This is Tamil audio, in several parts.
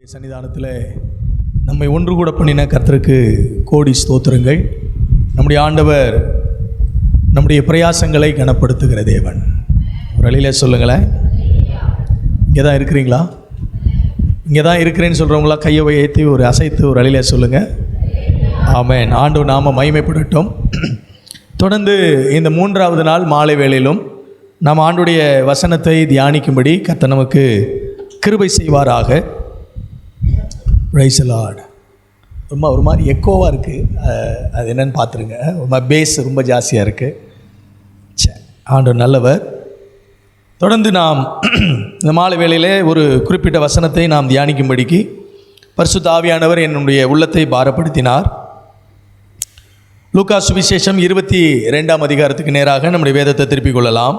சன்னிதானத்தில் நம்மை ஒன்று கூட பண்ணின கர்த்தருக்கு கோடி ஸ்தோத்திரங்கள். நம்முடைய ஆண்டவர் நம்முடைய பிரயாசங்களை கனப்படுத்துகிற தேவன். ஒரு வழியில சொல்லுங்களேன். இங்கே தான் இருக்கிறீங்களா? இங்கே தான் இருக்கிறேன்னு சொல்கிறவங்களா கையை ஏற்றி ஒரு அசைத்து ஒரு வழியில சொல்லுங்கள். ஆமென். ஆண்டவர் நாம மகிமைப்படட்டும். தொடர்ந்து இந்த 3வது நாள் மாலை வேளையிலும் நாம் ஆண்டுடைய வசனத்தை தியானிக்கும்படி கர்த்தர் நமக்கு கிருபை செய்வாராக. Praise the Lord. ரொம்ப ஒரு மாதிரி எக்கோவாக இருக்குது, அது என்னென்னு பார்த்துருங்க. ரொம்ப பேஸ் ரொம்ப ஜாஸ்தியாக இருக்குது. ஆண்டவர் நல்லவர். தொடர்ந்து நாம் இந்த மாலை வேளையிலே ஒரு குறிப்பிட்ட வசனத்தை நாம் தியானிக்கும்படிக்கு பரிசுத்த ஆவியானவர் என்னுடைய உள்ளத்தை பாரப்படுத்தினார். லூக்கா சுவிசேஷம் 22ஆம் அதிகாரத்துக்கு நேராக நம்முடைய வேதத்தை திருப்பிக் கொள்ளலாம்.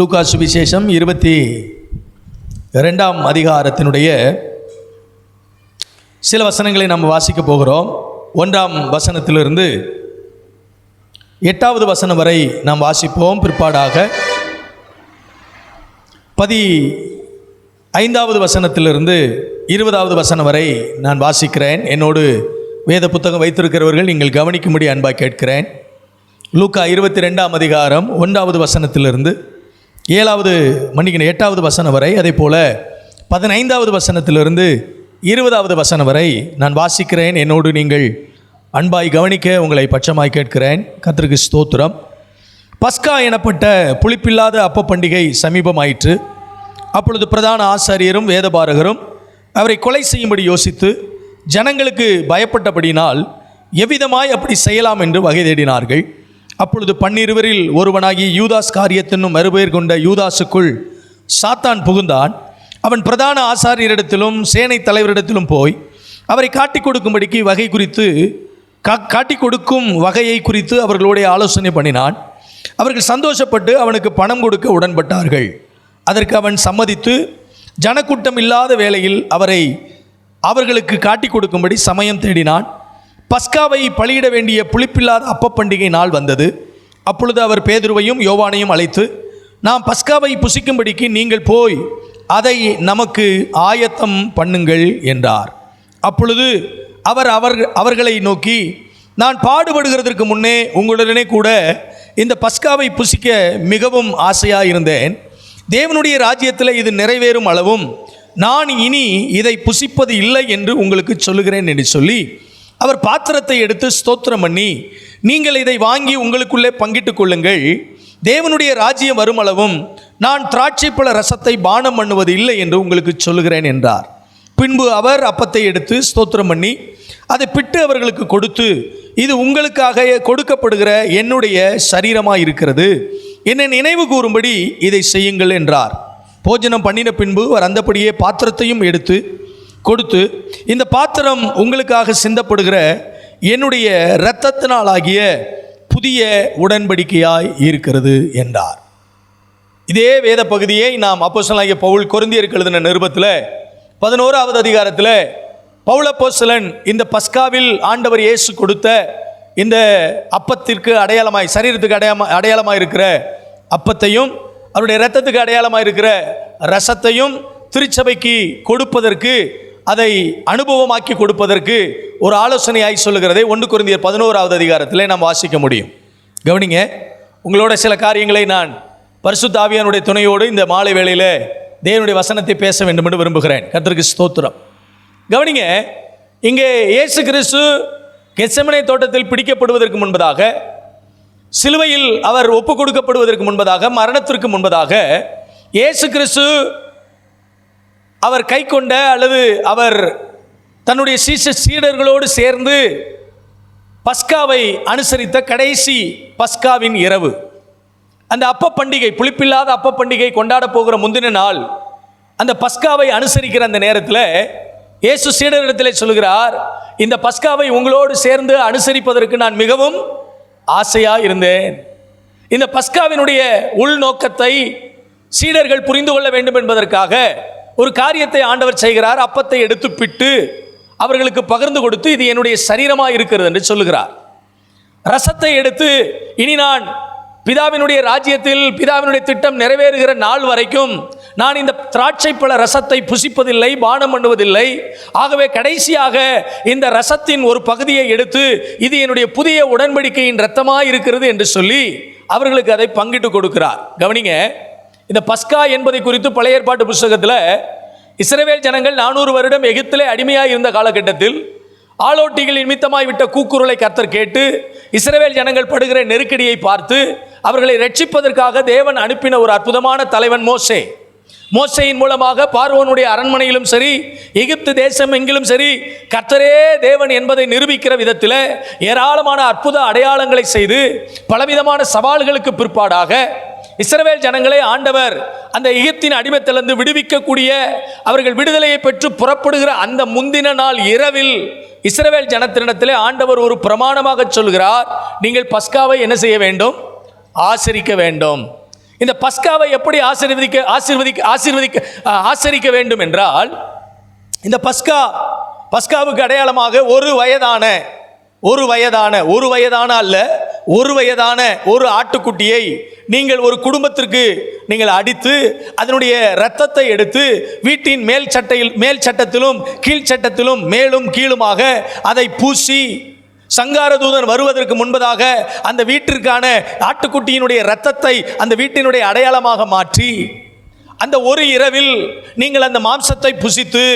லூக்கா சுவிசேஷம் 22ஆம் அதிகாரத்தினுடைய சில வசனங்களை நாம் வாசிக்க போகிறோம். 1ஆம் வசனத்திலிருந்து 8வது வசனம் வரை நாம் வாசிப்போம். பிற்பாடாக 15வது வசனத்திலிருந்து 20வது வசனம் வரை நான் வாசிக்கிறேன். என்னோடு வேத புத்தகம் வைத்திருக்கிறவர்கள் நீங்கள் கவனிக்கும்படி அன்பாக கேட்கிறேன். லூக்கா 22ஆம் அதிகாரம் 1வது வசனத்திலிருந்து 8வது வசனம் வரை, அதே போல் 15வது வசனத்திலிருந்து 20வது வசனம் வரை நான் வாசிக்கிறேன். என்னோடு நீங்கள் அன்பாய் கவனிக்க உங்களை பட்சமாய் கேட்கிறேன். கர்த்தருக்கு ஸ்தோத்திரம். பஸ்கா எனப்பட்ட புளிப்பில்லாத அப்ப பண்டிகை சமீபமாயிற்று. அப்பொழுது பிரதான ஆசாரியரும் வேதபாரகரும் அவரை கொலை செய்யும்படி யோசித்து ஜனங்களுக்கு பயப்பட்டபடினால் எவ்விதமாய் அப்படி செய்யலாம் என்று வகை தேடினார்கள். அப்பொழுது 12 ஒருவனாகி யூதாஸ் காரியத் என்னும் மறுபெயர் கொண்ட யூதாசுக்குள் சாத்தான் புகுந்தான். அவன் பிரதான ஆசாரியரிடத்திலும் சேனை தலைவரிடத்திலும் போய் அவரை காட்டிக் கொடுக்கும்படிக்கு காட்டிக் கொடுக்கும் வகையை குறித்து அவர்களுடைய ஆலோசனை பண்ணினான். அவர்கள் சந்தோஷப்பட்டு அவனுக்கு பணம் கொடுக்க உடன்பட்டார்கள். அதற்கு அவன் சம்மதித்து ஜனக்கூட்டம் இல்லாத வேளையில் அவர்களுக்கு காட்டிக் கொடுக்கும்படி சமயம் தேடினான். பஸ்காவை பலியிட வேண்டிய புளிப்பில்லாத அப்ப பண்டிகை நாள் வந்தது. அப்பொழுது அவர் பேதுருவையும் யோவானையும் அழைத்து, நாம் பஸ்காவை புசிக்கும்படிக்கு நீங்கள் போய் அதை நமக்கு ஆயத்தம் பண்ணுங்கள் என்றார். அப்பொழுது அவர்களை நோக்கி, நான் பாடுபடுகிறதற்கு முன்னே உங்களுடனே கூட இந்த பஸ்காவை புசிக்க மிகவும் ஆசையாயிருந்தேன். தேவனுடைய ராஜ்யத்தில் இது நிறைவேறும் அளவும் நான் இனி இதை புசிப்பது இல்லை என்று உங்களுக்கு சொல்லுகிறேன் என்று சொல்லி அவர் பாத்திரத்தை எடுத்து ஸ்தோத்திரம் பண்ணி, நீங்கள் இதை வாங்கி உங்களுக்குள்ளே பங்கிட்டுக் கொள்ளுங்கள். தேவனுடைய ராஜ்யம் வருமளவும் நான் திராட்சைப்பழ ரசத்தை பானம் பண்ணுவது இல்லை என்று உங்களுக்கு சொல்லுகிறேன் என்றார். பின்பு அவர் அப்பத்தை எடுத்து ஸ்தோத்திரம் பண்ணி அதை பிட்டு அவர்களுக்கு கொடுத்து, இது உங்களுக்காக கொடுக்கப்படுகிற என்னுடைய சரீரமாக இருக்கிறது, என்னை நினைவு கூறும்படி இதை செய்யுங்கள் என்றார். போஜனம் பண்ணின பின்பு அவர் அந்தபடியே பாத்திரத்தையும் எடுத்து கொடுத்து, இந்த பாத்திரம் உங்களுக்காக சிந்தப்படுகிற என்னுடைய இரத்தத்தினாலாகிய புதிய உடன்படிக்கையாய் இருக்கிறது என்றார். இதே வேத பகுதியை நாம் அப்போஸ்தலனாகிய பவுல் கொரிந்தியருக்கு எழுதின நிருபத்தில் 11வது அதிகாரத்தில் பவுல் அப்போஸ்தலன் இந்த பஸ்காவில் ஆண்டவர் இயேசு கொடுத்த இந்த அப்பத்திற்கு அடையாளமாய், சரீரத்துக்கு அடையாளமாக இருக்கிற அப்பத்தையும் அவருடைய இரத்தத்துக்கு அடையாளமாக இருக்கிற ரசத்தையும் திருச்சபைக்கு கொடுப்பதற்கு, அதை அனுபவமாக்கி கொடுப்பதற்கு ஒரு ஆலோசனையாய் சொல்லுகிறதை 1 கொரிந்தியர் 11வது அதிகாரத்தில் நாம் வாசிக்க முடியும். கவனிங்க. உங்களோட சில காரியங்களை நான் பரிசுத்த ஆவியானுடைய துணையோடு இந்த மாலை வேளையில் தேவனுடைய வசனத்தை பேச வேண்டும் என்று விரும்புகிறேன். கர்த்தருக்கு ஸ்தோத்திரம். கவனிங்க. இங்கே இயேசு கிறிஸ்து கெத்செமனே தோட்டத்தில் பிடிக்கப்படுவதற்கு முன்பதாக, சிலுவையில் அவர் ஒப்பு கொடுக்கப்படுவதற்கு முன்பதாக, மரணத்திற்கு முன்பதாக இயேசு கிறிஸ்து அவர் கை கொண்ட அல்லது அவர் தன்னுடைய சீடர்களோடு சேர்ந்து பஸ்காவை அனுசரித்த கடைசி பஸ்காவின் இரவு, அந்த அப்ப பண்டிகை, புளிப்பில்லாத அப்ப பண்டிகை கொண்டாட போகிற முந்தின நாள், அந்த பஸ்காவை அனுசரிக்கிற அந்த நேரத்தில் இயேசு சீடரிடத்தில் சொல்கிறார், இந்த பஸ்காவை உங்களோடு சேர்ந்து அனுசரிப்பதற்கு நான் மிகவும் ஆசையாக இருந்தேன். இந்த பஸ்காவினுடைய உள்நோக்கத்தை சீடர்கள் புரிந்து கொள்ள வேண்டும் என்பதற்காக ஒரு காரியத்தை ஆண்டவர் செய்கிறார். அப்பத்தை எடுத்து பிட்டு அவர்களுக்கு பகிர்ந்து கொடுத்து, இது என்னுடைய சரீரமாக இருக்கிறது என்று சொல்லுகிறார். ரசத்தை எடுத்து, இனி நான் பிதாவினுடைய ராஜ்யத்தில் பிதாவினுடைய திட்டம் நிறைவேறுகிற நாள் வரைக்கும் நான் இந்த திராட்சை பழ ரசத்தை புசிப்பதில்லை, பானம் பண்ணுவதில்லை. ஆகவே கடைசியாக இந்த ரசத்தின் ஒரு பகுதியை எடுத்து இது என்னுடைய புதிய உடன்படிக்கையின் இரத்தமாக இருக்கிறது என்று சொல்லி அவர்களுக்கு அதை பங்கிட்டு கொடுக்கிறார். கவனிங்க, இந்த பஸ்கா என்பதை குறித்து பழைய ஏற்பாட்டு புஸ்தகத்தில் இஸ்ரவேல் ஜனங்கள் 400 வருடம் எகிப்திலே அடிமையாக இருந்த காலகட்டத்தில் ஆளோட்டிகள் நிமித்தமாய் விட்ட கூக்குரலை கர்த்தர் கேட்டு இஸ்ரவேல் ஜனங்கள் படுகிற நெருக்கடியை பார்த்து அவர்களை ரட்சிப்பதற்காக தேவன் அனுப்பின ஒரு அற்புதமான தலைவன் மோசே. மோசேயின் மூலமாக பார்வோனுடைய அரண்மனையிலும் சரி, எகிப்து தேசம் எங்கிலும் சரி, கர்த்தரே தேவன் என்பதை நிரூபிக்கிற விதத்தில் ஏராளமான அற்புத அடையாளங்களை செய்து பலவிதமான சவால்களுக்கு பிற்பாடாக இஸ்ரவேல் ஜனங்களை ஆண்டவர் அந்த எகிப்தின் அடிமைத்திலிருந்து விடுவிக்கக்கூடிய அவர்கள் விடுதலையை பெற்று புறப்படுகிற அந்த முந்தின நாள் இரவில் இஸ்ரவேல் ஜனத்தினிடத்திலே ஆண்டவர் ஒரு பிரமாணமாக சொல்கிறார், நீங்கள் பஸ்காவை என்ன செய்ய வேண்டும்? ஆசரிக்க வேண்டும். இந்த பஸ்காவை எப்படி ஆசரிக்க வேண்டும் என்றால், இந்த பஸ்காவுக்கு அடையாளமாக ஒரு வயதான ஒரு ஆட்டுக்குட்டியை நீங்கள் ஒரு குடும்பத்திற்கு நீங்கள் அடித்து அதனுடைய இரத்தத்தை எடுத்து வீட்டின் மேல் சட்டத்திலும் கீழ் சட்டத்திலும் மேலும் கீழுமாக அதை பூசி சங்காரதூதன் வருவதற்கு முன்பதாக அந்த வீட்டிற்கான ஆட்டுக்குட்டியினுடைய இரத்தத்தை அந்த வீட்டினுடைய அடையாளமாக மாற்றி அந்த ஒரு இரவில் நீங்கள் அந்த மாம்சத்தை புசித்து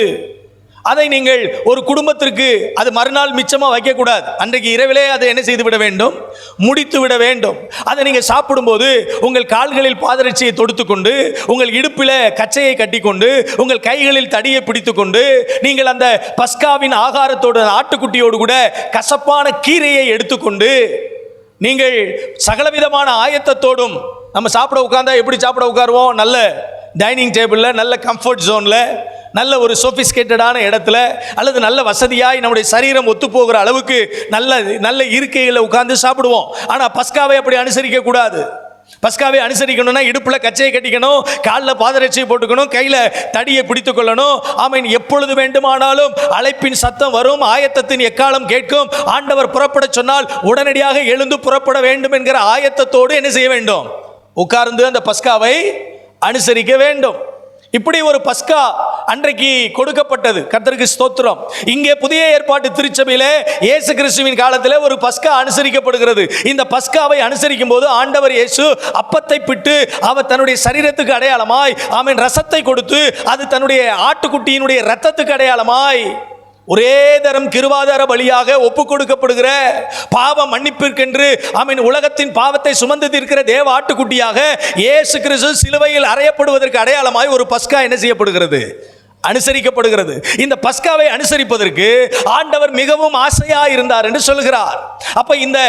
அதை நீங்கள் ஒரு குடும்பத்திற்கு அது மறுநாள் மிச்சமாக வைக்கக்கூடாது. அன்றைக்கு இரவிலே அதை என்ன செய்து விட வேண்டும்? முடித்து விட வேண்டும். அதை நீங்கள் சாப்பிடும்போது உங்கள் கால்களில் பாதரட்சியை தொடுத்துக்கொண்டு, உங்கள் இடுப்பில் கச்சையை கட்டிக்கொண்டு, உங்கள் கைகளில் தடியை பிடித்துக்கொண்டு, நீங்கள் அந்த பஸ்காவின் ஆகாரத்தோடு ஆட்டுக்குட்டியோடு கூட கசப்பான கீரையை எடுத்துக்கொண்டு நீங்கள் சகலவிதமான ஆயத்தத்தோடும், நம்ம சாப்பிட உட்கார்ந்தா எப்படி சாப்பிட உட்காருவோம்? நல்ல டைனிங் டேபிளில், நல்ல கம்ஃபர்ட் ஜோனில், நல்ல ஒரு சோபிஸ்கேட்டடான இடத்துல, அல்லது நல்ல வசதியாய் நம்முடைய சரீரம் ஒத்து போகிற அளவுக்கு நல்ல இருக்கைகளில் உட்கார்ந்து சாப்பிடுவோம். ஆனால் பஸ்காவை அப்படி அனுசரிக்க கூடாது. பஸ்காவை அனுசரிக்கணும்னா இடுப்பில் கச்சையை கட்டிக்கணும், காலில் பாதரட்சியை போட்டுக்கணும், கையில் தடியை பிடித்து கொள்ளணும். ஆமீன். எப்பொழுது வேண்டுமானாலும் அழைப்பின் சத்தம் வரும், ஆயத்தத்தின் எக்காலம் கேட்கும். ஆண்டவர் புறப்பட சொன்னால் உடனடியாக எழுந்து புறப்பட வேண்டும் என்கிற ஆயத்தத்தோடு என்ன செய்ய வேண்டும்? உட்கார்ந்து அந்த பஸ்காவை அனுசரிக்க வேண்டும். இப்படி ஒரு பஸ்கா அன்றைக்கு கொடுக்கப்பட்டது. கர்த்தருக்கு ஸ்தோத்திரம். இங்கே புதிய ஏற்பாட்டு திருச்சபையிலே இயேசு கிறிஸ்துவின் காலத்தில் ஒரு பஸ்கா அனுசரிக்கப்படுகிறது. இந்த பஸ்காவை அனுசரிக்கும் போது ஆண்டவர் இயேசு அப்பத்தை பிட்டு அவர் தன்னுடைய சரீரத்துக்கு அடையாளமாய், ஆமென், ரசத்தை கொடுத்து அது தன்னுடைய ஆட்டுக்குட்டியினுடைய இரத்தத்துக்கு அடையாளமாய் ஒரே தரம் கிருபாதார பலியாக ஒப்பு கொடுக்கப்படுகிற பாவ மன்னிப்பிற்கென்று, ஆமீன், உலகத்தின் பாவத்தை சுமந்து தீர்க்கிற தேவ ஆட்டுக்குட்டியாக இயேசு கிறிஸ்து சிலுவையில் அறையப்படுவதற்கு அடையாளமாய் ஒரு பஸ்கா என்ன செய்யப்படுகிறது? அனுசரிக்கப்படுகிறது. இந்த பஸ்காவை அனுசரிப்பதற்கு ஆண்டவர் மிகவும் ஆசையா இருந்தார் என்று சொல்கிறார். அப்ப இந்த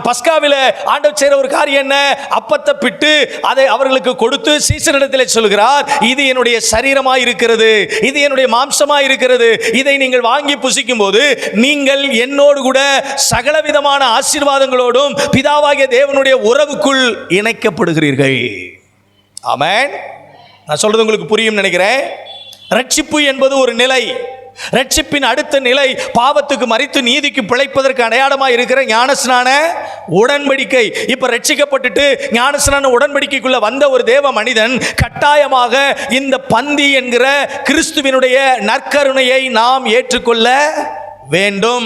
பஸ்காவில ஆண்டவர் செய்கிற ஒரு காரியம் என்ன? அப்பத்தை பிட்டு அதை அவர்களுக்கு கொடுத்து சீசரிடத்தில் சொல்கிறார், இது என்னுடைய சரீரமாய் இருக்கிறது, இது என்னுடைய மாம்சமாய் இருக்கிறது. இதை நீங்கள் வாங்கி புசிக்கும் போது நீங்கள் என்னோடு கூட சகலவிதமான ஆசீர்வாதங்களோடும் பிதாவாகிய தேவனுடைய உறவுக்குள் இணைக்கப்படுகிறீர்கள். ஆமென். நான் சொல்றது உங்களுக்கு புரியும் நினைக்கிறேன். ரட்சிப்பு என்பது ஒரு நிலை. ரட்சிப்பின் அடுத்த நிலை பாவத்துக்கு மரித்து நீதிக்கு பிழைப்பதற்கு அடையாளமாக இருக்கிற ஞானஸ்நான உடன்படிக்கை. இப்ப ரட்சிக்கப்பட்டுட்டு ஞானஸ்நான உடன்படிக்கைக்குள்ள வந்த ஒரு தேவ மனிதன் கட்டாயமாக இந்த பந்தி என்கிற கிறிஸ்துவினுடைய நற்கருணையை நாம் ஏற்றுக்கொள்ள வேண்டும்.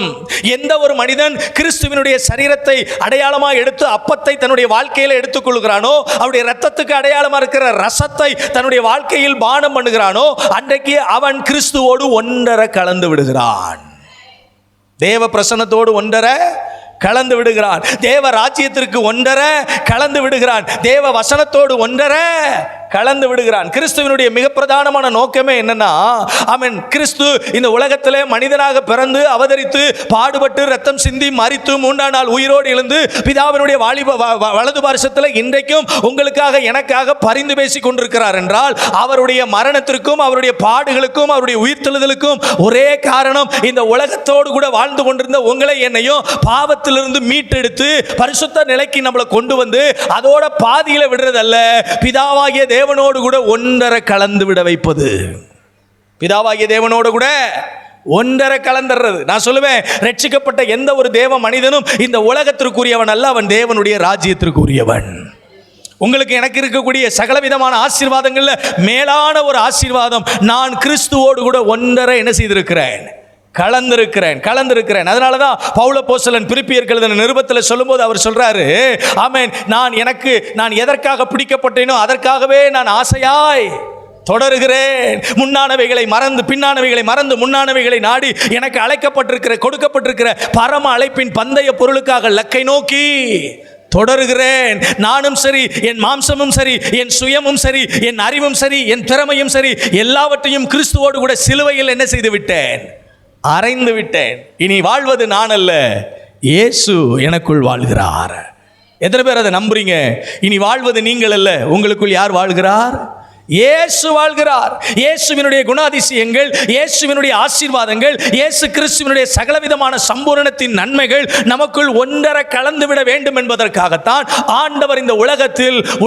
எந்த ஒரு மனிதன் கிறிஸ்துவினுடைய சரீரத்தை அடையாளமாக எடுத்து அப்பத்தை தன்னுடைய வாழ்க்கையில் எடுத்துக்கொள்கிறானோ, அவருடைய இரத்தத்துக்கு அடையாளமாக இருக்கிற ரசத்தை தன்னுடைய வாழ்க்கையில் பானம் பண்ணுகிறானோ, அன்றைக்கு அவன் கிறிஸ்துவோடு ஒன்றரை கலந்து விடுகிறான். தேவ பிரசன்னத்தோடு ஒன்றரை கலந்து விடுகிறான். தேவ ராஜ்யத்திற்கு ஒன்றரை கலந்து விடுகிறான். தேவ வசனத்தோடு ஒன்றரை கலந்து விடுகிறான். கிறிஸ்துவினுடைய மிக பிரதானமான நோக்கமே என்னன்னா, ஆமென், கிறிஸ்து இந்த உலகத்திலே மனிதனாக பிறந்து அவதரித்து பாடுபட்டு ரத்தம் சிந்தி மரித்து 3ஆம் நாள் உயிரோடு எழுந்து பிதாவினுடைய வலது பார்சத்தில் இன்றைக்கும் உங்களுக்காக எனக்காக பரிந்து பேசிக் கொண்டிருக்கிறார் என்றால், அவருடைய மரணத்திற்கும் அவருடைய பாடுகளுக்கும் அவருடைய உயிர்த்தெழுதலுக்கும் ஒரே காரணம், இந்த உலகத்தோடு கூட வாழ்ந்து கொண்டிருந்த உங்களை என்னையும் பாவத்திலிருந்து மீட்டெடுத்து பரிசுத்த நிலைக்கு நம்மளை கொண்டு வந்து அதோட பாதியில விடுறதல்ல, பிதாவாகிய தேவனோடு கூட ஒன்றரை கலந்து விட வைப்பது. பிதாவாகிய தேவனோடு கூட ஒன்றரை கலந்துறது. நான் சொல்லுவேன், ரட்சிக்கப்பட்ட எந்த ஒரு தேவ மனிதனும் இந்த உலகத்திற்குரியவன் அல்ல, அவன் தேவனுடைய ராஜ்யத்திற்குரியவன். உங்களுக்கு எனக்கு இருக்கக்கூடிய சகலவிதமான ஆசீர்வாதங்கள்ல மேலான ஒரு ஆசீர்வாதம், நான் கிறிஸ்துவோடு கூட ஒன்றரை என்ன செய்திருக்கிறேன், கலந்திருக்கிறேன். அதனால தான் பவுல் அப்போஸ்தலன் பிலிப்பியருக்கு எழுதின நிருபத்தில் சொல்லும்போது அவர் சொல்றாரு, ஆமென், நான் எதற்காக பிடிக்கப்பட்டேனோ அதற்காகவே நான் ஆசையாய் தொடருகிறேன். முன்னானவைகளை மறந்து பின்னானவைகளை மறந்து முன்னானவைகளை நாடி எனக்கு அழைக்கப்பட்டிருக்கிற கொடுக்கப்பட்டிருக்கிற பரம அழைப்பின் பந்தய பொருளுக்காக லக்கை நோக்கி தொடருகிறேன். நானும் சரி, என் மாம்சமும் சரி, என் சுயமும் சரி, என் அறிவும் சரி, என் திறமையும் சரி, எல்லாவற்றையும் கிறிஸ்துவோடு கூட சிலுவையில் என்ன செய்து விட்டேன், அறைந்து விட்டேன். இனி வாழ்வது நான் அல்ல, இயேசு எனக்குள் வாழ்கிறார். எத்தனை பேர் அதை நம்புறீங்க? இனி வாழ்வது நீங்கள் அல்ல, உங்களுக்குள் யார் வாழ்கிறார்? இயேசு வாழ்கிறார். இயேசுவினுடைய குணாதிசயங்கள், இயேசுவினுடைய ஆசீர்வாதங்கள், இயேசு கிறிஸ்துவினுடைய சகலவிதமான சம்பூரணத்தின் நன்மைகள் நமக்குள் ஒன்றரை கலந்துவிட வேண்டும் என்பதற்காகத்தான் ஆண்டவர் இந்த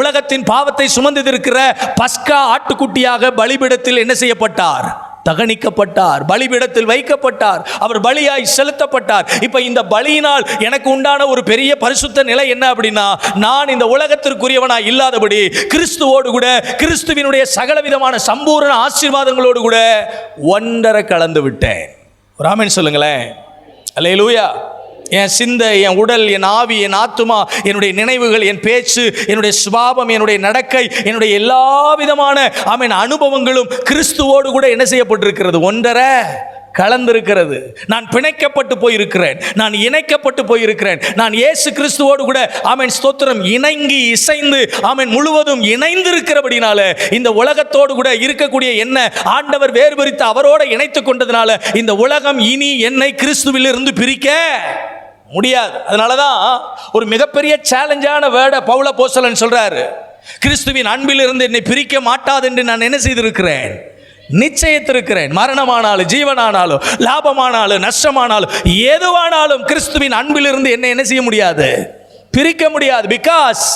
உலகத்தின் பாவத்தை சுமந்திருக்கிற பஸ்கா ஆட்டுக்குட்டியாக பலிபீடத்தில் என்ன செய்யப்பட்டார், தகனிக்கப்பட்டார், பலிபீடத்தில் வைக்கப்பட்டார், அவர் பலியாய் செலுத்தப்பட்டார். இப்ப இந்த பலியினால் எனக்கு உண்டான ஒரு பெரிய பரிசுத்த நிலை என்ன அப்படின்னா, நான் இந்த உலகத்திற்குரியவனாய் இல்லாதபடி கிறிஸ்துவோடு கூட, கிறிஸ்துவினுடைய சகலவிதமான சம்பூர்ண ஆசீர்வாதங்களோடு கூட ஒன்றரை கலந்து விட்டேன். ஒரு ஆமென் சொல்லுங்களேன். அல்லேலூயா. என் சிந்தை, என் உடல், என் ஆவி, என் ஆத்துமா, என்னுடைய நினைவுகள், என் பேச்சு, என்னுடைய சுபாவம், என்னுடைய நடக்கை, என்னுடைய எல்லா விதமான அனுபவங்களும் கிறிஸ்துவோடு கூட என்ன செய்யப்பட்டிருக்கிறது, ஒன்றரை கலந்திருக்கிறது. நான் பிணைக்கப்பட்டு போயிருக்கிறேன், நான் இணைக்கப்பட்டு போயிருக்கிறேன். நான் இயேசு கிறிஸ்துவோடு கூட ஸ்தோத்திரம் இணங்கி இசைந்து முழுவதும் இணைந்திருக்கிறபடினால இந்த உலகத்தோடு கூட இருக்கக்கூடிய என்ன ஆண்டவர் வேறுபரித்து அவரோடு இணைத்துக் கொண்டதுனால இந்த உலகம் இனி என்னை கிறிஸ்துவில் இருந்து பிரிக்க முடியாது. அதனாலதான் ஒரு மிகப்பெரிய சேலஞ்சான வேர்டை பவுல் அப்போஸ்தலன் சொல்றாரு, கிறிஸ்துவின் அன்பிலிருந்து என்னை பிரிக்க மாட்டாது என்று நான் என்ன செய்திருக்கிறேன், நிச்சயித்திருக்கிறேன். மரணமானாலும் ஜீவனானாலும் லாபமானாலும் நஷ்டமானாலும் எதுவானாலும் கிறிஸ்துவின் அன்பிலிருந்து என்ன செய்ய முடியாது, பிரிக்க முடியாது. பிகாஸ்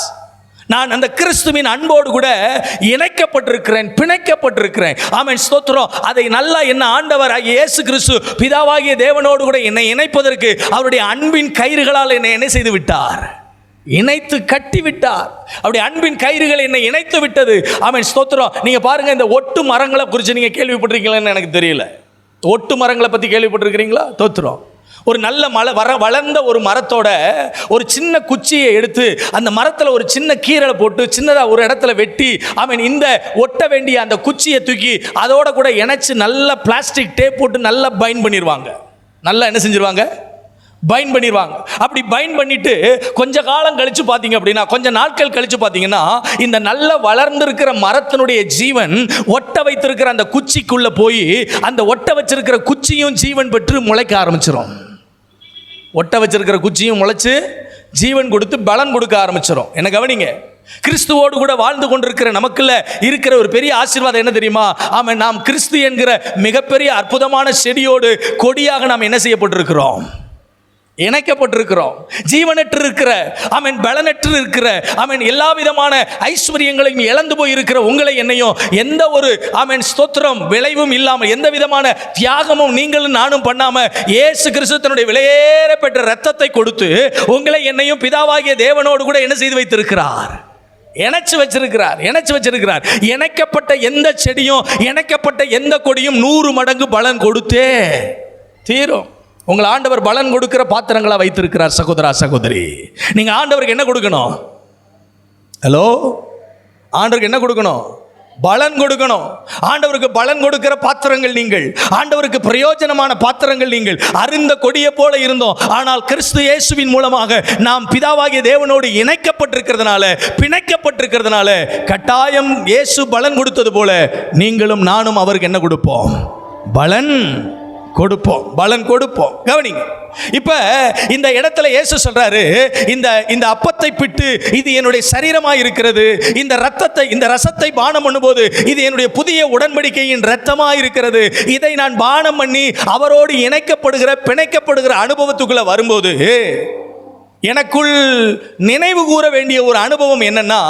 நான் அந்த கிறிஸ்துவின் அன்போடு கூட இணைக்கப்பட்டிருக்கிறேன், பிணைக்கப்பட்டிருக்கிறேன். ஆமென், ஸ்தோத்திரம். அதை நல்லா என்ன ஆண்டவர் இயேசு கிறிஸ்து பிதாவாகிய தேவனோடு கூட என்னை இணைப்பதற்கு அவருடைய அன்பின் கயிறுகளால் என்னை என்ன செய்து விட்டார், இணைத்து கட்டி விட்டார். அவருடைய அன்பின் கயிறுகள் என்னை இணைத்து விட்டது. ஆமென், ஸ்தோத்திரம். நீங்க பாருங்க, இந்த ஒட்டு மரங்களை குறித்து நீங்க கேள்விப்பட்டிருக்கீங்களான்னு எனக்கு தெரியல. ஒட்டு மரங்களை பத்தி கேள்விப்பட்டிருக்கிறீங்களா? ஸ்தோத்திரம். ஒரு நல்ல வளர்ந்த ஒரு மரத்தோட ஒரு சின்ன குச்சியை எடுத்து அந்த மரத்தில் ஒரு சின்ன கீரலை போட்டு சின்னதாக ஒரு இடத்துல வெட்டி இந்த ஒட்ட வேண்டிய அந்த குச்சியை தூக்கி அதோட கூட இணைச்சு நல்ல பிளாஸ்டிக் டேப் போட்டு நல்லா பைண்ட் பண்ணிடுவாங்க. நல்லா என்ன செஞ்சிருவாங்க, பைண்ட் பண்ணிடுவாங்க. அப்படி பைண்ட் பண்ணிட்டு கொஞ்ச காலம் கழிச்சு பார்த்தீங்க அப்படின்னா, கொஞ்ச நாட்கள் கழிச்சு பார்த்தீங்கன்னா, இந்த நல்ல வளர்ந்திருக்கிற மரத்தினுடைய ஜீவன் ஒட்ட வைத்திருக்கிற அந்த குச்சிக்குள்ள போய் அந்த ஒட்ட வச்சிருக்கிற குச்சியும் ஜீவன் பெற்று முளைக்க ஆரம்பிச்சிடும். ஒட்ட வச்சிருக்கிற குச்சியும் முளைச்சு ஜீவன் கொடுத்து பலன் கொடுக்க ஆரம்பிச்சிடும். என்ன கவனிங்க, கிறிஸ்துவோடு கூட வாழ்ந்து கொண்டிருக்கிற நமக்குள்ள இருக்கிற ஒரு பெரிய ஆசீர்வாதம் என்ன தெரியுமா? நாம் கிறிஸ்து என்கிற மிகப்பெரிய அற்புதமான செடியோடு கொடியாக நாம் என்ன செய்யப்பட்டிருக்கிறோம், இணைக்கப்பட்டிருக்கிறோம். ஜீவனற்று இருக்கிற பலனற்று இருக்கிற எல்லா விதமான ஐஸ்வர்யங்களையும் இழந்து போய் இருக்கிற உங்களை என்னையும் எந்த ஒரு ஸ்தோத்திரம் விளைவும் இல்லாமல், எந்த விதமான தியாகமும் நீங்களும் நானும் பண்ணாம இயேசு கிறிஸ்து தன்னுடைய விலையேற பெற்ற ரத்தத்தை கொடுத்து உங்களை என்னையும் பிதாவாகிய தேவனோடு கூட என்ன செய்து வைத்திருக்கிறார், இணைச்சு வச்சிருக்கிறார். இணைக்கப்பட்ட எந்த செடியும், இணைக்கப்பட்ட எந்த கொடியும் 100 மடங்கு பலன் கொடுத்தே தீரும். உங்கள் ஆண்டவர் பலன் கொடுக்கிற பாத்திரங்களா வைத்திருக்கிறார். சகோதரா சகோதரி, நீங்க ஆண்டவருக்கு என்ன கொடுக்கணும்? ஹலோ, ஆண்டவருக்கு என்ன கொடுக்கணும்? பலன் கொடுக்கணும். ஆண்டவருக்கு பலன் கொடுக்கிற பாத்திரங்கள் நீங்கள், ஆண்டவருக்கு பிரயோஜனமான பாத்திரங்கள் நீங்கள். அருந்த கொடியை போல இருந்தோம், ஆனால் கிறிஸ்து இயேசுவின் மூலமாக நாம் பிதாவாகிய தேவனோடு இணைக்கப்பட்டிருக்கிறதுனால, பிணைக்கப்பட்டிருக்கிறதுனால கட்டாயம் இயேசு பலன் கொடுத்தது போல நீங்களும் நானும் அவருக்கு என்ன கொடுப்போம்? பலன் கொடுப்போம். கவனிங்க, இப்ப இந்த இடத்துல இயேசு சொல்றாரு, இந்த அப்பத்தை பிட்டு இது என்னுடைய சரீரமாய் இருக்கிறது, இந்த ரசத்தை பானம் பண்ணும்போது இது என்னுடைய புதிய உடன்படிக்கையின் இரத்தமாய் இருக்கிறது. இதை நான் பானம் பண்ணி அவரோடு பிணைக்கப்படுகிற அனுபவத்துக்குள்ள வரும்போது எனக்குள் நினைவு கூற வேண்டிய ஒரு அனுபவம் என்னன்னா,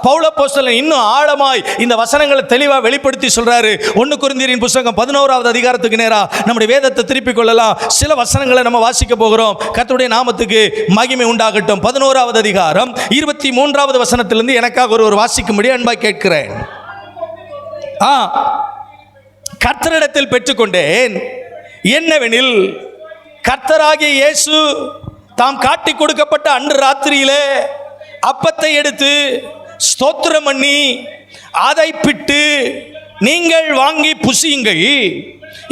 பவுல் அப்போஸ்தலன் இன்னும் ஆழமாய் இந்த வசனங்களை தெளிவாக வெளிப்படுத்தி சொல்றாரு. 1 கொரிந்தியரின் புத்தகம் 11வது அதிகாரத்துக்கு நேரா நம்முடைய வேதத்தை திருப்பிக் கொள்ளலாம். சில வசனங்களை நம்ம வாசிக்க போகிறோம். கர்த்தருடைய நாமத்துக்கு மகிமை உண்டாகட்டும். 11வது அதிகாரம் 23வது வசனத்திலிருந்து எனக்காக ஒரு வாசிக்கும்படி அன்பாய் கேட்கிறேன். கர்த்தரிடத்தில் பெற்றுக்கொண்டேன் என்னவெனில், கர்த்தராகிய இயேசு தாம் காட்டி கொடுக்கப்பட்ட அன்று ராத்திரியிலே அப்பத்தை எடுத்து ஸ்தோத்திரம் பண்ணி அதை பிட்டு, நீங்கள் வாங்கி புசியுங்கள்,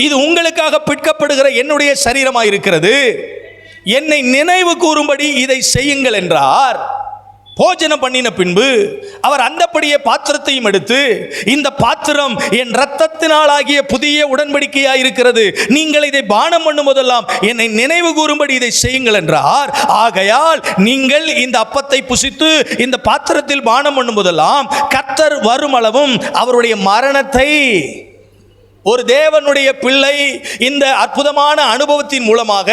இது உங்களுக்காக பிற்கப்படுகிற என்னுடைய சரீரமாயிருக்கிறது, என்னை நினைவு கூறும்படி இதை செய்யுங்கள் என்றார். போஜனம் பண்ணின பின்பு அவர் அந்தப்படியே பாத்திரத்தையும் எடுத்து, இந்த பாத்திரம் என் இரத்தத்தினால் ஆகிய புதிய உடன்படிக்கையாயிருக்கிறது, நீங்கள் இதை பானம் பண்ணும் போதெல்லாம் என்னை நினைவு கூறும்படி இதை செய்யுங்கள் என்றார். ஆகையால் நீங்கள் இந்த அப்பத்தை புசித்து இந்த பாத்திரத்தில் பானம் பண்ணும் போதெல்லாம் கர்த்தர் வரும் அளவும் அவருடைய மரணத்தை, ஒரு தேவனுடைய பிள்ளை இந்த அற்புதமான அனுபவத்தின் மூலமாக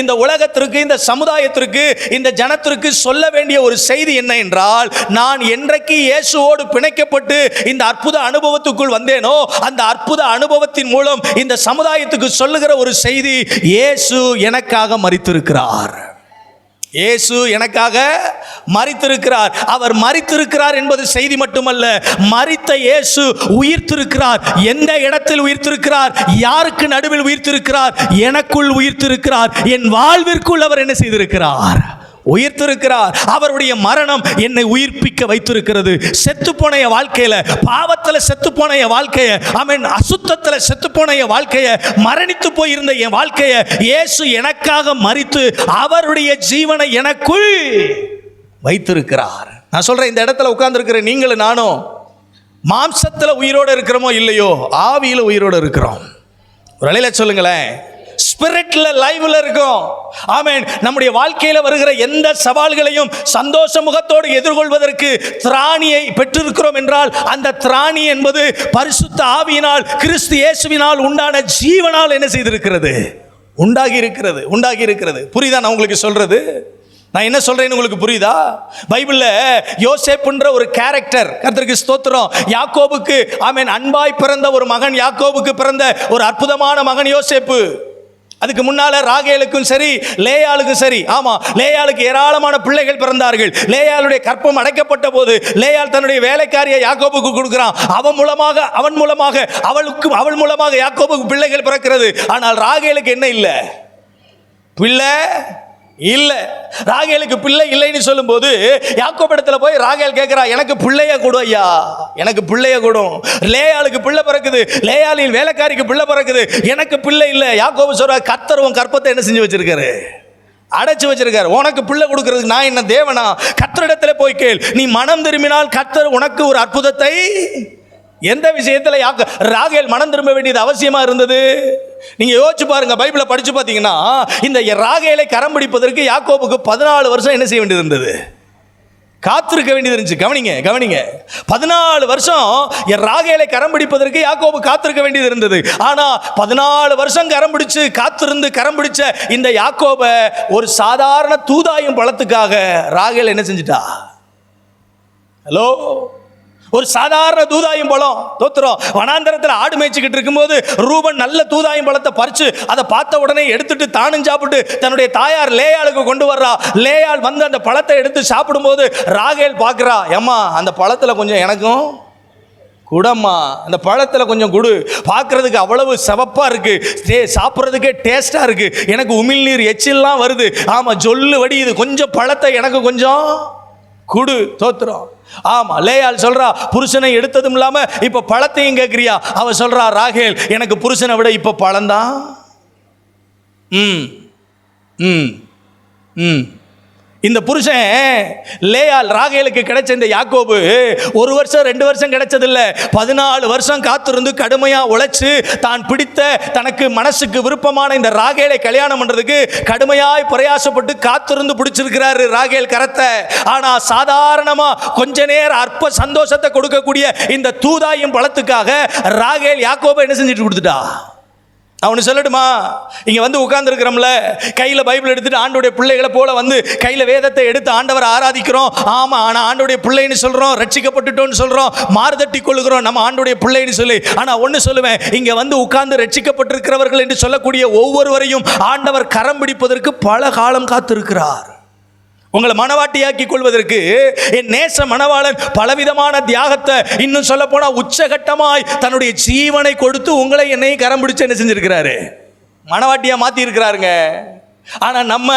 இந்த உலகத்திற்கு, இந்த சமுதாயத்திற்கு, இந்த ஜனத்திற்கு சொல்ல வேண்டிய ஒரு செய்தி என்ன என்றால், நான் என்றைக்கு இயேசுவோடு பிணைக்கப்பட்டு இந்த அற்புத அனுபவத்துக்குள் வந்தேனோ அந்த அற்புத அனுபவத்தின் மூலம் இந்த சமுதாயத்துக்கு சொல்லுகிற ஒரு செய்தி, இயேசு எனக்காக மரித்திருக்கிறார். இயேசு எனக்காக மரித்திருக்கிறார். அவர் மரித்திருக்கிறார் என்பது செய்தி மட்டுமல்ல, மரித்த இயேசு உயிர்த்திருக்கிறார். எந்த இடத்தில் உயிர்த்திருக்கிறார்? யாருக்கு நடுவில் உயிர்த்திருக்கிறார்? எனக்குள் உயிர்த்திருக்கிறார். என் வாழ்விற்குள் அவர் என்ன செய்திருக்கிறார்? உயிர்த்திருக்கிறார். அவருடைய மரணம் என்னை உயிர்ப்பிக்க வைத்திருக்கிறது. செத்துப்போன வாழ்க்கையில, பாவத்தில் செத்துப்போன வாழ்க்கைய, ஆமென், அசுத்தத்தில் செத்துப்போன வாழ்க்கைய, மரணித்து போயிருந்த என் வாழ்க்கைய இயேசு எனக்காக மரித்து அவருடைய ஜீவனை எனக்குள் வைத்திருக்கிறார். நான் சொல்றேன், இந்த இடத்துல உட்கார்ந்திருக்கிற நீங்களும் நானும் மாம்சத்தில் உயிரோடு இருக்கிறோமோ இல்லையோ, ஆவியில் உயிரோடு இருக்கிறோம். ஒரு அலையில சொல்லுங்களேன், ஸ்பிரிட்ல லைவ்ல இருக்கும். ஆமென். நம்முடைய வாழ்க்கையில வருகிற எந்த சவால்களையும் சந்தோஷ முகத்தோடு எதிர்கொள்வதற்கு திராணியை பெற்றிருக்கிறோம் என்றால், அந்த திராணி என்பது பரிசுத்த ஆவியினால், கிறிஸ்து இயேசுவினால் உண்டான ஜீவனால் என்ன செய்திருக்கிறது? உண்டாகி இருக்கிறது. புரியுதா நான் உங்களுக்கு சொல்றது? நான் என்ன சொல்றேன்னு உங்களுக்கு புரியுதா? பைபிள்ல யோசேப்புன்ற ஒரு கேரக்டர், கர்த்தருக்கு ஸ்தோத்திரம், யாக்கோபுக்கு, ஆமென், அன்பாய் பிறந்த ஒரு மகன், யாக்கோபுக்கு பிறந்த ஒரு அற்புதமான மகன் யோசேப்பு. அதுக்கு முன்னால ராகேலுக்கும் சரி, லேயாளுக்கும் சரி, ஆமா, லேயாளுக்கு ஏராளமான பிள்ளைகள் பிறந்தார்கள். லேயாளுடைய கற்பம் அடைக்கப்பட்ட போது லேயாள் தன்னுடைய வேலைக்காரியை யாக்கோபுக்கு கொடுக்கிறான். அவள் மூலமாக யாக்கோபுக்கு பிள்ளைகள் பிறக்கிறது. ஆனால் ராகேலுக்கு என்ன இல்லை? பிள்ளை இல்லை. ராகேலுக்கு பிள்ளை இல்லைன்னு சொல்லும் போது யாக்கோபிடத்துல போய் ராகேல் கேட்கிறா, எனக்கு பிள்ளைய கொடு ஐயா, எனக்கு பிள்ளைய கொடும். லேயாளுக்கு பிள்ளை பிறக்குது, லேயாளின் வேலைக்காரிக்கு பிள்ளை பிறக்குது, எனக்கு பிள்ளை இல்லை. யாக்கோபு சொல்ற, கர்த்தர் உன் கற்பத்தை என்ன செஞ்சு வச்சிருக்காரு? அடைச்சு வச்சிருக்காரு. உனக்கு பிள்ளை கொடுக்கிறதுக்கு நான் என்ன தேவனா? கர்த்தரிடத்துல போய் கேள். நீ மனம் திரும்பினால் கர்த்தர் உனக்கு ஒரு அற்புதத்தை, எந்த விஷயத்துல ராகேல் மனம் திரும்ப வேண்டியது அவசியமா இருந்தது? நீங்க யோசிச்சு பாருங்க. பைபிளை படிச்சு பார்த்தீங்கன்னா, இந்த ராகேலை கரம் பிடிப்பதற்கு யாக்கோபுக்கு 14 வருஷம் என்ன செய்ய வேண்டியது இருந்தது? காத்திருக்க வேண்டியது இருந்துச்சு. கவனிங்க 14 வருஷம் ராகேலை கரம் பிடிப்பதற்கு யாக்கோபு காத்திருக்க வேண்டியது இருந்தது. ஆனா 14 வருஷம் கரம் பிடிச்சு காத்திருந்து கரம் பிடிச்ச இந்த யாக்கோப ஒரு சாதாரண தூதாயும் பழத்துக்காக ராகேல் என்ன செஞ்சிட்டா? ஹலோ, ஒரு சாதாரண தூதாயும் பழம், தோத்துறோம், வனாந்தரத்தில் ஆடு மேய்ச்சிக்கிட்டு இருக்கும்போது ரூபன் நல்ல தூதாயும் பழத்தை பறிச்சு அதை பார்த்த உடனே எடுத்துட்டு தானும் சாப்பிட்டு தன்னுடைய தாயார் லேயாளுக்கு கொண்டு வர்றா. லேயாள் வந்து அந்த பழத்தை எடுத்து சாப்பிடும்போது ராகேல் பார்க்குறா, ஏம்மா அந்த பழத்தில் கொஞ்சம் எனக்கும் குடம்மா, அந்த பழத்தில் கொஞ்சம் குடு, பார்க்கறதுக்கு அவ்வளவு சிவப்பாக இருக்கு, சாப்பிட்றதுக்கே டேஸ்டாக இருக்கு, எனக்கு உமிழ்நீர் எச்சில்லாம் வருது, ஆமாம் ஜொல்லு வடியுது, கொஞ்சம் பழத்தை எனக்கு கொஞ்சம் குடு. தோத்துறோம். ஆமா, லேயாள் சொல்றா, புருஷனை எடுத்ததும் இல்லாம இப்ப பழத்தையும் கேட்கிறியா? அவ சொல்றா, ராகேல் எனக்கு புருஷனை விட இப்ப பழம்தான். இந்த புருஷன் லேயாள் ராகேலுக்கு கிடைச்ச இந்த யாக்கோபு 1 வருஷம் 2 வருஷம் கிடைச்சதில்லை, 14 வருஷம் காத்திருந்து கடுமையா உழைச்சு தான் பிடித்த தனக்கு மனசுக்கு விருப்பமான இந்த ராகேலை கல்யாணம் பண்றதுக்கு கடுமையாய் பிரயாசப்பட்டு காத்திருந்து பிடிச்சிருக்கிறாரு ராகேல் கரத்தை. ஆனா சாதாரணமா கொஞ்ச நேரம் அற்ப சந்தோஷத்தை கொடுக்கக்கூடிய இந்த தூதாயும் பழத்துக்காக ராகேல் யாக்கோபை என்ன செஞ்சுட்டு கொடுத்துட்டா? அவனு சொல்லட்டுமா, இங்கே வந்து உட்கார்ந்துருக்கிறோம்ல, கையில் பைபிள் எடுத்துட்டு ஆண்டோடைய பிள்ளைகளை போல வந்து கையில் வேதத்தை எடுத்து ஆண்டவரை ஆராதிக்கிறோம். ஆமாம், ஆனால் ஆண்டோடைய பிள்ளைன்னு சொல்கிறோம், ரட்சிக்கப்பட்டுட்டோன்னு சொல்கிறோம், மாறுதட்டி கொள்ளுகிறோம் நம்ம ஆண்டோடைய பிள்ளைன்னு சொல்லி. ஆனால் ஒன்று சொல்லுவேன், இங்கே வந்து உட்கார்ந்து ரட்சிக்கப்பட்டிருக்கிறவர்கள் என்று சொல்லக்கூடிய ஒவ்வொருவரையும் ஆண்டவர் கரம் பிடிப்பதற்கு பல காலம் காத்திருக்கிறார். உங்களை மனவாட்டியாக்கி கொள்வதற்கு என் நேச மணவாளன் பலவிதமான தியாகத்தை, இன்னும் சொல்ல போனால் உச்சகட்டமாய் தன்னுடைய ஜீவனை கொடுத்து உங்களை என்னையும் கரம் பிடிச்சு என்ன செஞ்சிருக்கிறாரு, மனவாட்டியா மாற்றி இருக்கிறாருங்க. ஆனால் நம்ம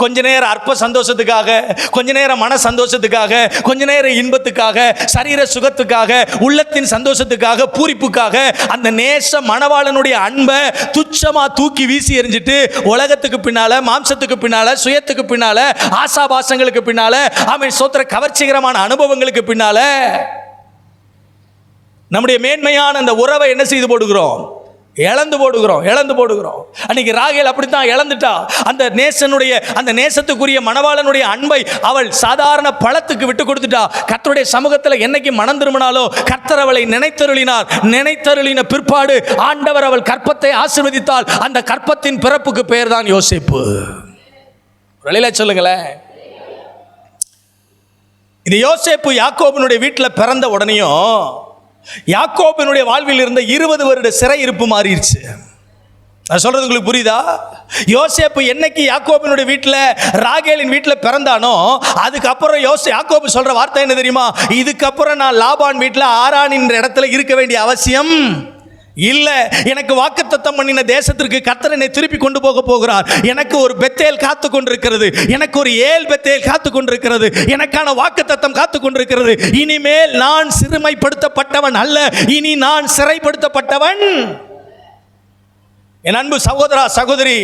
கொஞ்ச நேரம் அற்ப சந்தோஷத்துக்காக, கொஞ்ச நேரம் மன சந்தோஷத்துக்காக, கொஞ்ச நேரம் இன்பத்துக்காக, சரீர சுகத்துக்காக, உள்ளத்தின் சந்தோஷத்துக்காக, பூரிப்புக்காக அந்த நேச மணவாளனுடைய அன்பை துச்சமா தூக்கி வீசி எறிஞ்சிட்டு உலகத்துக்கு பின்னால, மாம்சத்துக்கு பின்னால, சுயத்துக்கு பின்னால, ஆசாபாசங்களுக்கு பின்னால, அவன் சோத்திர கவர்ச்சிகரமான அனுபவங்களுக்கு பின்னால நம்முடைய மேன்மையான அந்த உறவை என்ன செய்து போடுகிறோம், இழந்து போடுகிறோம். அன்னைக்கு ராகேல் அப்படித்தான் இழந்துட்டா. அந்த நேசனுடைய, அந்த நேசத்துக்குரிய மணவாளனுடைய அன்பை அவள் சாதாரண பழத்துக்கு விட்டு கொடுத்துட்டா. கர்த்தருடைய சமூகத்தில் என்னைக்கு மனம் திரும்பினாலோ கர்த்தர் அவளை நினைத்தருளினார். நினைத்தருளின பிற்பாடு ஆண்டவர் அவள் கற்பத்தை ஆசீர்வதித்தால். அந்த கற்பத்தின் பிறப்புக்கு பெயர் தான் யோசேப்பு. வெளியில சொல்லுங்களேன். இந்த யோசேப்பு யாக்கோபினுடைய வீட்டில் பிறந்த உடனேயும் யாக்கோபினுடைய வாழ்வில் இருந்த 20 வருட சிறை இருப்பு மாறிடுச்சு. நான் சொல்றது உங்களுக்கு புரியுதா? யோசேப்பு என்னைக்கு யாக்கோபினுடைய வீட்டில், ராகேலின் வீட்டில் பிறந்தானோ அதுக்கப்புறம் யாக்கோபு சொல்ற வார்த்தை என்ன தெரியுமா? இதுக்கப்புறம் நான் லாபான் வீட்டில் ஆரானின் இடத்துல இருக்க வேண்டிய அவசியம் இல்லை. எனக்கு வாக்குத்தத்தம் பண்ணின தேசத்திற்கு கர்த்தர் என்னை திருப்பி கொண்டு போகிறார். எனக்கு ஒரு பெத்தேல் காத்து கொண்டிருக்கிறது, எனக்கு ஒரு ஏல் பெத்தேல் காத்து கொண்டிருக்கிறது, எனக்கான வாக்குத்தத்தம் காத்து கொண்டிருக்கிறது. இனிமேல் நான் சிறுமைப்படுத்தப்பட்டவன் அல்ல, இனி நான் சிறைப்படுத்தப்பட்டவன். என் அன்பு சகோதரா சகோதரி,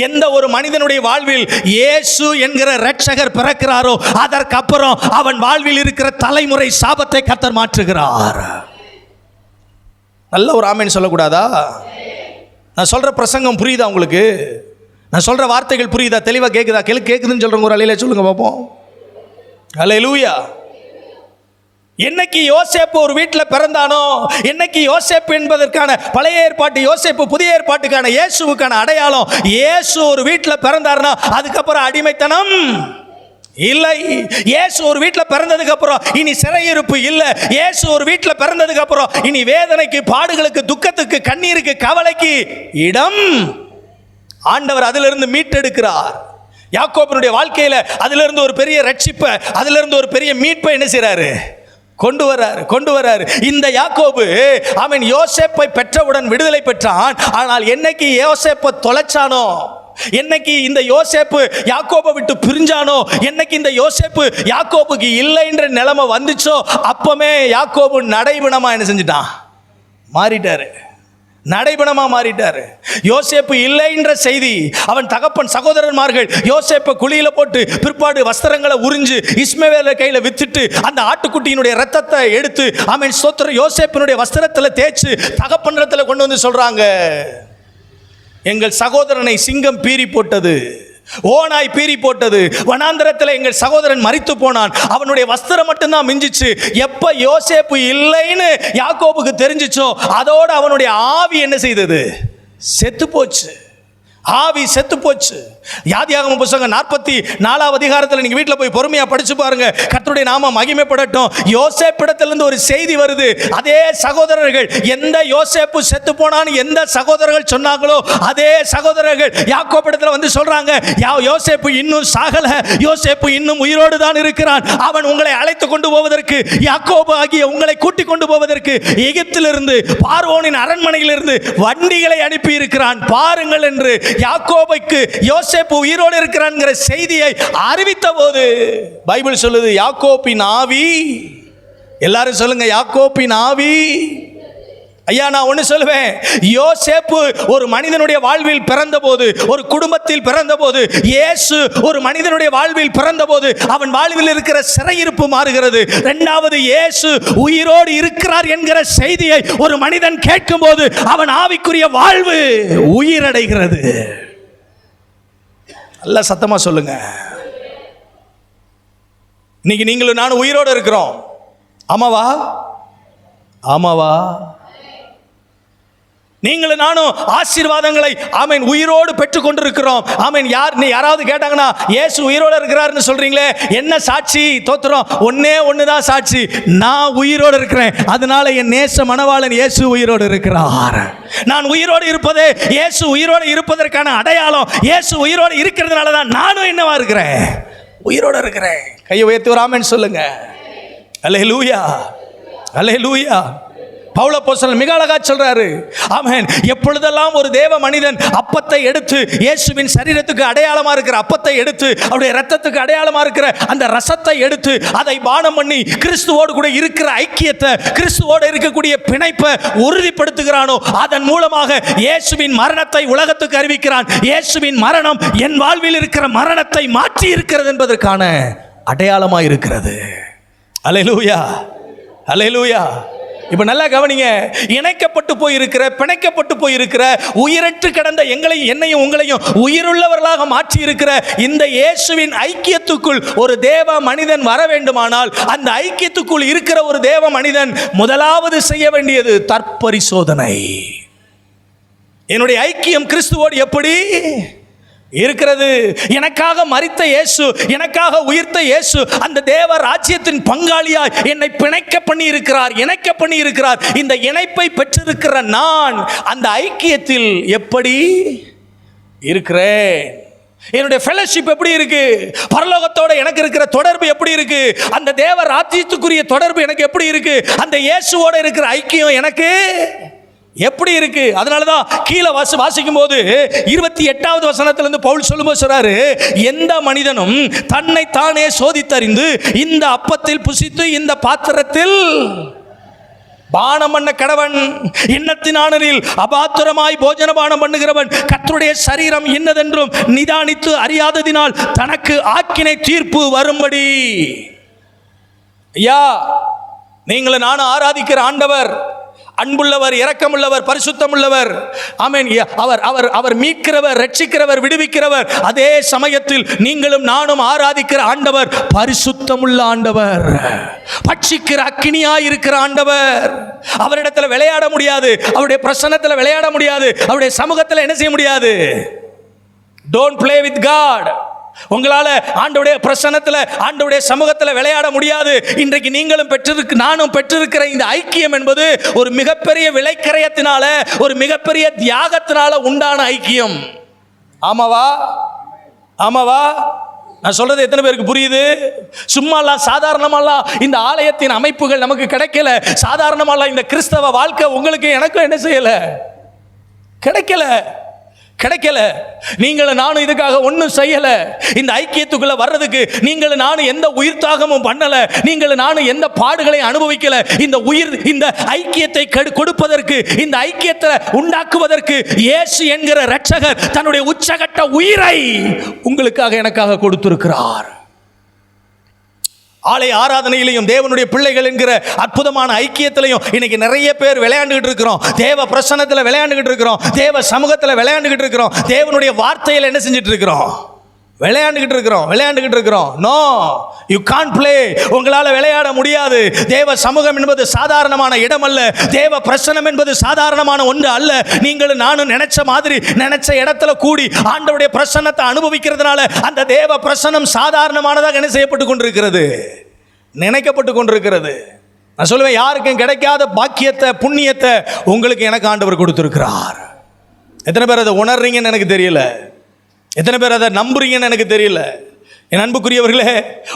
எந்த ஒரு மனிதனுடைய வாழ்வில் இயேசு என்கிற இரட்சகர் பிறக்கிறாரோ அதற்கப்புறம் அவன் வாழ்வில் இருக்கிற தலைமுறை சாபத்தை கர்த்தர் மாற்றுகிறார். நல்ல ஒரு ஆமென் சொல்லக்கூடாதா? நான் சொல்கிற பிரசங்கம் புரியுதா உங்களுக்கு? நான் சொல்கிற வார்த்தைகள் புரியுதா? தெளிவாக கேட்குதா? கேட்குதுன்னு சொல்கிறவங்க ஒரு அலையில சொல்லுங்க பார்ப்போம். அல்லேலூயா. என்னைக்கு யோசேப்பு ஒரு வீட்டில் பிறந்தானோ, என்னைக்கு யோசேப்பு என்பதற்கான பழைய ஏற்பாட்டு யோசேப்பு, புதிய ஏற்பாட்டுக்கான இயேசுவுக்கான அடையாளம், இயேசு ஒரு வீட்டில் பிறந்தார்னா அதுக்கப்புறம் அடிமைத்தனம் இல்லை. இயேசு ஒரு வீட்டில் பிறந்ததுக்கு அப்புறம் இனி சிறையிருப்பு இல்லை. இயேசு ஒரு வீட்டில் பிறந்ததுக்கு அப்புறம் இனி வேதனைக்கு, பாடுகளுக்கு, துக்கத்துக்கு, கண்ணீருக்கு, கவலைக்கு இடம். ஆண்டவர் அதிலிருந்து மீட்டெடுக்கிறார். யாக்கோபினுடைய வாழ்க்கையில் அதிலிருந்து ஒரு பெரிய ரட்சிப்பை, அதிலிருந்து ஒரு பெரிய மீட்பை என்ன செய்றாரு? கொண்டு வராரு. இந்த யாக்கோபு அவன் யோசேப்பை பெற்றவுடன் விடுதலை பெற்றான். ஆனால் என்னைக்கு யோசேப்பை தொலைச்சானோ, என்னைக்கு இந்த யோசேப்பு யாக்கோபை விட்டு பிரிஞ்சானோ, என்னைக்கு இந்த யோசேப்பு யாக்கோபுக்கு இல்லைன்ற நிலைமை வந்துச்சோ அப்பமே யாக்கோபு நடைபணமா என்ன செஞ்சிட்டான்? மாறிட்டாரு. யோசேப்பு இல்லைன்ற செய்தி அவன் தகப்பன் சகோதரன்மார்கள் யோசேப்பை குழியில போட்டு பிற்பாடு வஸ்திரங்களை உறிஞ்சு இஸ்மவேலை கையில வித்துட்டு அந்த ஆட்டுக்குட்டியினுடைய ரத்தத்தை எடுத்து அவன் சோத்திர யோசேப்பினுடைய வஸ்திரத்தில் தேய்ச்சு தகப்பனிடத்தில் கொண்டு வந்து சொல்றாங்க, எங்கள் சகோதரனை சிங்கம் பீறி போட்டது, ஓனாய் பீறி போட்டது, வனாந்தரத்தில் எங்கள் சகோதரன் மரித்து போனான், அவனுடைய வஸ்திரம் மட்டும்தான் மிஞ்சிச்சு. எப்ப யோசேப்பு இல்லைன்னு யாக்கோபுக்கு தெரிஞ்சிச்சோ அதோடு அவனுடைய ஆவி என்ன செய்தது? செத்து போச்சு. ஆவி செத்து போச்சு. யாதியாகம புத்தகம் 44வது அதிகாரத்தில் நீங்க வீட்டில் போய் பொறுமையா படிச்சு பாருங்க. கர்த்தருடைய நாமம் மகிமைப்படட்டும். யோசேப்பிடத்திலிருந்து ஒரு செய்தி வருது. அதே சகோதரர்கள், எந்த யோசேப்பு செத்து போனான்னு எந்த சகோதரர்கள் சொன்னாங்களோ அதே சகோதரர்கள் யாக்கோபிடத்தில் வந்து சொல்றாங்க, யோசேப்பு இன்னும் சாகல, யோசேப்பு இன்னும் உயிரோடு தான் இருக்கிறான். அவன் உங்களை அழைத்து கொண்டு போவதற்கு, யாக்கோபு ஆகிய உங்களை கூட்டிக் கொண்டு போவதற்கு எகிப்திலிருந்து, பார்வோனின் அரண்மனையிலிருந்து வண்டிகளை அனுப்பி இருக்கிறான் பாருங்கள் என்று யாக்கோபுக்கு யோசேப்பு உயிரோடு இருக்கிறான்ங்கிற செய்தியை அறிவித்த போது பைபிள் சொல்லுது, யாக்கோபின் ஆவி, எல்லாரும் சொல்லுங்க, யாக்கோபின் ஆவி. ஐயா, நான் ஒன்று சொல்லுவேன், யோசேப்பு ஒரு மனிதனுடைய வாழ்வில் பிறந்தபோது, ஒரு குடும்பத்தில் பிறந்தபோது, இயேசு ஒரு மனிதனுடைய வாழ்வில் பிறந்தபோது அவன் வாழ்வில் இருக்கிற சிறையிருப்பு மாறுகிறது. இரண்டாவது, இயேசு உயிரோடு இருக்கிறார் என்கிற செய்தியை ஒரு மனிதன் கேட்கும் போது அவன் ஆவிக்குரிய வாழ்வு உயிரடைகிறது. நல்ல சத்தமா சொல்லுங்க. இன்னைக்கு நீங்களும் நானும் உயிரோடு இருக்கிறோம். ஆமாவா? நீங்களும் நானும் ஆசீர்வாதங்களை ஆமென் உயிரோடு பெற்றுக் கொண்டிருக்கிறோம். ஆமென். யாராவது கேட்டாங்கன்னா இயேசு உயிரோடு இருக்கிறாருன்னு சொல்றீங்களே, என்ன சாட்சி? தோத்துறோம். ஒண்ணே தான் சாட்சி, நான் உயிரோடு இருக்கிறேன். அதனால என் நேச மணவாளன் இயேசு உயிரோடு இருக்கிறார். நான் உயிரோடு இருப்பதே இயேசு உயிரோடு இருப்பதற்கான அடையாளம். இயேசு உயிரோடு இருக்கிறதுனால தான் நானும் என்னவா இருக்கிறேன்? உயிரோடு இருக்கிறேன். கையை உயர்த்தி ஒரு ஆமென் சொல்லுங்க. அல்லேலூயா, அல்லேலூயா. பவுல் அப்போஸ்தலன் மிக அழகா சொல்றாரு. ஆமென். எப்பொழுதெல்லாம் ஒரு தேவ மனிதன் அப்பத்தை எடுத்து, இயேசுவின் சரீரத்துக்கு அடையாளமா இருக்கிற அப்பத்தை எடுத்து, அவருடைய இரத்தத்துக்கு அடையாளமா இருக்கிற அந்த ரசத்தை எடுத்து அதை பானம் பண்ணி கிறிஸ்துவோடு கூட இருக்கிற ஐக்கியத்தை, கிறிஸ்துவோடு இருக்கக்கூடிய பிணைப்பை உறுதிப்படுத்துகிறானோ, அதன் மூலமாக இயேசுவின் மரணத்தை உலகத்துக்கு அறிவிக்கிறான். இயேசுவின் மரணம் என் வாழ்வில் இருக்கிற மரணத்தை மாற்றி இருக்கிறது என்பதற்கான அடையாளமா இருக்கிறது. அல்லேலூயா, அல்லேலூயா. இப்ப நல்லா கவனிங்க. இணைக்கப்பட்டு போயிருக்கிற, பிணைக்கப்பட்டு போயிருக்கிற, உயிரற்று கிடந்த எங்களையும் என்னையும் உங்களையும் உயிருள்ளவர்களாக மாற்றி இருக்கிற இந்த இயேசுவின் ஐக்கியத்துக்குள் ஒரு தேவ மனிதன் வர வேண்டுமானால், அந்த ஐக்கியத்துக்குள் இருக்கிற ஒரு தேவ மனிதன் முதலாவது செய்ய வேண்டியது தற்பரிசோதனை. என்னுடைய ஐக்கியம் கிறிஸ்துவோடு எப்படி இருக்கிறது? எனக்காக மரித்த இயேசு, எனக்காக உயிர்த்த இயேசு அந்த தேவ ராஜ்யத்தின் பங்காளியாய் என்னை பிணைக்க பண்ணி இருக்கிறார், இணைக்க பண்ணி இருக்கிறார். இந்த இணைப்பை பெற்றிருக்கிற நான் அந்த ஐக்கியத்தில் எப்படி இருக்கிறேன்? என்னுடைய ஃபெலோஷிப் எப்படி இருக்கு? பரலோகத்தோட எனக்கு இருக்கிற தொடர்பு எப்படி இருக்கு? அந்த தேவ ராஜ்யத்துக்குரிய தொடர்பு எனக்கு எப்படி இருக்கு? அந்த இயேசுவோட இருக்கிற ஐக்கியம் எனக்கு எப்படி இருக்கு? அதனாலதான் கீழே வாசிக்கும் போது 28வது வசனத்திலிருந்து பவுல் சொல்லும்போது சொல்றாரு, எந்த மனிதனும் தன்னை தானே சோதித்தறிந்து இந்த அப்பத்தில் புசித்து இந்த பாத்திரத்தில் பானம் பண்ண கடவன். எண்ணத்தினானில் அபாத்திரமாய் போஜன பானம் பண்ணுகிறவன் கர்த்தருடைய சரீரம் இன்னதென்றும் நிதானித்து அறியாததினால் தனக்கு ஆக்கினை தீர்ப்பு வரும்படி. ஐயா, நீங்களும் நானும் ஆராதிக்கிற ஆண்டவர் அன்புள்ளவர், இரக்கமுள்ளவர், பரிசுத்தமுள்ளவர். ஆமென். அவர் அவர் அவர் மீட்கிறவர், ரட்சிக்கிறவர், விடுவிக்கிறவர். அதே சமயத்தில் நீங்களும் நானும் ஆராதிக்கிற ஆண்டவர் பரிசுத்தமுள்ள ஆண்டவர், பட்சிக்கிற அக்கினியாய் இருக்கிற ஆண்டவர். அவரிடத்தில் விளையாட முடியாது, அவருடைய பிரசன்னத்தில் விளையாட முடியாது, அவருடைய சமூகத்தில் என்ன செய்ய முடியாது? Don't play with God. உங்களால ஆண்டவருடைய பிரசன்னத்தில், ஆண்டவருடைய சமூகத்தில் விளையாட முடியாது. இன்றைக்கு நீங்களும் நானும் பெற்றிருக்கிற இந்த ஐக்கியம் என்பது ஒரு மிகப்பெரிய விலைக்கரையத்தினால, ஒரு மிகப்பெரிய தியாகத்தினால உண்டான ஐக்கியம். ஆமாவா? ஆமாவா? நான் சொல்றது எத்தனை பேருக்கு புரியுது? சும்மாலாம் சாதாரணமாலாம் இந்த ஆலயத்தின் அமைப்புகள் நமக்கு கிடைக்கல. சாதாரணமாலாம் இந்த கிறிஸ்தவ வாழ்க்கை உங்களுக்கு எனக்கும் என்ன செய்யல, கிடைக்கல. நீங்களும் நானும் இதுக்காக ஒன்றும் செய்யல. இந்த ஐக்கியத்துக்குள்ள வர்றதுக்கு நீங்களும் நானும் எந்த உயிர் தாகமும் பண்ணல. நீங்களும் நானும் எந்த பாடுகளை அனுபவிக்கல. இந்த ஐக்கியத்தை கொடுப்பதற்கு, இந்த ஐக்கியத்தை உண்டாக்குவதற்கு இயேசு என்கிற இரட்சகர் தன்னுடைய உச்சகட்ட உயிரை உங்களுக்காக எனக்காக கொடுத்திருக்கிறார். ஆலய ஆராதனையிலையும் தேவனுடைய பிள்ளைகள் என்கிற அற்புதமான ஐக்கியத்திலையும் இன்னைக்கு நிறைய பேர் விளையாண்டுகிட்டு இருக்கிறோம். தேவ பிரசன்னத்தில் விளையாண்டுகிட்டு இருக்கிறோம், தேவ சமூகத்தில் விளையாண்டுகிட்டு இருக்கிறோம், தேவனுடைய வார்த்தையில் என்ன செஞ்சுட்டு இருக்கிறோம்? விளையாண்டுகிட்டு இருக்கிறோம். No, you can't play. உங்களால் விளையாட முடியாது. தேவ சமூகம் என்பது சாதாரணமான இடம் அல்ல. தேவ பிரசன்னம் என்பது சாதாரணமான ஒன்று அல்ல. நீங்களும் நானும் நினைச்ச மாதிரி நினைச்ச இடத்துல கூடி ஆண்டவருடைய பிரசன்னத்தை அனுபவிக்கிறதுனால அந்த தேவ பிரசன்னம் சாதாரணமானதாக என்ன செய்யப்பட்டு கொண்டிருக்கிறது? நினைக்கப்பட்டு கொண்டிருக்கிறது. நான் சொல்லுவேன், யாருக்கும் கிடைக்காத பாக்கியத்தை, புண்ணியத்தை உங்களுக்கு எனக்கு ஆண்டவர் கொடுத்திருக்கிறார். எத்தனை பேர் அதை உணர்றீங்கன்னு எனக்கு தெரியல. எத்தனை பேர் அதை நம்புறீங்கன்னு எனக்கு தெரியல. என் அன்புக்குரியவர்களே,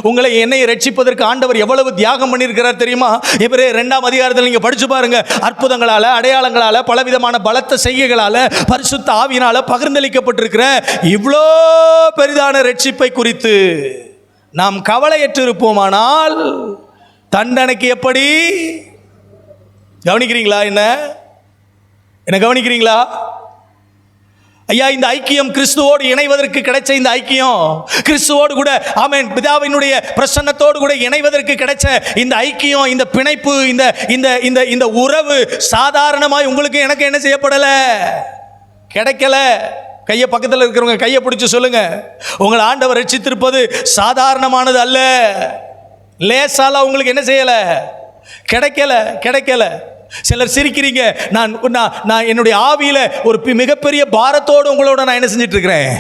உங்களை என்னை ரட்சிப்பதற்கு ஆண்டவர் எவ்வளவு தியாகம் பண்ணியிருக்கிறார் தெரியுமா? எபிரேயர் 2ஆம் அதிகாரத்தில் நீங்கள் படிச்சு பாருங்க. அற்புதங்களால், அடையாளங்களால், பலவிதமான பலத்த செய்கைகளால், பரிசுத்த ஆவியினால பகிர்ந்தளிக்கப்பட்டிருக்கிற இவ்வளோ பெரிதான ரட்சிப்பை குறித்து நாம் கவலையற்று இருப்போமானால் தண்டனைக்கு எப்படி? கவனிக்கிறீங்களா? என்ன கவனிக்கிறீங்களா? ஐயா, இந்த ஐக்கியம் கிறிஸ்துவோடு இணைவதற்கு கிடைச்ச இந்த ஐக்கியம், கிறிஸ்துவோடு கூட ஆமென் பிதாவினுடைய பிரசன்னத்தோடு கூட இணைவதற்கு கிடைச்ச இந்த ஐக்கியம், இந்த பிணைப்பு, இந்த இந்த இந்த இந்த உறவு சாதாரணமாய் உங்களுக்கு எனக்கு என்ன செய்யப்படல, கிடைக்கல. கையை பக்கத்தில் இருக்கிறவங்க கையை பிடிச்சி சொல்லுங்க, உங்களை ஆண்டவர் ரட்சித்திருப்பது சாதாரணமானது அல்ல. லேசால உங்களுக்கு என்ன செய்யல, கிடைக்கல. சிலர் சிரிக்கிறீங்க. நான் என்னுடைய ஆவியில ஒரு மிகப்பெரிய பாரத்தோடு உங்களோட நான் என்ன செஞ்சிட்டு இருக்கிறேன்,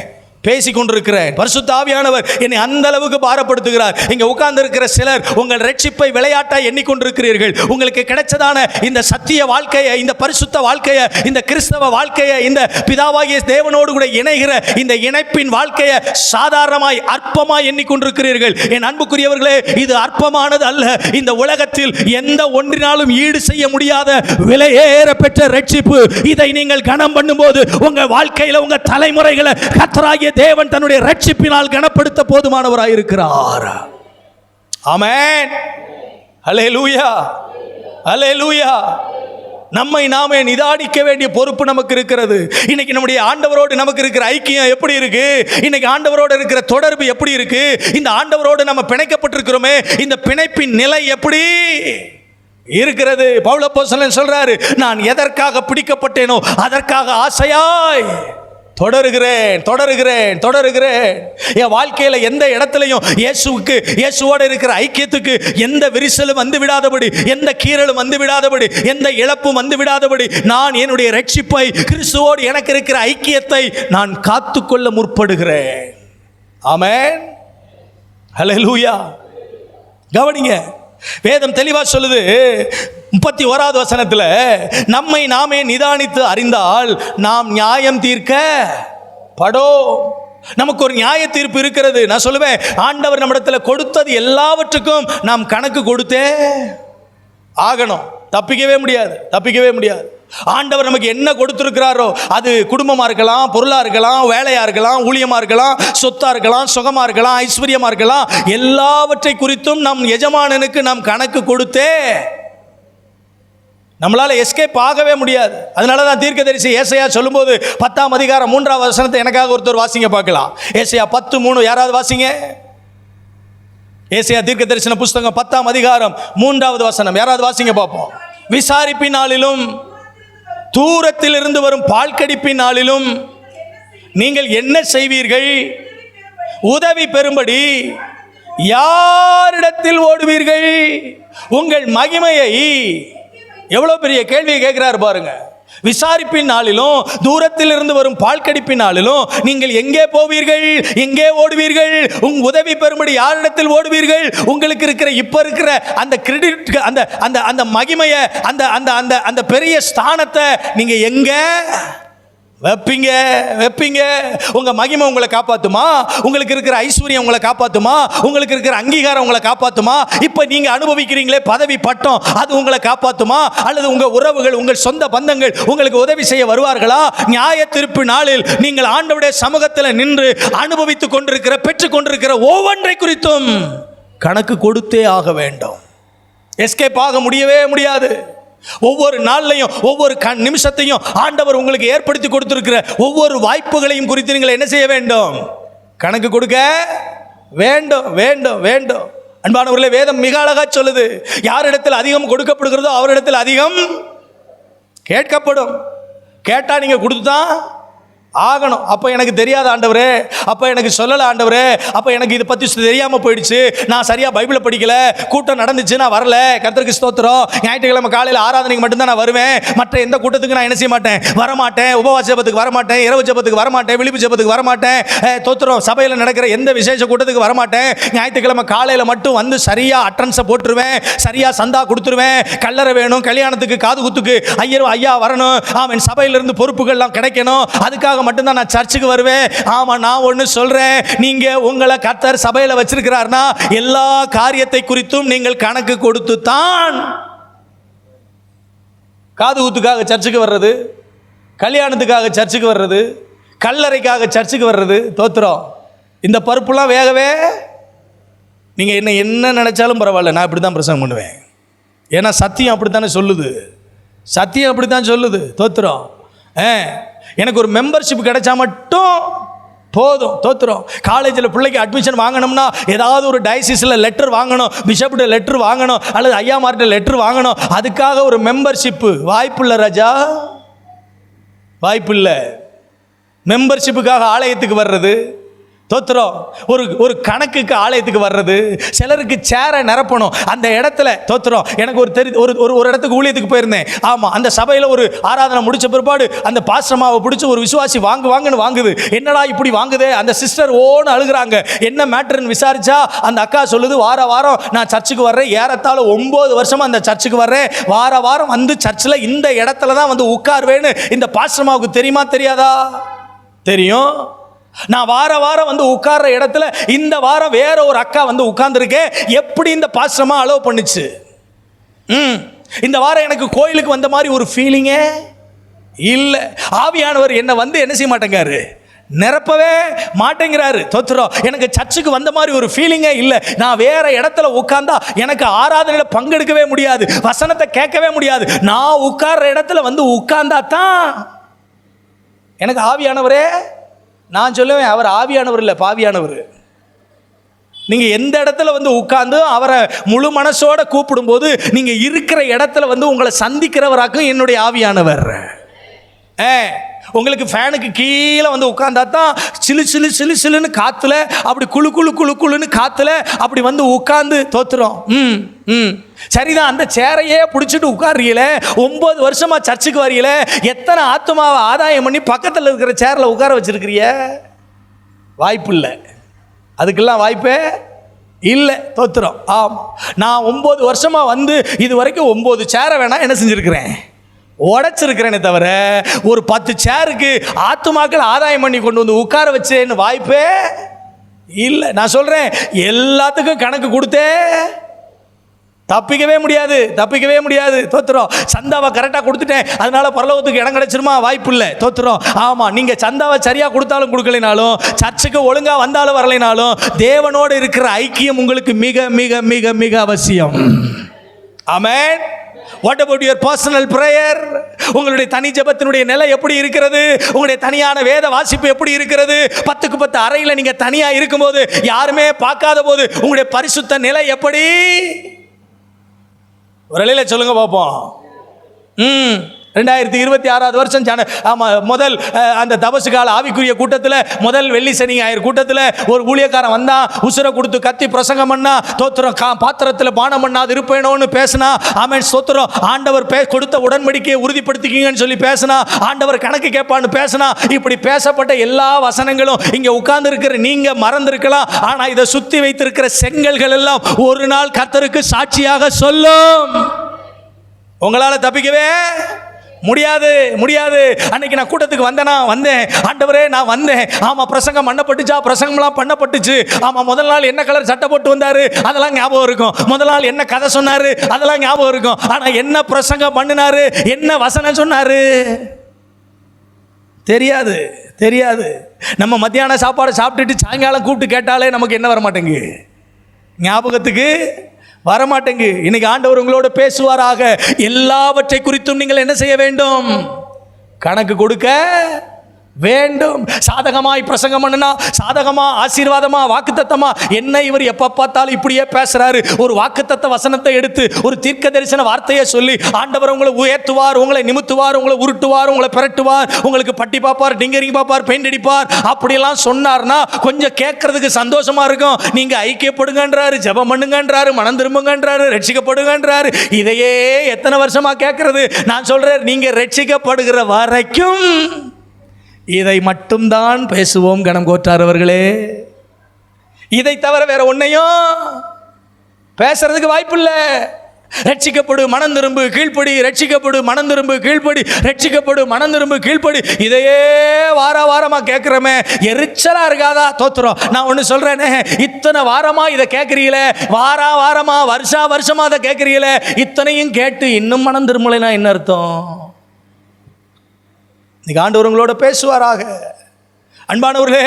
பேசி கொண்டிருக்கிறேன். பரிசுத்த ஆவியானவர் என்னை அந்த அளவுக்கு பாரப்படுத்துகிறார். இங்க உட்கார்ந்து இருக்கிற சிலர் உங்கள் ரட்சிப்பை விளையாட்டாய் எண்ணிக்கொண்டிருக்கிறீர்கள். உங்களுக்கு கிடைச்சதான இந்த சத்திய வாழ்க்கையை, இந்த பரிசுத்த வாழ்க்கையை, இந்த கிறிஸ்தவ வாழ்க்கையை, இந்த பிதாவாகிய தேவனோடு கூட இணைகிற இந்த இணைப்பின் வாழ்க்கையை சாதாரணமாய் அற்பமாய் எண்ணிக்கொண்டிருக்கிறீர்கள். என் அன்புக்குரியவர்களே, இது அற்பமானது அல்ல. இந்த உலகத்தில் எந்த ஒன்றினாலும் ஈடு செய்ய முடியாத விலையேற பெற்ற ரட்சிப்பு. இதை நீங்கள் கனம் பண்ணும்போது உங்க வாழ்க்கையில, உங்க தலைமுறைகளை கர்த்தராகிய தேவன் தன்னுடைய ரட்சிப்பினால் கனப்படுத்த போதுமானவராய் இருக்கிறார். ஆமென். அல்லேலூயா, அல்லேலூயா. நம்மை நாமே நிதானிக்க வேண்டிய பொறுப்பு நமக்கு இருக்கிறது. இன்னைக்கு நம்முடைய ஆண்டவரோடு நமக்கு இருக்கிற ஐக்கியம் எப்படி இருக்கு? இன்னைக்கு ஆண்டவரோடு இருக்கிற தொடர்பு எப்படி இருக்கு? இந்த ஆண்டவரோடு நம்ம பிணைக்கப்பட்டிருக்கிறோமே, இந்த பிணைப்பின் நிலை எப்படி இருக்கிறது? பவுல் அப்போஸ்தலன் சொல்றாரு, நான் எதற்காக பிடிக்கப்பட்டேனோ அதற்காக ஆசையாய் தொடருகிறேன், தொடருகிறேன், தொடருகிறேன். என் வாழ்க்கையில எந்த இடத்துலையும் இயேசுவோடு இருக்கிற ஐக்கியத்துக்கு எந்த விரிசலும் வந்து விடாதபடி, எந்த கீறலும் வந்து விடாதபடி, எந்த இழப்பும் வந்து விடாதபடி நான் என்னுடைய ரட்சிப்பை, கிறிஸ்துவோடு எனக்கு இருக்கிற ஐக்கியத்தை நான் காத்துக்கொள்ள முற்படுகிறேன். ஆமென். ஹல்லேலூயா. கவனிங்க, வேதம் தெளிவா சொல்லுது 31வது வசனத்தில், நம்மை நாமே நிதானித்து அறிந்தால் நாம் நியாயம் தீர்க்க நமக்கு ஒரு நியாய தீர்ப்பு இருக்கிறது. நான் சொல்லுவேன், ஆண்டவர் நம்மிடத்தில் கொடுத்தது எல்லாவற்றுக்கும் நாம் கணக்கு கொடுத்தே ஆகணும். தப்பிக்கவே முடியாது, தப்பிக்கவே முடியாது. ஆண்டவர் நமக்கு என்ன கொடுத்திருக்கிறாரோ, அது குடும்பமா இருக்கலாம், பொருளா இருக்கலாம், வேலையா இருக்கலாம், ஊழியமா இருக்கலாம், சொத்தா இருக்கலாம், சுகமா இருக்கலாம், ஐஸ்வர்யமா இருக்கலாம், எல்லாவற்றை குறித்தும் நம் எஜமானனுக்கு நாம் கணக்கு கொடுத்தே நம்மளால எஸ்கேப் ஆகவே முடியாது. அதனால தான் தீர்க்கதரிசி ஏசாயா சொல்லும்போது 10ஆம் அதிகாரம் 3வது வசனத்தை எனக்காக ஒருத்தர் வாசிங்க பார்க்கலாம். ஏசாயா 10:3 யாராவது வாசிங்க. ஏசாயா தீர்க்கதரிசன புஸ்தகம் 10ஆம் அதிகாரம் 3வது வசனம் யாராவது வாசிங்க பார்ப்போம். விசாரிப்பின் நாளிலும் தூரத்தில் இருந்து வரும் பால்கடிப்பின் நாளிலும் நீங்கள் என்ன செய்வீர்கள்? உதவி பெறும்படி யாரிடத்தில் ஓடுவீர்கள்? உங்கள் மகிமையை, எவ்வளவு பெரிய கேள்வியை கேட்கிறார் பாருங்க. விசாரிப்பின் நாளிலும் தூரத்தில் இருந்து வரும் பால்கடிப்பின் நாளிலும் நீங்கள் எங்கே போவீர்கள், எங்கே ஓடுவீர்கள்? உதவி பெறும்படி யாரிடத்தில் ஓடுவீர்கள்? உங்களுக்கு இருக்கிற இப்ப இருக்கிற அந்த கிரெடிட், அந்த அந்த அந்த மகிமையை, அந்த அந்த அந்த அந்த பெரிய ஸ்தானத்தை நீங்க எங்க வைப்பீங்க? உங்க மகிமை உங்களை காப்பாத்துமா? உங்களுக்கு இருக்கிற ஐஸ்வர்யம் உங்களை காப்பாத்துமா? உங்களுக்கு இருக்கிற அங்கீகாரம் உங்களை காப்பாத்துமா? இப்ப நீங்க அனுபவிக்கிறீங்களே பதவி, பட்டம், அது உங்களை காப்பாத்துமா? அல்லது உங்க உறவுகள், உங்கள் சொந்த பந்தங்கள் உங்களுக்கு உதவி செய்ய வருவார்களா? நியாய தீர்ப்பு நாளில் நீங்கள் ஆண்டவருடைய சமூகத்தில் நின்று அனுபவித்துக் கொண்டிருக்கிற, பெற்றுக் கொண்டிருக்கிற ஒவ்வொன்றை குறித்தும் கணக்கு கொடுத்தே ஆக வேண்டும். எஸ்கேப் ஆக முடியவே முடியாது. ஒவ்வொரு நாள்லையும், ஒவ்வொரு நிமிஷத்தையும் ஆண்டவர் உங்களுக்கு ஏற்படுத்தி கொடுத்திருக்கிற ஒவ்வொரு வாய்ப்புகளையும் குறித்து நீங்கள் என்ன செய்ய வேண்டும்? கணக்கு கொடுக்க வேண்டும், வேண்டும், வேண்டும். அன்பானவர்களே, வேதம் மிக அழகா சொல்லுது, யாரிடத்தில் அதிகம் கொடுக்கப்படுகிறதோ அவரிடத்தில் அதிகம் கேட்கப்படும். கேட்டா நீங்க கொடுத்துதான் ஆகணும். அப்போ எனக்கு தெரியாத ஆண்டவரே, அப்போ எனக்கு சொல்லலை ஆண்டவரே, அப்போ எனக்கு இதை பற்றி தெரியாமல் போயிடுச்சு, நான் சரியாக பைபிளை படிக்கல, கூட்டம் நடந்துச்சு நான் வரல, கர்த்தருக்கு ஸ்தோத்திரம், ஞாயிற்றுக்கிழமை காலையில் ஆராதனைக்கு மட்டும்தான் நான் வருவேன், மற்ற எந்த கூட்டத்துக்கு நான் என்ன செய்ய மாட்டேன், வரமாட்டேன், உபவாச ஜெபத்துக்கு வரமாட்டேன், இரவு ஜெபத்துக்கு வரமாட்டேன், விழிப்பு ஜெபத்துக்கு வரமாட்டேன், தோத்திரம் சபையில் நடக்கிற எந்த விசேஷ கூட்டத்துக்கு வரமாட்டேன், ஞாயிற்றுக்கிழமை காலையில் மட்டும் வந்து சரியாக அட்டன்ஸை போட்டுருவேன், சரியாக சந்தா கொடுத்துருவேன், கல்லறை வேணும், கல்யாணத்துக்கு, காது குத்துக்கு ஐயா வரணும், அவன் சபையிலிருந்து பொறுப்புகள்லாம் கிடைக்கணும், அதுக்காக மட்டும்தான் நான் சர்ச்சுக்கு வருவேன். ஆமா, நான் ஒன்று சொல்றேன், நீங்க உங்களை கர்த்தர் சபையில் வச்சிருக்கிறார்னா எல்லா காரியத்தை குறித்தும் நீங்கள் கணக்கு கொடுத்து தான் காது குத்துக்காக சர்ச்சுக்கு வர்றது, கல்யாணத்துக்காக சர்ச்சுக்கு வர்றது, கல்லறைக்காக சர்ச்சுக்கு வர்றது. தோத்திரம், இந்த பருப்புலாம் வேகவே நீங்க என்ன நினைச்சாலும் பரவாயில்ல, நான் இப்படி தான் பிரசங்கம் பண்ணுவேன். ஏன்னா சத்தியம் அப்படித்தானே சொல்லுது, சத்தியம் அப்படித்தான் சொல்லுது. தோத்திரம், எனக்கு ஒரு மெம்பர்ஷிப் கிடைச்சா மட்டும் போதும். தோத்திரம், காலேஜில் பிள்ளைக்கு அட்மிஷன் வாங்கணும்னா ஏதாவது ஒரு டயசிஸில் லெட்டர் வாங்கணும், பிஷப்கிட்ட லெட்டர் வாங்கணும், அல்லது ஐயாமார்கிட்ட லெட்டர் வாங்கணும், அதுக்காக ஒரு மெம்பர்ஷிப்பு வாய்ப்பு இல்லை ராஜா, வாய்ப்பு இல்லை. மெம்பர்ஷிப்புக்காக ஆலயத்துக்கு வர்றது, தோத்திரம். ஒரு கணக்குக்கு ஆலயத்துக்கு வர்றது, சிலருக்கு சேரை நிரப்பணும் அந்த இடத்துல. தோத்திரம். எனக்கு ஒரு இடத்துக்கு ஊழியத்துக்கு போயிருந்தேன். ஆமாம், அந்த சபையில் ஒரு ஆராதனை முடிச்ச பிற்பாடு அந்த பாஸ்டமாவை பிடிச்சி ஒரு விசுவாசி வாங்குன்னு வாங்குது. என்னடா இப்படி வாங்குதே, அந்த சிஸ்டர் ஓன்னு அழுகுறாங்க. என்ன மேட்டர்னு விசாரிச்சா அந்த அக்கா சொல்லுது, வாரம் நான் சர்ச்சுக்கு வர்றேன், ஏறத்தாழ 9 வருஷமா அந்த சர்ச்சுக்கு வர்றேன், வாரம் வந்து சர்ச்சில் இந்த இடத்துல தான் வந்து உட்காருவேன்னு இந்த பாஸ்டமாவுக்கு தெரியுமா தெரியாதா? தெரியும். நான் வாரம் வந்து உட்கார்ற இடத்துல இந்த வாரம் வேற ஒரு அக்கா வந்து உட்கார்ந்துருக்கேன். எப்படி இந்த பாஸ்டமா அலோவ் பண்ணுச்சு? இந்த வாரம் எனக்கு கோயிலுக்கு வந்த மாதிரி ஒரு ஃபீலிங்கே இல்லை. ஆவியானவர் என்னை வந்து என்ன செய்ய மாட்டேங்காரு, நிரப்பவே மாட்டேங்கிறாரு. தோத்திரம். எனக்கு சர்ச்சுக்கு வந்த மாதிரி ஒரு ஃபீலிங்கே இல்லை. நான் வேற இடத்துல உட்கார்ந்தா எனக்கு ஆராதனையில் பங்கெடுக்கவே முடியாது, வசனத்தை கேட்கவே முடியாது. நான் உட்கார்ற இடத்துல வந்து உட்கார்ந்தா தான் எனக்கு ஆவியானவரே. நான் சொல்லுவேன், அவர் ஆவியானவர் இல்லை, பாவியானவர். நீங்கள் எந்த இடத்துல வந்து உட்கார்ந்து அவரை முழு மனசோட கூப்பிடும்போது நீங்கள் இருக்கிற இடத்துல வந்து உங்களை சந்திக்கிறவராக்கும் என்னுடைய ஆவியானவர். உங்களுக்கு ஃபேனுக்கு கீழே வந்து உட்கார்ந்தா தான் சிலுன்னு காற்றுல அப்படி குழுன்னு காற்றுல அப்படி வந்து உட்கார்ந்து தோத்துறோம். சரிதான், அந்த சேரையே பிடிச்சிட்டு உட்கார்றீங்களே, 9 வருஷமா சர்ச்சுக்கு வரீங்களே, எத்தனை ஆத்துமாவை ஆதாயம் பண்ணி பக்கத்தில் இருக்கிற சேரில் உட்கார வச்சிருக்கிறிய? வாய்ப்பு இல்லை, அதுக்கெல்லாம் வாய்ப்பே இல்லை. தோத்துறோம். ஆமாம், நான் 9 வருஷமா வந்து இது வரைக்கும் 9 சேரை வேணா என்ன செஞ்சுருக்கிறேன், உடைச்சிருக்கிறேனே தவிர ஒரு 10 சேருக்கு ஆத்துமாக்கள் ஆதாயம் பண்ணி கொண்டு வந்து உட்கார வச்சேன்னு வாய்ப்பே இல்லை. நான் சொல்கிறேன், எல்லாத்துக்கும் கணக்கு கொடுத்தே தப்பிக்கவே முடியாது. தோத்துறோம். சந்தாவை கரெக்டாக கொடுத்துட்டேன், அதனால பரலோகத்துக்கு இடம் கிடைச்சிருமா? வாய்ப்பு இல்லை. தோத்துறோம். ஆமாம், நீங்கள் சந்தாவை சரியாக கொடுத்தாலும் கொடுக்கலைனாலும், சர்ச்சுக்கு ஒழுங்காக வந்தாலும் வரலைனாலும், தேவனோடு இருக்கிற ஐக்கியம் உங்களுக்கு மிக மிக மிக மிக அவசியம். ஆமென். What about your personal prayer? உங்களுடைய தனி ஜெபத்தினுடைய நிலை எப்படி இருக்கிறது? உங்களுடைய தனியான வேத வாசிப்பு எப்படி இருக்கிறது? 10க்கு 10 அறையில் நீங்க தனியா இருக்கும்போது, யாருமே பார்க்காத போது உங்களுடைய பரிசுத்த நிலை எப்படி? ஒரு நிலையில சொல்லுங்க பார்ப்போம். 2026 வருஷம் முதல் அந்த தபசு கால ஆவிக்குரிய கூட்டத்தில், முதல் வெள்ளி சனி ஞாயிறு கூட்டத்தில் ஒரு ஊழியக்காரன் வந்தான், உசுரை கொடுத்து கத்தி பிரசங்கம் பண்ணா, தோத்திரம், பாத்திரத்தில் பானம் பண்ணாது இருப்பேனோன்னு பேசினா. ஆமென், ஸ்தோத்திரம். ஆண்டவர் கொடுத்த உடன்படிக்கையை உறுதிப்படுத்திக்கிங்கன்னு சொல்லி பேசினா. ஆண்டவர் கணக்கு கேட்பான்னு பேசினா. இப்படி பேசப்பட்ட எல்லா வசனங்களும் இங்கே உட்கார்ந்து இருக்கிற நீங்க மறந்திருக்கலாம். ஆனால் இதை சுத்தி வைத்திருக்கிற செங்கல்கள் எல்லாம் ஒரு நாள் கர்த்தருக்கு சாட்சியாக சொல்லும். உங்களால் தப்பிக்கவே முடியாது. அன்னைக்கு நான் கூட்டத்துக்கு வந்தேன். ஆண்டவரே, நான் வந்தேன். ஆமா, பிரசங்கம் பண்ணப்பட்டுச்சா? பிரசங்கம்லாம் பண்ணப்பட்டுச்சு. ஆமா, முதல் நாள் என்ன கலர் சட்டை போட்டு வந்தாரு அதெல்லாம் ஞாபகம் இருக்கும். முதல் நாள் என்ன கதை சொன்னாரு அதெல்லாம் ஞாபகம் இருக்கும். ஆனா என்ன பிரசங்கம் பண்ணினாரு, என்ன வசனம் சொன்னாரு தெரியாது. நம்ம மத்தியான சாப்பாடு சாப்பிட்டுட்டு சாயங்காலம் கூப்பிட்டு கேட்டாலே நமக்கு என்ன வர மாட்டேங்கு, ஞாபகத்துக்கு வரமாட்டேங்கு. இன்னைக்கு ஆண்டவர் உங்களோட பேசுவாராக. எல்லாவற்றை குறித்தும் நீங்கள் என்ன செய்ய வேண்டும், கணக்கு கொடுக்க வேண்டும். சாதகமாய் பிரசங்கம் பண்ணுனா, சாதகமா, ஆசீர்வாதமா, வாக்குத்தத்தமா, என்ன இவர் எப்ப பார்த்தாலும் இப்படியே பேசுறாரு. ஒரு வாக்குத்தத்த வசனத்தை எடுத்து ஒரு தீர்க்க தரிசன வார்த்தையை சொல்லி ஆண்டவர் உங்களை உயர்த்துவார், உங்களை நிமித்துவார், உங்களை உருட்டுவார், உங்களை பிரட்டுவார், உங்களுக்கு பட்டி பார்ப்பார், டிங்கரிங் பார்ப்பார், பெயிண்ட் அடிப்பார், அப்படியெல்லாம் சொன்னார்னா கொஞ்சம் கேட்கறதுக்கு சந்தோஷமா இருக்கும். நீங்க ஐக்கியப்படுங்கன்றாரு, ஜெபம் பண்ணுங்கன்றாரு, மனம் திரும்புங்கன்றாரு, ரட்சிக்கப்படுங்கன்றாரு. இதையே எத்தனை வருஷமா கேட்கறது? நான் சொல்றேன், நீங்க ரட்சிக்கப்படுகிற வரைக்கும் இதை மட்டும்தான் பேசுவோம். கணம் கோற்றார் அவர்களே, இதை தவிர வேற ஒன்னையும் பேசுறதுக்கு வாய்ப்பு இல்லை. ரட்சிக்கப்படு, மனம் திரும்பு, கீழ்ப்படி, ரட்சிக்கப்படு, மனம் திரும்பு, கீழ்ப்படி, ரட்சிக்கப்படு, மனம் திரும்பு, கீழ்ப்படி, இதையே வாரமா கேட்கிறோமே, எரிச்சலா இருக்காதா? தோத்துறோம். நான் ஒன்று சொல்றேனே, இத்தனை வாரமா இதை கேட்கறீங்களே, வாரமா வருஷமா அதை கேட்கறீங்களே, இத்தனையும் கேட்டு இன்னும் மனம் திரும்பலைன்னா என்ன அர்த்தம்? இன்னைக்கு ஆண்டவர் உங்களோட பேசுவாராக. அன்பானவர்களே,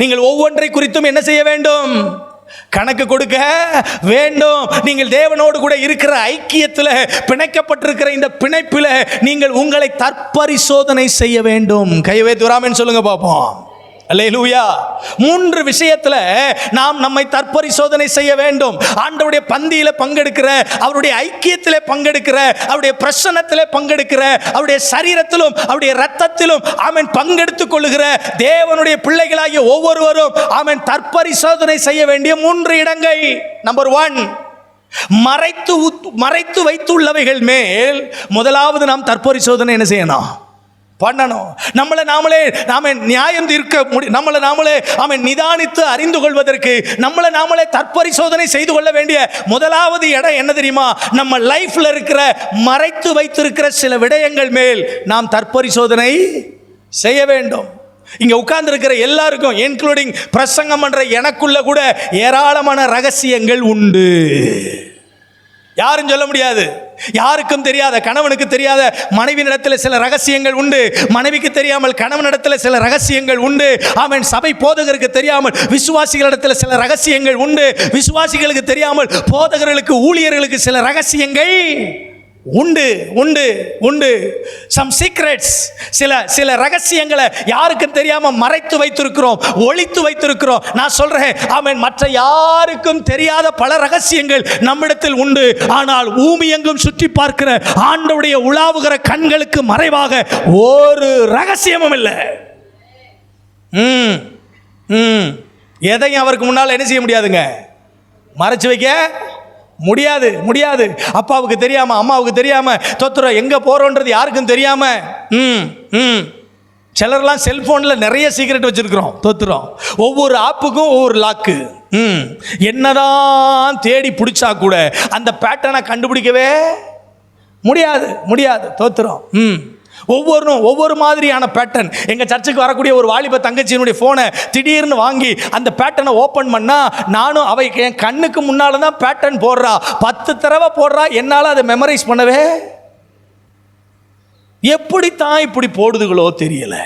நீங்கள் ஒவ்வொன்றை குறித்தும் என்ன செய்ய வேண்டும், கணக்கு கொடுக்க வேண்டும். நீங்கள் தேவனோடு கூட இருக்கிற ஐக்கியத்தில், பிணைக்கப்பட்டிருக்கிற இந்த பிணைப்பில் நீங்கள் உங்களை தற்பரிசோதனை செய்ய வேண்டும். கையவே துராமன்னு சொல்லுங்க பார்ப்போம். அல்லேலூயா. 3 விஷயத்துல நாம் நம்மை தற்பரிசோதனை செய்ய வேண்டும். ஆண்டவருடைய பந்தியில பங்கெடுக்கிற, அவருடைய ஐக்கியத்திலே பங்கெடுக்கிற, அவருடைய பிரசன்னத்திலே பங்கெடுக்கிற, அவருடைய சரீரத்திலும் அவருடைய இரத்தத்திலும் ஆமென் பங்கெடுத்துக் கொள்ளுகிற தேவனுடைய பிள்ளைகளாகிய ஒவ்வொருவரும் ஆமென் தற்பரிசோதனை செய்ய வேண்டிய 3 இடங்கள். நம்பர் 1, மறைத்து வைத்துள்ளவைகள் மேல் முதலாவது நாம் தற்பரிசோதனை என்ன செய்யணும்? பண்ணணும். நம்மளை நாமே நியாயம் தீர்க்க நம்மளை நாமளே நிதானித்து அறிந்து கொள்வதற்கு நம்மளை நாமளே தற்பரிசோதனை செய்து கொள்ள வேண்டிய முதலாவது இடம் என்ன தெரியுமா? நம்ம லைஃப்ல இருக்கிற மறைத்து வைத்திருக்கிற சில விடயங்கள் மேல் நாம் தற்பரிசோதனை செய்ய வேண்டும். இங்க உட்கார்ந்து இருக்கிற எல்லாருக்கும், இன்க்ளூடிங் பிரசங்கம் பண்ற எனக்குள்ள கூட ஏராளமான ரகசியங்கள் உண்டு. யாரும் சொல்ல முடியாது. யாருக்கும் தெரியாத, கணவனுக்கு தெரியாத மனைவியிடத்தில் சில ரகசியங்கள் உண்டு. மனைவிக்கு தெரியாமல் கணவனிடத்தில் சில ரகசியங்கள் உண்டு. ஆமென். சபை போதகருக்கு தெரியாமல் விசுவாசிகளிடத்தில் சில ரகசியங்கள் உண்டு. விசுவாசிகளுக்கு தெரியாமல் போதகர்களுக்கு, ஊழியர்களுக்கு சில ரகசியங்கள் உண்டு உண்டு உண்டு. சம் சீக்ரெட்ஸ், சில ரகசியங்களை யாருக்கும் தெரியாம மறைத்து வைத்திருக்கிறோம், ஒளித்து வைத்திருக்கிறோம். நான் சொல்றேன் ஆமென், மற்ற யாருக்கும் தெரியாத பல ரகசியங்கள் நம்மிடத்தில் உண்டு. ஆனால் பூமி எங்கும் சுற்றி பார்க்கிற ஆண்டவருடைய உலாவுகிற கண்களுக்கு மறைவாக ஒரு ரகசியமும் இல்லை. எதையும் அவருக்கு முன்னால் என்ன செய்ய முடியாதுங்க, மறைச்சு வைக்க முடியாது. அப்பாவுக்கு தெரியாம, அம்மாவுக்கு தெரியாம, தோத்துறோம் எங்க போறோன்றது யாருக்கும் தெரியாம. சிலர்லாம் செல்போன்ல நிறைய சீக்ரெட் வச்சிருக்கிறோம். தோத்துறோம் ஒவ்வொரு ஆப்புக்கும் ஒவ்வொரு லாக்கு. என்னதான் தேடி பிடிச்சா கூட அந்த பேட்டர்னை கண்டுபிடிக்கவே முடியாது. தோத்துறோம். ஒவ்வொரு மாதிரியான பேட்டர்ன். எங்கள் சர்ச்சுக்கு வரக்கூடிய ஒரு வாலிப தங்கச்சியினுடைய ஃபோனை திடீர்னு வாங்கி அந்த பேட்டர்னை ஓப்பன் பண்ணால், நானும் அவை என் கண்ணுக்கு முன்னால் தான் பேட்டர்ன் போடுறா, 10 தடவை போடுறா. என்னால் அதை மெமரைஸ் பண்ணவே, எப்படித்தான் இப்படி போடுதுகளோ தெரியல.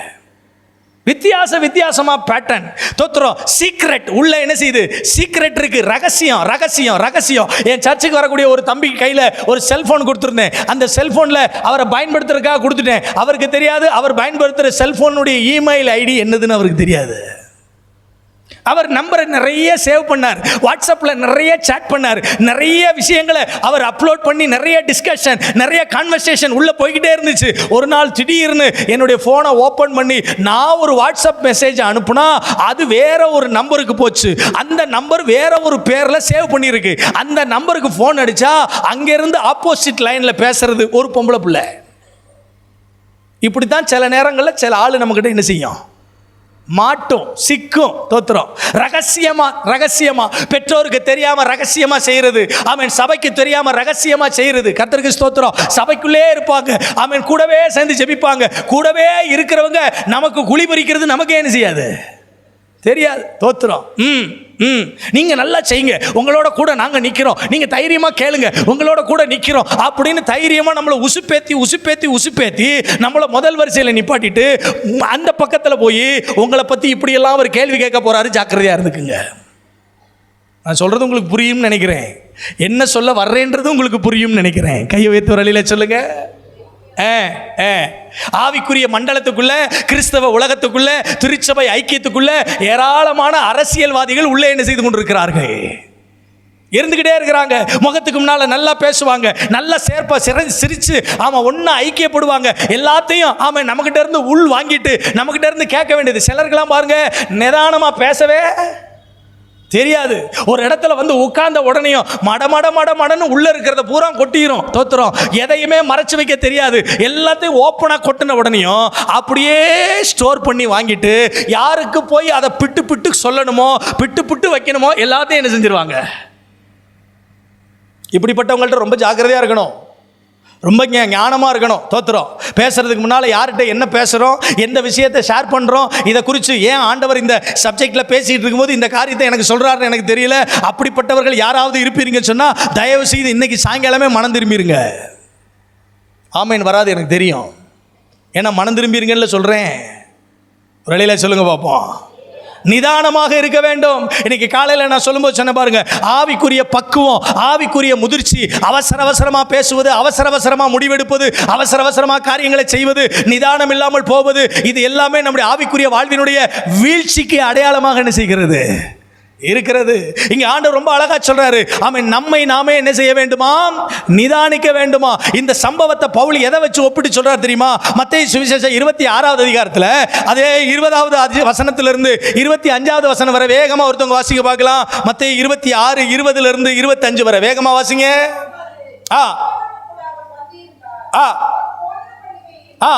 வித்தியாசமா பேட்டர்ன். தோத்துறோம். சீக்ரெட் உள்ள என்ன செய்யுது? சீக்ரெட் இருக்கு. ரகசியம். என் சர்ச்சுக்கு வரக்கூடிய ஒரு தம்பி கையில் ஒரு செல்போன் கொடுத்துருந்தேன். அந்த செல்போனில் அவரை பயன்படுத்துறதுக்காக கொடுத்துட்டேன். அவருக்கு தெரியாது அவர் பயன்படுத்துகிற செல்போனுடைய இமெயில் ஐடி என்னதுன்னு அவருக்கு தெரியாது. அவர் நம்பரை நிறைய சேவ் பண்ணார், வாட்ஸ்அப்பில் நிறைய சாட் பண்ணார், நிறைய விஷயங்களை அவர் அப்லோட் பண்ணி நிறைய டிஸ்கஷன், நிறைய கான்வர்சேஷன் உள்ள போய்கிட்டே இருந்துச்சு. ஒரு நாள் திடீர்னு என்னுடைய ஃபோனை ஓப்பன் பண்ணி நான் ஒரு வாட்ஸ்அப் மெசேஜ் அனுப்புனா அது வேற ஒரு நம்பருக்கு போச்சு. அந்த நம்பர் வேற ஒரு பேரில் சேவ் பண்ணியிருக்கு. அந்த நம்பருக்கு ஃபோன் அடித்தா அங்கேருந்து ஆப்போசிட் லைனில் பேசுறது ஒரு பொம்பளை பிள்ளை. இப்படி தான் சில நேரங்களில் சில ஆள் நம்மக்கிட்ட என்ன செய்யும், மாட்டும், சிக்கும். தோத்துறோம். ரகசியமா பெற்றோருக்கு தெரியாம ரகசியமா செய்யறது. ஆமென். சபைக்கு தெரியாம ரகசியமா செய்யறது. கர்த்தருக்கு ஸ்தோத்திரம். சபைக்குள்ளே இருப்பாங்க. ஆமென். கூடவே சேர்ந்து ஜெபிப்பாங்க. கூடவே இருக்கிறவங்க நமக்கு குழி பறிக்கிறது நமக்கே என்ன செய்யாது, தெரியாது. தோத்துறோம். நீங்க நல்லா செய்யுங்க, உங்களோட கூட நாங்க நிக்கிறோம், நீங்க தைரியமா கேளுங்க, உங்களோட கூட நிக்கிறோம் அப்படின்னு தைரியமா நம்மளை உசுப்பேத்தி நம்மள முதல் வரிசையில் நிப்பாட்டிட்டு அந்த பக்கத்துல போய் உங்களை பத்தி இப்படி எல்லாம் ஒரு கேள்வி கேட்க போறாரு. ஜாக்கிரதையா இருந்துக்குங்க. நான் சொல்றது உங்களுக்கு புரியும் நினைக்கிறேன். என்ன சொல்ல வர்றேன்றது உங்களுக்கு புரியும் நினைக்கிறேன். கையை வைத்து ஒரு வழியில சொல்லுங்க. ஆவிக்குரிய மண்டலத்துக்குள்ள, கிறிஸ்தவ உலகத்துக்குள்ள, திருச்சபை ஐக்கியத்துக்குள்ள ஏராளமான அரசியல்வாதிகள் உள்ளே என்ன செய்து கொண்டிருக்கிறார்கள், இருந்துகிட்டே இருக்கிறாங்க. முகத்துக்கு முன்னால நல்லா பேசுவாங்க, நல்லா சிரிச்சு ஒன்னா ஐக்கியப்படுவாங்க. எல்லாத்தையும் நம்மகிட்ட இருந்து உள் வாங்கிட்டு நம்மகிட்ட இருந்து கேட்க வேண்டியது. சிலருக்கெல்லாம் பாருங்க நிதானமா பேசவே தெரியாது. ஒரு இடத்துல வந்து உட்கார்ந்த உடனேயும் மடன்னு உள்ள இருக்கிறத பூரா கொட்டிரும். தோத்துறோம். எதையுமே மறைச்சு வைக்க தெரியாது. எல்லாத்தையும் ஓப்பனா கொட்டின உடனேயும் அப்படியே ஸ்டோர் பண்ணி வாங்கிட்டு யாருக்கு போய் அதை பிட்டு சொல்லணுமோ, பிட்டு வைக்கணுமோ எல்லாத்தையும் என்ன செஞ்சிருவாங்க. இப்படிப்பட்டவங்கள்ட்ட ரொம்ப ஜாக்கிரதையா இருக்கணும், ரொம்ப ஞானமாக இருக்கணும். தோத்துறோம். பேசுறதுக்கு முன்னால் யார்கிட்ட என்ன பேசுகிறோம், எந்த விஷயத்தை ஷேர் பண்ணுறோம், இதை குறித்து ஏன் ஆண்டவர் இந்த சப்ஜெக்டில் பேசிகிட்டு இருக்கும்போது இந்த காரியத்தை எனக்கு சொல்கிறாருன்னு எனக்கு தெரியல. அப்படிப்பட்டவர்கள் யாராவது இருப்பீங்கன்னு சொன்னால் தயவு செய்து இன்னைக்கு சாயங்காலமே மனம் திரும்பிடுங்க. ஆமேன் வராது எனக்கு தெரியும். ஏன்னா மனம் திரும்பிடுங்கன்னு சொல்கிறேன். ஒரு வழியில் சொல்லுங்கள் பார்ப்போம். நிதானமாக இருக்க வேண்டும். இன்னைக்கு காலையில் நான் சொல்லும்போது சொன்ன பாருங்க, ஆவிக்குரிய பக்குவம், ஆவிக்குரிய முதிர்ச்சி, அவசரமா பேசுவது, அவசரமா முடிவெடுப்பது, அவசரமா காரியங்களை செய்வது, நிதானம் இல்லாமல் போவது, இது எல்லாமே நம்முடைய ஆவிக்குரிய வாழ்வினுடைய வீழ்ச்சிக்கு அடையாளமாக என்ன செய்கிறது இருக்கிறது. இங்க ஆண்டவர் ரொம்ப அழகா சொல்றாரு, ஆமென், நம்மை நாமே என்ன செய்ய வேண்டுமா, நிதானிக்க வேண்டுமா. இந்த சம்பவத்தை பவுல் எதை வச்சு ஒப்பிட்டு சொல்றாரு தெரியுமா? மத்தேயு சுவிசேஷம் 26வது அதிகாரத்தில் அதே 20வது வசனத்திலிருந்து 25வது வசனம் வரை வேகமா ஒருத்தவங்க வாசிக்க பார்க்கலாம். மத்தேயு 26 20லிருந்து 25 வரை வேகமா வாசிங்க. ஆ ஆ ஆ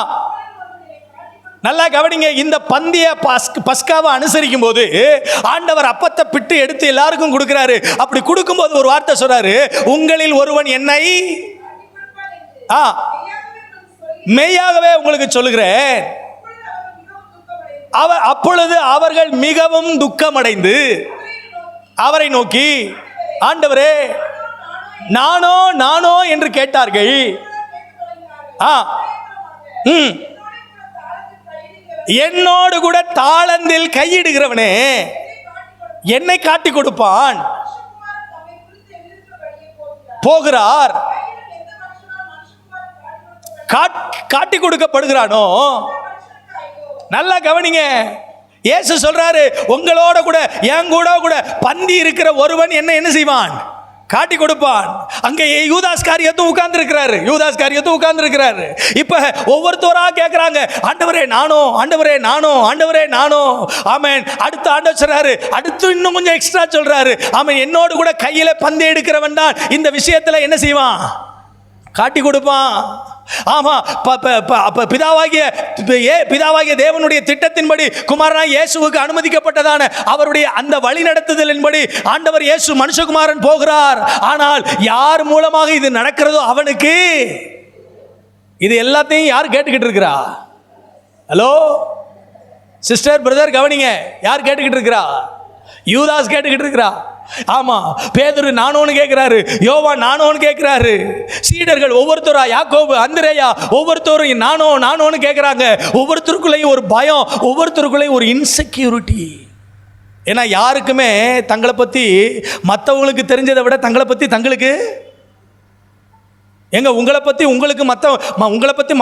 நல்லா கவனிங்க. இந்த பந்திய பஸ்காவை அனுசரிக்கும் போது ஆண்டவர் அப்பத்தை பிட்டு எடுத்து எல்லாருக்கும் கொடுக்கிறாரு. அப்படி கொடுக்கும்போது ஒரு வார்த்தை சொல்றாரு, உங்களில் ஒருவன் என்னை மெய்யாகவே உங்களுக்கு சொல்லுகிறேன். அப்பொழுது அவர்கள் மிகவும் துக்கமடைந்து அவரை நோக்கி, ஆண்டவரே நானோ என்று கேட்டார்கள். என்னோடு கூட தாளந்தில் கையிடுகிறவனே என்னை காட்டி கொடுப்பான் போகிறார். காட்டி கொடுக்கப்படுகிறானோ. நல்லா கவனிங்க. இயேசு சொல்றாரு, உங்களோட கூட என் கூட பந்தி இருக்கிற ஒருவன் என்ன செய்வான், காட்டி கொடுப்பான். அங்கே யூதாஸ் காரியத்தும் உட்கார்ந்து இருக்கிறாரு. இப்ப ஒவ்வொருத்தரா கேட்கிறாங்க, ஆண்டவரே நானோ. ஆமென். அடுத்து ஆண்டவர் சொல்றாரு, அடுத்து இன்னும் கொஞ்சம் எக்ஸ்ட்ரா சொல்றாரு, ஆமென், என்னோடு கூட கையில பந்து எடுக்கிறவன் தான் இந்த விஷயத்துல என்ன செய்வான், காட்டி கொடுப்பான். ஆமா, பிதாவாகிய தேவனுடைய திட்டத்தின்படி குமாரனாய் இயேசுவுக்கு அனுமதிக்கப்பட்டதான அவருடைய அந்த வழி நடத்துதலின்படி ஆண்டவர் இயேசு மனுஷகுமாரன் போகிறார். ஆனால் யார் மூலமாக இது நடக்கிறதோ அவனுக்கு இது எல்லாத்தையும் யார் கேட்டுக்கிட்டு இருக்கிறா? ஹலோ சிஸ்டர், பிரதர், கவனிங்க. யார் கேட்டுக்கிட்டு இருக்கிறா? யூதாஸ் கேட்டுக்கிட்டு இருக்கிறா. ஆமா, பேதுரு நானோன்னு கேட்கிறாரு, யோவான் நானோன்னு கேட்கிறாரு. சீடர்கள் ஒவ்வொருத்தரா, யாக்கோபு, அந்திரேயா, ஒவ்வொருத்தரும் நானோன்னு கேட்கிறாங்க. ஒவ்வொருத்தருக்குள்ளேயும் ஒரு பயம், ஒவ்வொருத்தருக்குள்ளேயும் ஒரு இன்செக்யூரிட்டி. ஏன்னா யாருக்குமே தங்களை பற்றி மற்றவங்களுக்கு தெரிஞ்சதை விட தங்களை பற்றி தங்களுக்கு உங்களை பற்றி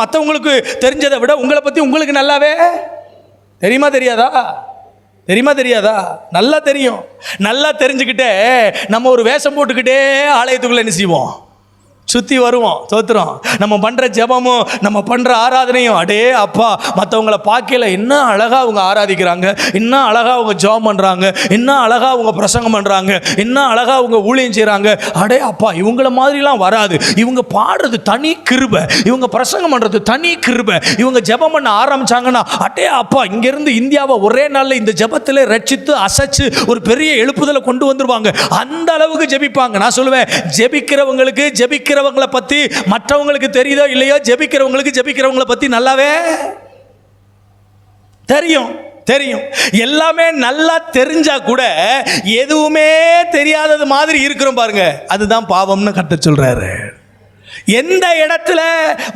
மற்றவங்களுக்கு தெரிஞ்சதை விட உங்களை பற்றி உங்களுக்கு நல்லாவே தெரியாதா? நல்லா தெரியும். நல்லா தெரிஞ்சுக்கிட்டே நம்ம ஒரு வேஷம் போட்டுக்கிட்டே ஆலயத்துக்குள்ளே என்ன செய்வோம், சுற்றி வருவோம். தோத்துறோம். நம்ம பண்ணுற ஜெபமும் நம்ம பண்ணுற ஆராதனையும், அடே அப்பா, மற்றவங்கள பார்க்கல என்ன அழகாக அவங்க ஆராதிக்கிறாங்க, என்ன அழகாக அவங்க ஜெபம் பண்ணுறாங்க, என்ன அழகாக அவங்க பிரசங்கம் பண்ணுறாங்க, என்ன அழகாக அவங்க ஊழியம் செய்கிறாங்க. அடே அப்பா, இவங்கள மாதிரிலாம் வராது. இவங்க பாடுறது தனி கிருபை, இவங்க பிரசங்கம் பண்ணுறது தனி கிருபை, இவங்க ஜெபம் பண்ண ஆரம்பித்தாங்கன்னா அடே அப்பா, இங்கேருந்து இந்தியாவை ஒரே நாளில் இந்த ஜெபத்தில் ரட்சித்து அசைச்சு ஒரு பெரிய எழுப்புதலை கொண்டு வந்துருவாங்க. அந்த அளவுக்கு ஜெபிப்பாங்க. நான் சொல்லுவேன், ஜெபிக்கிறவங்களை பத்தி மற்றவங்களுக்கு தெரியுதோ இல்லையோ, ஜெபிக்கிறவங்களை பத்தி நல்லாவே தெரியும். எல்லாமே நல்லா தெரிஞ்சா கூட எதுவுமே தெரியாதது மாதிரி இருக்கிறோம் பாருங்க, அதுதான் பாவம்னு கர்த்தர் சொல்றாரு. எந்த இடத்துல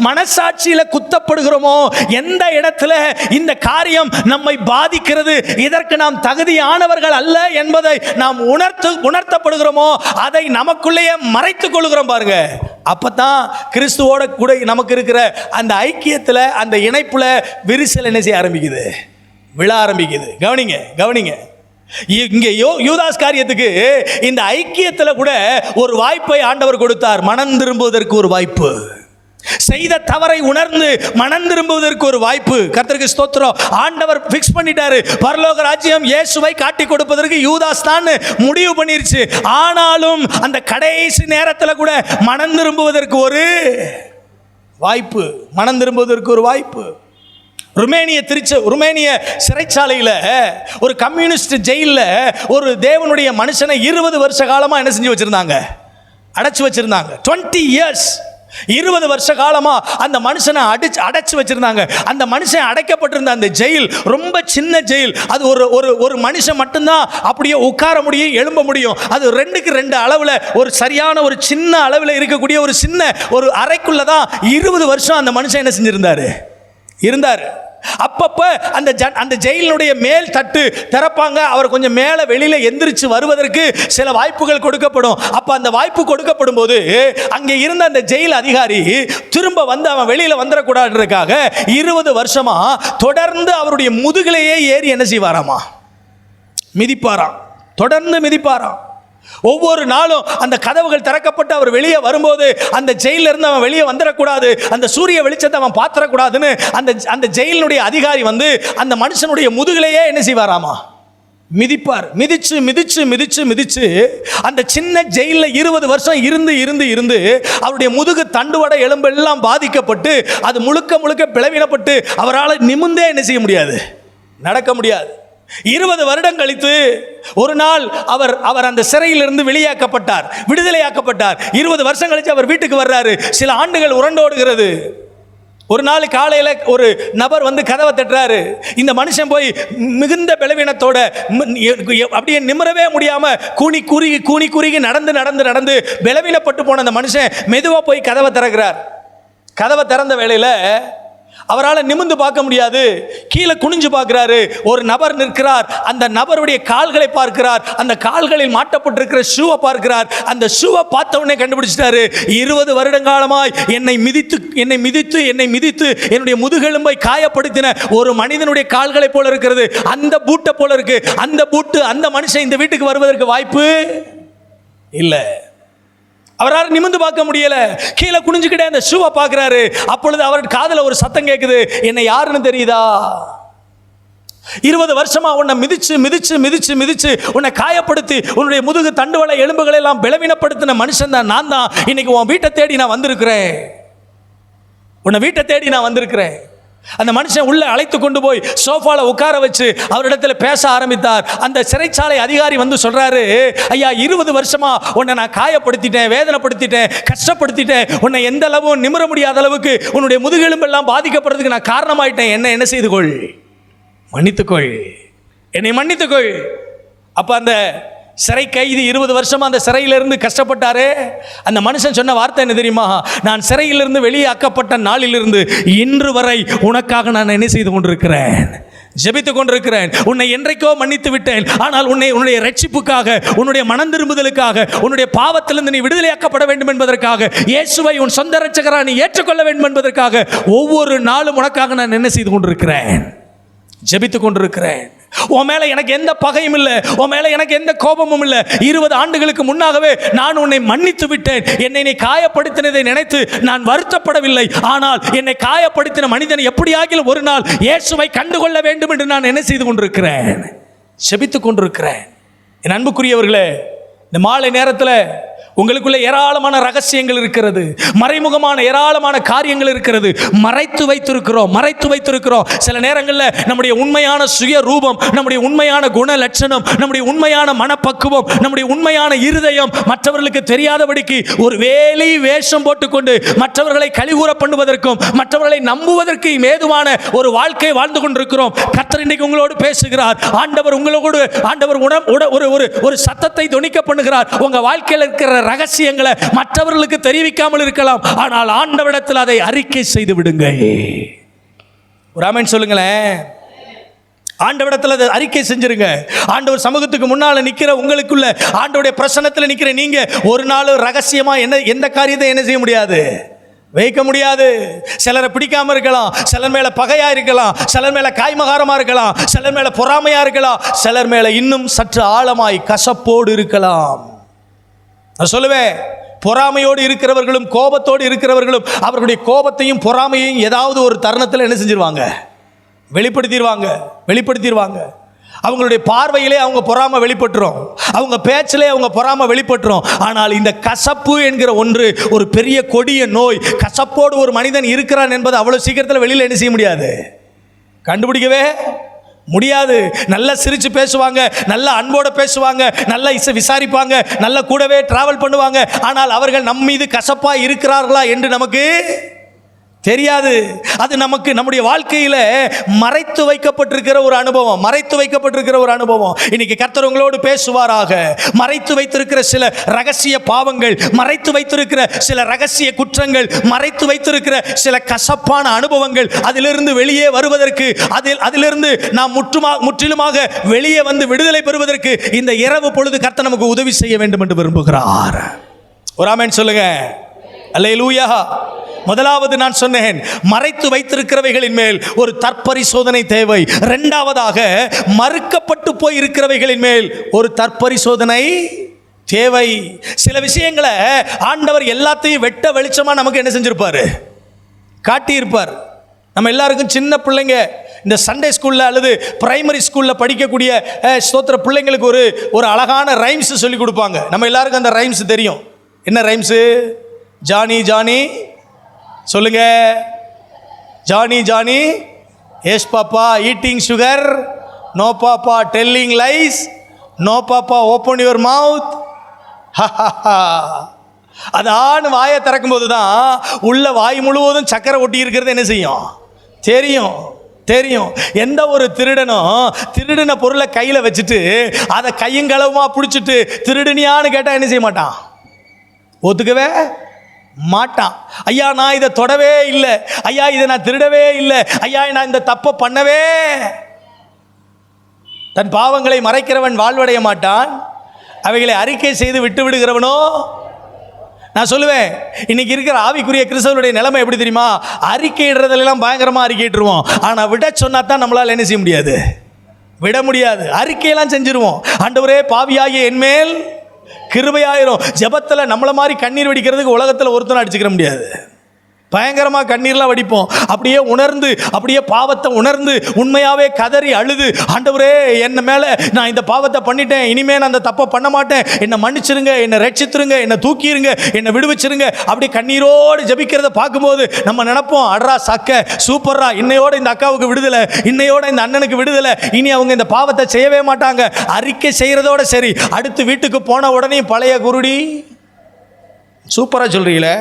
மனசாட்சியில குத்தப்படுகிறோமோ, எந்த இடத்துல இந்த காரியம் நம்மை பாதிக்கிறது, இதற்கு நாம் தகுதியானவர்கள் அல்ல என்பதை நாம் உணர்த்தப்படுகிறோமோ, அதை நமக்குள்ளேயே மறைத்துக் கொள்கிறோம் பாருங்க. அப்பதான் கிறிஸ்துவோட கூட நமக்கு இருக்கிற அந்த ஐக்கியத்தில், அந்த இணைப்புல விரிசல் என்ன செய்ய ஆரம்பிக்குது, விழ ஆரம்பிக்குது. கவனிங்க. இங்கே யூதாஸ் காரியத்துக்கு இந்த ஐக்கியத்தில் கூட ஒரு வாய்ப்பை ஆண்டவர் கொடுத்தார். மனம் திரும்புவதற்கு ஒரு வாய்ப்பு, செய்த தவறை உணர்ந்து மனம் திரும்புவதற்கு ஒரு வாய்ப்பு. கர்த்தருக்கு ஸ்தோத்திரம். ஆண்டவர் ஃபிக்ஸ் பண்ணிட்டாரு, பரலோக ராஜ்யம் இயேசுவை காட்டி கொடுப்பதற்கு யூதாஸ் தான் முடிவு பண்ணிருச்சு. ஆனாலும் அந்த கடைசி நேரத்தில் கூட மனம் திரும்புவதற்கு ஒரு வாய்ப்பு. ருமேனிய சிறைச்சாலையில் ஒரு கம்யூனிஸ்ட் ஜெயிலில் ஒரு தேவனுடைய மனுஷனை 20 வருஷ காலமாக என்ன செஞ்சு வச்சுருந்தாங்க, அடைச்சி வச்சுருந்தாங்க. 20 இயர்ஸ், 20 வருஷ காலமாக அந்த மனுஷனை அடைச்சி வச்சுருந்தாங்க. அந்த மனுஷன் அடைக்கப்பட்டிருந்த அந்த ஜெயில் ரொம்ப சின்ன ஜெயில். அது ஒரு மனுஷன் மட்டும்தான் அப்படியே உட்கார முடியும், எழும்ப முடியும். அது 2க்கு 2 அளவில் ஒரு சரியான ஒரு சின்ன அளவில் இருக்கக்கூடிய ஒரு சின்ன ஒரு அறைக்குள்ளே தான் 20 வருஷம் அந்த மனுஷன் என்ன செஞ்சுருந்தார். அப்பப்ப அந்த ஜெயிலுடைய மேல் தட்டு திறப்பாங்க. அவர் கொஞ்சம் மேலே வெளியில எந்திரிச்சு வருவதற்கு சில வாய்ப்புகள் கொடுக்கப்படும். அப்ப அந்த வாய்ப்பு கொடுக்கப்படும் போது அங்கே இருந்த அந்த ஜெயில் அதிகாரி திரும்ப வந்து அவன் வெளியில வந்துடக்கூடாதுக்காக 20 வருஷமா தொடர்ந்து அவருடைய முதுகிலேயே ஏறி என்ன செய்வாராமா, மிதிப்பாராம். தொடர்ந்து மிதிப்பாராம். ஒவ்வொரு நாளும் அந்த கதவுகள் திறக்கப்பட்டு அவர் வெளியே வரும்போது அந்த ஜெயில இருந்து அவன் வெளியே வந்துடக்கூடாது, அந்த சூரிய வெளிச்சத்தை அவன் பாத்திரக்கூடாதுன்னு அந்த ஜெயிலுடைய அதிகாரி வந்து அந்த மனுஷனுடைய முதுகிலேயே என்ன செய்வாராமா, மிதிப்பார். மிதிச்சு மிதிச்சு மிதிச்சு மிதிச்சு அந்த சின்ன ஜெயிலில் 20 வருஷம் இருந்து இருந்து இருந்து அவருடைய முதுகு தண்டுவடை எலும்பெல்லாம் பாதிக்கப்பட்டு அது முழுக்க முழுக்க பிளவினப்பட்டு அவரால் நிமிர்ந்தே என்ன செய்ய முடியாது, நடக்க முடியாது. 20 வருடம் கழித்து ஒரு நாள் அவர் அந்த சிறையிலிருந்து வெளியாக்கப்பட்டார், விடுதலையாக்கப்பட்டார். 20 வருஷம் கழித்து அவர் வீட்டுக்கு வர்றாரு. சில ஆண்டுகள் உரண்டோடுகிறது. ஒரு நாள் காலையில் ஒரு நபர் வந்து கதவை தட்டுறாரு. இந்த மனுஷன் போய் மிகுந்த பலவீனத்தோட அப்படியே நிமிரவே முடியாம கூனி குறுகி நடந்து நடந்து நடந்து பலவீனப்பட்டு போன அந்த மனுஷன் மெதுவாக போய் கதவை திறக்கிறார். கதவை திறந்த வேளையில் அவரால் நிமிர்ந்து பார்க்க முடியாது. கீழே குனிஞ்சு பார்க்கிறாரு. ஒரு நபர் நிற்கிறார். அந்த நபருடைய கால்களை பார்க்கிறார். அந்த கால்களில் மாட்டப்பட்டிருக்கிற ஷூவை பார்க்கிறார். அந்த ஷூவை பார்த்த உடனே கண்டுபிடிச்சிட்டாரு, 20 வருடங்காலமாய் என்னை மிதித்து என்னுடைய முதுகெலும்பை காயப்படுத்தின ஒரு மனிதனுடைய கால்களை போல இருக்கிறது. அந்த பூட்டை போல இருக்கு. அந்த பூட்டு அந்த மனுஷன் இந்த வீட்டுக்கு வருவதற்கு வாய்ப்பு இல்லை. அவரால் நிமிர்ந்து பார்க்க முடியல. கீழே குனிஞ்சுக்கிட்டே அந்த ஷூவை பார்க்கிறாரு. அப்பொழுது அவர் காதுல ஒரு சத்தம் கேட்குது, என்ன யாருன்னு தெரியுதா? 20 வருஷமா உன்னை மிதிச்சு மிதிச்சு மிதிச்சு மிதிச்சு உன்னை காயப்படுத்தி உன்னுடைய முதுகு தண்டுவளை எலும்புகளை எல்லாம் பலவீனப்படுத்தின மனுஷன் தான் நான் தான். இன்னைக்கு உன் வீட்டை தேடி நான் வந்திருக்கிறேன். உன்னை வீட்டை தேடி நான் வந்திருக்கிறேன். அந்த மனுஷன் உள்ள அழைத்து கொண்டு போய் சோஃபால உட்கார வச்சு அவரிடத்துல பேச ஆரம்பித்தார். அந்த சிறைச்சாலை அதிகாரி வந்து சொல்றாரு, ஐயா 20 வருஷமா உன்னை நான் காயப்படுத்திட்டேன், வேதனைப்படுத்திட்டேன், கஷ்டப்படுத்திட்டேன். உன்னை எந்த அளவும் நிமிர முடியாத அளவுக்கு உன்னுடைய முதுகெலும்பெல்லாம் பாதிக்கப்படுறதுக்கு நான் காரணமாயிட்டேன். என்ன செய்துகொள், மன்னித்துக்கொள், என்னை மன்னித்துக்கொள். அப்ப அந்த சிறை கைதி 20 வருஷமா அந்த சிறையிலிருந்து கஷ்டப்பட்டாரே, அந்த மனுஷன் சொன்ன வார்த்தை என்ன தெரியுமா? நான் சிறையிலிருந்து வெளியாக்கப்பட்ட நாளிலிருந்து இன்று வரை உனக்காக நான் என்ன செய்து கொண்டிருக்கிறேன், ஜெபித்துக் கொண்டிருக்கிறேன். உன்னை என்றைக்கோ மன்னித்து விட்டேன். ஆனால் உன்னுடைய ரட்சிப்புக்காக, உன்னுடைய மனம் திரும்புதலுக்காக, உன்னுடைய பாவத்திலிருந்து நீ விடுதலையாக்கப்பட வேண்டும் என்பதற்காக, இயேசுவை உன் சொந்த ரட்சகராக நீ ஏற்றுக்கொள்ள வேண்டும் என்பதற்காக ஒவ்வொரு நாளும் உனக்காக நான் என்ன செய்து கொண்டிருக்கிறேன், ஜெபித்துக் கொண்டிருக்கிறேன். உன் மேல எனக்கு எந்த பகையும் இல்லை, உன் மேல எனக்கு எந்த கோபமும் இல்லை. 20 ஆண்டுகளுக்கு முன்னாகவே நான் உன்னை மன்னித்து விட்டேன். என்னை நீ காயப்படுத்தினதை நினைத்து நான் வருத்தப்படவில்லை. ஆனால் என்னை காயப்படுத்தின மனிதனை எப்படியாகிலும் ஒரு நாள் இயேசுவை கண்டுகொள்ள வேண்டும் என்று நான் என்ன செய்து கொண்டிருக்கிறேன், செபித்துக் கொண்டிருக்கிறேன். என் அன்புக்குரியவர்களே, இந்த மாலை நேரத்தில் உங்களுக்குள்ள ஏராளமான ரகசியங்கள் இருக்கிறது, மறைமுகமான ஏராளமான காரியங்கள் இருக்கிறது. மறைத்து வைத்திருக்கிறோம். சில நேரங்களில் நம்முடைய உண்மையான சுய ரூபம், நம்முடைய உண்மையான குண லட்சணம், நம்முடைய உண்மையான மனப்பக்குவம், நம்முடைய உண்மையான இருதயம் மற்றவர்களுக்கு தெரியாதபடிக்கு ஒரு வேலை வேஷம் போட்டுக்கொண்டு மற்றவர்களை கலிகூற பண்ணுவதற்கும் மற்றவர்களை நம்புவதற்கு ஏதுவான ஒரு வாழ்க்கை வாழ்ந்து கொண்டிருக்கிறோம். கர்த்தர் இன்னைக்கு உங்களோடு பேசுகிறார். ஆண்டவர் உங்களோடு ஒரு சத்தத்தை தொனிக்க பண்ணுகிறார். உங்க வாழ்க்கையில் இருக்கிற ரகசியங்களை மற்றவர்களுக்கு தெரிவிக்காமல் இருக்கலாம், ஆனால் ஆண்டவரிடத்தில் அதை அறிக்கை செய்து விடுங்கள். ஒரு ஆமென் சொல்லுங்களேன். ஆண்டவரிடத்தில் அதை அறிக்கை செஞ்சிருங்க. ஆண்டவர் சமூகத்துக்கு முன்னால் நிற்கிற உங்களுக்குள்ள, ஆண்டவருடைய பிரசன்னத்தில் நிற்கிற நீங்க ஒரு நாள் ரகசியமா எந்த காரியத்தை என்ன செய்ய முடியாது, வைக்க முடியாது. சிலரை பிடிக்காம இருக்கலாம், சிலர் மேல பகையா இருக்கலாம், சிலர் மேல காய்மகாரமா இருக்கலாம், சிலர் மேல பொறாமையா இருக்கலாம், சிலர் மேல இன்னும் சற்று ஆழமாய் கசப்போடு இருக்கலாம். நான் சொல்லுவேன், பொறாமையோடு இருக்கிறவர்களும் கோபத்தோடு இருக்கிறவர்களும் அவர்களுடைய கோபத்தையும் பொறாமையையும் ஏதாவது ஒரு தருணத்தில் என்ன செஞ்சிருவாங்க, வெளிப்படுத்திடுவாங்க. அவங்களுடைய பார்வையிலே அவங்க பொறாமை வெளிப்பட்டுரும், அவங்க பேச்சிலே அவங்க பொறாமை வெளிப்பட்டுரும். ஆனால் இந்த கசப்பு என்கிற ஒன்று ஒரு பெரிய கொடிய நோய். கசப்போடு ஒரு மனிதன் இருக்கிறான் என்பது அவ்வளோ சீக்கிரத்தில் வெளியில் என்ன செய்ய முடியாது, கண்டுபிடிக்கவே முடியாது. நல்லா சிரிச்சு பேசுவாங்க, நல்ல அன்போட பேசுவாங்க, நல்ல விசாரிப்பாங்க, நல்ல கூடவே டிராவல் பண்ணுவாங்க. ஆனால் அவர்கள் நம் மீது கசப்பா இருக்கிறார்களா என்று நமக்கு தெரியாது. அது நமக்கு நம்முடைய வாழ்க்கையில் மறைத்து வைக்கப்பட்டிருக்கிற ஒரு அனுபவம், மறைத்து வைக்கப்பட்டிருக்கிற ஒரு அனுபவம். இன்னைக்கு கர்த்தர் உங்களோடு பேசுவாராக. மறைத்து வைத்திருக்கிற சில ரகசிய பாவங்கள், மறைத்து வைத்திருக்கிற சில ரகசிய குற்றங்கள், மறைத்து வைத்திருக்கிற சில கசப்பான அனுபவங்கள், அதிலிருந்து வெளியே வருவதற்கு, அதிலிருந்து நாம் முற்றிலுமாக வெளியே வந்து விடுதலை பெறுவதற்கு இந்த இரவு பொழுது கர்த்தர் நமக்கு உதவி செய்ய வேண்டும் என்று விரும்புகிறார். ஒரு ஆமென் சொல்லுங்க. அல்லேலூயா. முதலாவது நான் சொன்னேன், மறைத்து வைத்திருக்கிறவைகளின் மேல் ஒரு தற்பரிசோதனை தேவை. இரண்டாவதாக, மறுக்கப்பட்டு போய் இருக்கிறவைகளின் மேல் ஒரு தற்பரிசோதனை தேவை. சில விஷயங்களை ஆண்டவர் எல்லாத்தையும் வெட்ட வெளிச்சமாக நமக்கு என்ன செஞ்சிருப்பாரு? காட்டியிருப்பார். நம்ம எல்லாருக்கும் சின்ன பிள்ளைங்க இந்த சண்டே ஸ்கூலில் அல்லது பிரைமரி ஸ்கூலில் படிக்கக்கூடிய ஸ்தோத்திர பிள்ளைங்களுக்கு ஒரு அழகான ரைம்ஸ் சொல்லி கொடுப்பாங்க. நம்ம எல்லாருக்கும் அந்த ரைம்ஸ் தெரியும். என்ன ரைம்ஸு? ஜானி ஜானி சொல்லுங்க. Johnny Johnny yes papa eating sugar, no papa telling lies, no papa open your mouth. அதான் வாயை திறக்கும் போது தான் உள்ள வாய் முழுவதும் சக்கரை ஒட்டி இருக்கிறது என்ன செய்யும்? தெரியும். எந்த ஒரு திருடனும் திருடின பொருளை கையில் வச்சுட்டு அதை கையங்களவுமா பிடிச்சிட்டு திருடுனியான்னு கேட்டால் என்ன செய்ய மாட்டான்? ஒத்துக்கவே மாட்டான். ஐயா நான் இதை தொடவே இல்லை, ஐயா இதை நான் திருடவே இல்லை, ஐயா நான் இந்த தப்பை பண்ணவே. தன் பாவங்களை மறைக்கிறவன் வாழ்வடைய மாட்டான், அவைகளை அறிக்கை செய்து விட்டு விடுகிறவனோ. நான் சொல்லுவேன், இன்னைக்கு இருக்கிற ஆவிக்குரிய கிறிஸ்தவனுடைய நிலைமை எப்படி தெரியுமா? அறிக்கையிடுறதெல்லாம் பயங்கரமாக அறிக்கையிட்டுருவோம், ஆனால் விட சொன்னா தான் நம்மளால் என்ன செய்ய முடியாது? விட முடியாது. அறிக்கையெல்லாம் செஞ்சிருவோம். ஆண்டவரே பாவியாகிய என்மேல் கிருபையாயிரும். ஜெபத்தில் நம்மளை மாதிரி கண்ணீர் வடிக்கிறதுக்கு உலகத்தில் ஒருத்தனை அடிச்சுக்கிற முடியாது. பயங்கரமாக கண்ணீர்லாம் வடிப்போம். அப்படியே உணர்ந்து, அப்படியே பாவத்தை உணர்ந்து உண்மையாகவே கதறி அழுது, ஆண்டவரே என்ன மேலே நான் இந்த பாவத்தை பண்ணிட்டேன், இனிமேல் நான் அந்த தப்பை பண்ண மாட்டேன், என்னை மன்னிச்சிருங்க, என்னை ரட்சித்துருங்க, என்னை தூக்கிடுங்க, என்னை விடுவிச்சிருங்க, அப்படி கண்ணீரோடு ஜபிக்கிறத பார்க்கும்போது நம்ம நினைப்போம், அட்ரா சக்க சூப்பர்ரா, இன்னையோட இந்த அக்காவுக்கு விடுதலை, இன்னையோட இந்த அண்ணனுக்கு விடுதலை, இனி அவங்க இந்த பாவத்தை செய்யவே மாட்டாங்க. அறிக்கை செய்கிறதோட சரி, அடுத்து வீட்டுக்கு போன உடனே பழைய குருடி. சூப்பராக சொல்கிறீங்களே.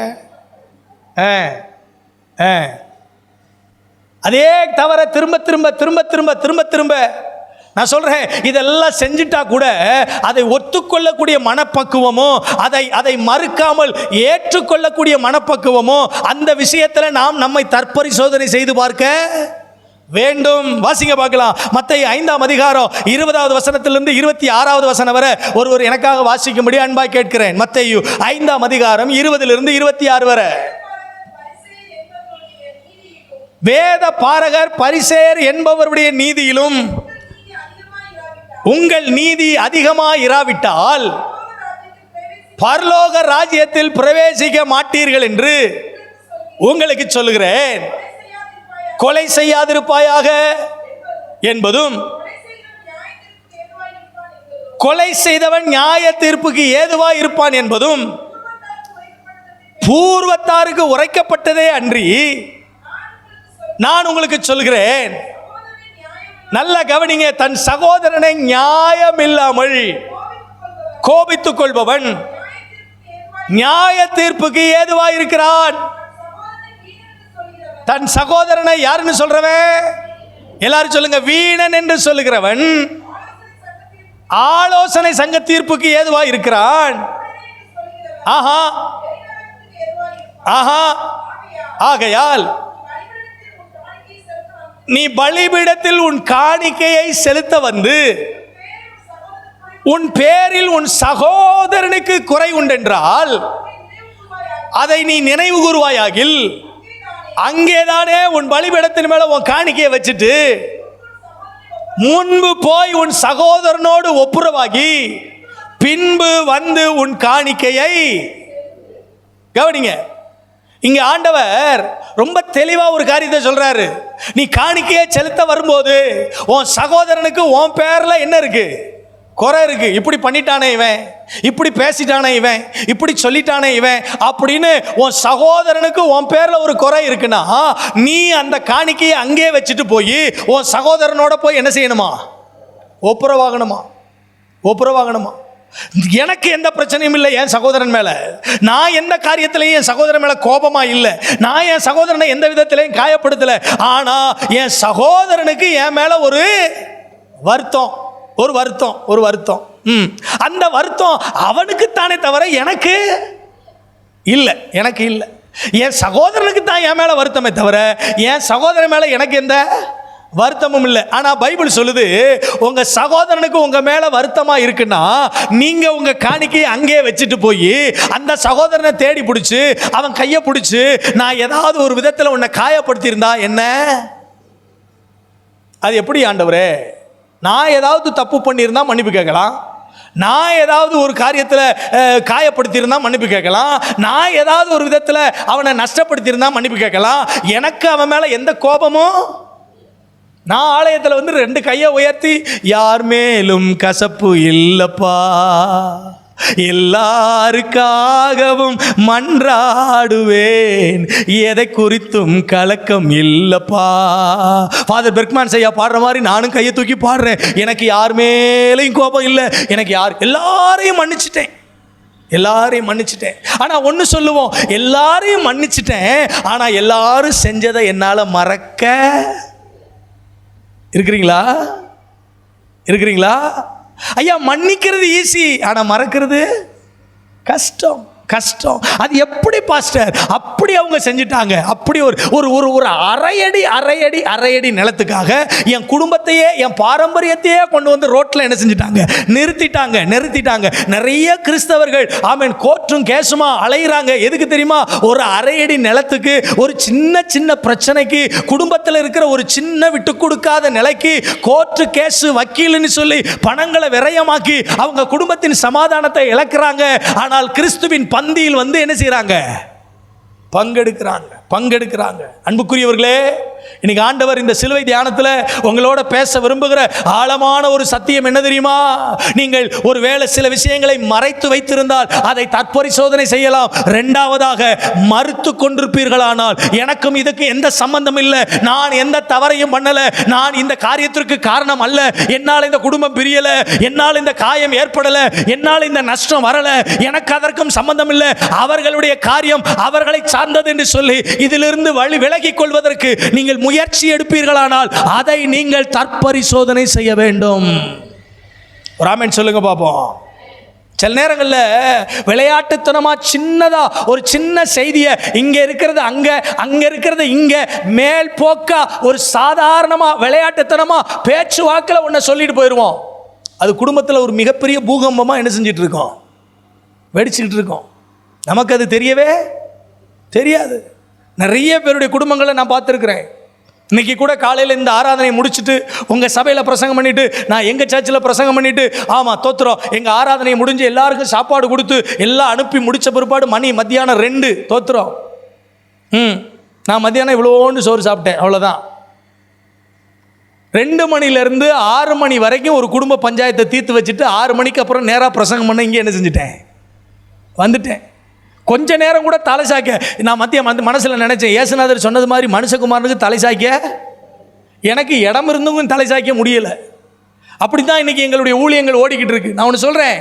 அதே தவிர திரும்ப திரும்ப திரும்ப திரும்ப திரும்ப திரும்ப நான் சொல்றேன், இதெல்லாம் செஞ்சிட்டா கூட அதை ஒத்துக்கொள்ளக்கூடிய மனப்பக்குவமோ, அதை மறுக்காமல் ஏற்றுக்கொள்ளக்கூடிய மனப்பக்குவமோ, அந்த விஷயத்தில் நாம் நம்மை தற்பரிசோதனை செய்து பார்க்க வேண்டும். வாசிங்க பார்க்கலாம். மத்தேயு 5ஆம் அதிகாரம் 20வது வசனத்திலிருந்து 26வது வசனம் வரை ஒருவர் எனக்காக வாசிக்கும்படி அன்பாய் கேட்கிறேன். மத்தேயு 5ஆம் அதிகாரம் 20லிருந்து 26 வரை. வேத பாரகர் பரிசேயர் என்பவருடைய நீதியிலும் உங்கள் நீதி அதிகமாய் இராவிட்டால் பரலோக ராஜ்யத்தில் பிரவேசிக்க மாட்டீர்கள் என்று உங்களுக்கு சொல்லுகிறேன். கொலை செய்யாதிருப்பாயாக என்பதும், கொலை செய்தவன் நியாய தீர்ப்புக்கு ஏதுவாய் இருப்பான் என்பதும் பூர்வத்தாருக்கு உரைக்கப்பட்டதே அன்றி நான் உங்களுக்கு சொல்கிறேன். நல்ல கவனிங்க. தன் சகோதரனை நியாயம் இல்லாமல் கோபித்துக் கொள்பவன் நியாய தீர்ப்புக்கு ஏதுவாய் இருக்கிறான். தன் சகோதரனை யாருன்னு சொல்றவன்? எல்லாரும் சொல்லுங்க. வீணன் என்று சொல்லுகிறவன் ஆலோசனை சங்க தீர்ப்புக்கு ஏதுவாய் இருக்கிறான். ஆஹா ஆஹா. ஆகையால் நீ பலிபீடத்தில் உன் காணிக்கையை செலுத்த வந்து உன் பேரில் உன் சகோதரனுக்கு குறை உண்டென்றால் அதை நீ நினைவு கூறுவாயாகில் அங்கேதானே உன் பலிபீடத்தின் மேல உன் காணிக்கையை வச்சுட்டு முன்பு போய் உன் சகோதரனோடு ஒப்புரவாகி பின்பு வந்து உன் காணிக்கையை. கவனிங்க, இங்க ஆண்டவர் ரொம்ப தெளிவா ஒரு காரியத்தை சொல்றாரு. நீ காணிக்கையை செலுத்த வரும்போது உன் சகோதரனுக்கு உன் பேர்ல என்ன இருக்கு? குறை இருக்கு. இப்படி பண்ணிட்டானே இவன், இப்படி பேசிட்டானே இவன், இப்படி சொல்லிட்டானே இவன் அப்படின்னு உன் சகோதரனுக்கு உன் பேர்ல ஒரு குறை இருக்குன்னா நீ அந்த காணிக்கையை அங்கே வச்சுட்டு போய் உன் சகோதரனோட போய் என்ன செய்யணுமா? ஒப்புரவாகணுமா? எனக்கு எந்த பிரச்சனையும் இல்லை என் சகோதரன் மேலே. நான் எந்த காரியத்திலையும் என் சகோதரன் மேலே கோபமாக இல்லை. நான் என் சகோதரனை எந்த விதத்திலையும் காயப்படுத்தலை. ஆனால் என் சகோதரனுக்கு என் மேலே ஒரு வருத்தம். அந்த வருத்தம் அவனுக்குத்தானே தவிர எனக்கு இல்லை. என் சகோதரனுக்கு தான் என் மேலே வருத்தமே தவிர என் சகோதரன் மேலே எனக்கு எந்த வருத்தமும் இல்லை. ஆனால் பைபிள் சொல்லுது, உங்கள் சகோதரனுக்கு உங்கள் மேலே வருத்தமாக இருக்குன்னா நீங்கள் உங்கள் காணிக்கையை அங்கே வச்சுட்டு போய் அந்த சகோதரனை தேடி பிடிச்சி அவன் கையை பிடிச்சி நான் ஏதாவது ஒரு விதத்தில் உன்னை காயப்படுத்தியிருந்தா என்ன? அது எப்படி ஆண்டவரே? நான் ஏதாவது தப்பு பண்ணியிருந்தா மன்னிப்பு கேட்கலாம். நான் ஏதாவது ஒரு காரியத்தில் காயப்படுத்தியிருந்தா மன்னிப்பு கேட்கலாம். நான் ஏதாவது ஒரு விதத்தில் அவனை நஷ்டப்படுத்தியிருந்தா மன்னிப்பு கேட்கலாம். எனக்கு அவன் மேலே எந்த கோபமும். நான் ஆலயத்தில் 2 கையை உயர்த்தி யார் மேலும் கசப்பு இல்லப்பா, எல்லாருக்காகவும் மன்றாடுவேன், எதை குறித்தும் கலக்கம் இல்லப்பா. ஃபாதர் பெர்க்மேன் ஐயா பாடுற மாதிரி நானும் கையை தூக்கி பாடுறேன். எனக்கு யார் மேலேயும் கோபம் இல்லை. எனக்கு எல்லாரையும் மன்னிச்சிட்டேன். ஆனால் ஒன்று சொல்லுவோம், எல்லாரையும் மன்னிச்சிட்டேன், ஆனால் எல்லாரும் செஞ்சதை என்னால் மறக்க. இருக்கிறீங்களா? ஐயா, மன்னிக்கிறது ஈஸி, ஆனால் மறக்கிறது கஷ்டம். அது எப்படி பாஸ்டர்? அப்படி அவங்க செஞ்சிட்டாங்க. அப்படி ஒரு அரையடி நிலத்துக்காக என் குடும்பத்தையே என் பாரம்பரியத்தையே கொண்டு வந்து ரோட்டில் என்ன செஞ்சிட்டாங்க? நிறுத்திட்டாங்க. நிறைய கிறிஸ்தவர்கள் ஆமென் கோர்ட்டும் கேஸுமா அலைகிறாங்க. எதுக்கு தெரியுமா? ஒரு அரையடி நிலத்துக்கு, ஒரு சின்ன பிரச்சனைக்கு, குடும்பத்தில் இருக்கிற ஒரு சின்ன விட்டு கொடுக்காத நிலைக்கு கோர்ட்டு கேஸு வக்கீல்னு சொல்லி பணங்களை விரயமாக்கி அவங்க குடும்பத்தின் சமாதானத்தை இழக்கிறாங்க. ஆனால் கிறிஸ்துவின் பந்தியில் என்ன செய்றாங்க? பங்கெடுக்கிறாங்க. அன்புக்குரியவர்களே, இன்னைக்கு ஆண்டவர் இந்த சிலுவை தியானத்தில் உங்களோட பேச விரும்புகிற ஆழமான ஒரு சத்தியம் என்ன தெரியுமா? நீங்கள் ஒருவேளை சில விஷயங்களை மறைத்து வைத்திருந்தால் அதை தற்பரிசோதனை செய்யலாம். இரண்டாவதாக, மறுத்து கொண்டிருப்பீர்களானால் எனக்கும் இதுக்கு எந்த சம்பந்தம் இல்லை, நான் எந்த தவறையும் பண்ணல, நான் இந்த காரியத்திற்கு காரணம் அல்ல, என்னால் இந்த குடும்பம் பிரியல, என்னால் இந்த காயம் ஏற்படல, என்னால் இந்த நஷ்டம் வரல, எனக்கு அதற்கும் சம்பந்தம் இல்லை, அவர்களுடைய காரியம் அவர்களை சார்ந்தது என்று சொல்லி இதிலிருந்து விலகிக் கொள்வதற்கு நீங்கள் முயற்சி எடுப்பீர்களானால் அதை நீங்கள் தற்பரிசோதனை செய்ய வேண்டும். ஆமென் சொல்லுங்க பாப்போம். சில நேரங்களில் விளையாட்டுத்தனமா சின்னதா ஒரு சின்ன செய்தியை இங்க இருக்கிறது அங்க இருக்கிறது இங்க மேல் போக்கா ஒரு சாதாரணமா விளையாட்டுத்தனமா பேச்சு வாக்கில் ஒன்றை சொல்லிட்டு போயிடுவோம். அது குடும்பத்தில் ஒரு மிகப்பெரிய பூகம்பமா என்ன செஞ்சிட்டு இருக்கோம்? வெடிச்சுக்கிட்டு இருக்கோம். நமக்கு அது தெரியவே தெரியாது. நிறைய பேருடைய குடும்பங்களை நான் பார்த்துருக்கிறேன். இன்னைக்கு கூட காலையில் இந்த ஆராதனை முடிச்சுட்டு உங்கள் சபையில் பிரசங்கம் பண்ணிவிட்டு நான் எங்கள் சர்ச்சில் பிரசங்கம் பண்ணிவிட்டு ஆமாம் தோத்துறோம், எங்கள் ஆராதனை முடிஞ்சு எல்லாருக்கும் சாப்பாடு கொடுத்து எல்லாம் அனுப்பி முடித்த பிற்பாடு மத்தியானம் 2 தோத்துறோம். நான் மத்தியானம் இவ்வளோன்னு சோறு சாப்பிட்டேன், அவ்வளோதான். 2 மணிலேருந்து 6 மணி வரைக்கும் ஒரு குடும்ப பஞ்சாயத்தை தீர்த்து வச்சுட்டு 6 மணிக்கு அப்புறம் நேராக பிரசங்கம் பண்ண இங்கே என்ன செஞ்சுட்டேன்? வந்துட்டேன். கொஞ்ச நேரம் கூட தலை சாய்க்க நான் மனசில் நினச்சேன், இயேசுநாதர் சொன்னது மாதிரி மனுஷகுமாரனுக்கு தலை சாய்க்க எனக்கு இடம் இருந்தும் தலை சாய்க்க முடியலை. அப்படி தான் இன்றைக்கி எங்களுடைய ஊழியங்கள் ஓடிக்கிட்டு இருக்கு. நான் ஒன்று சொல்கிறேன்,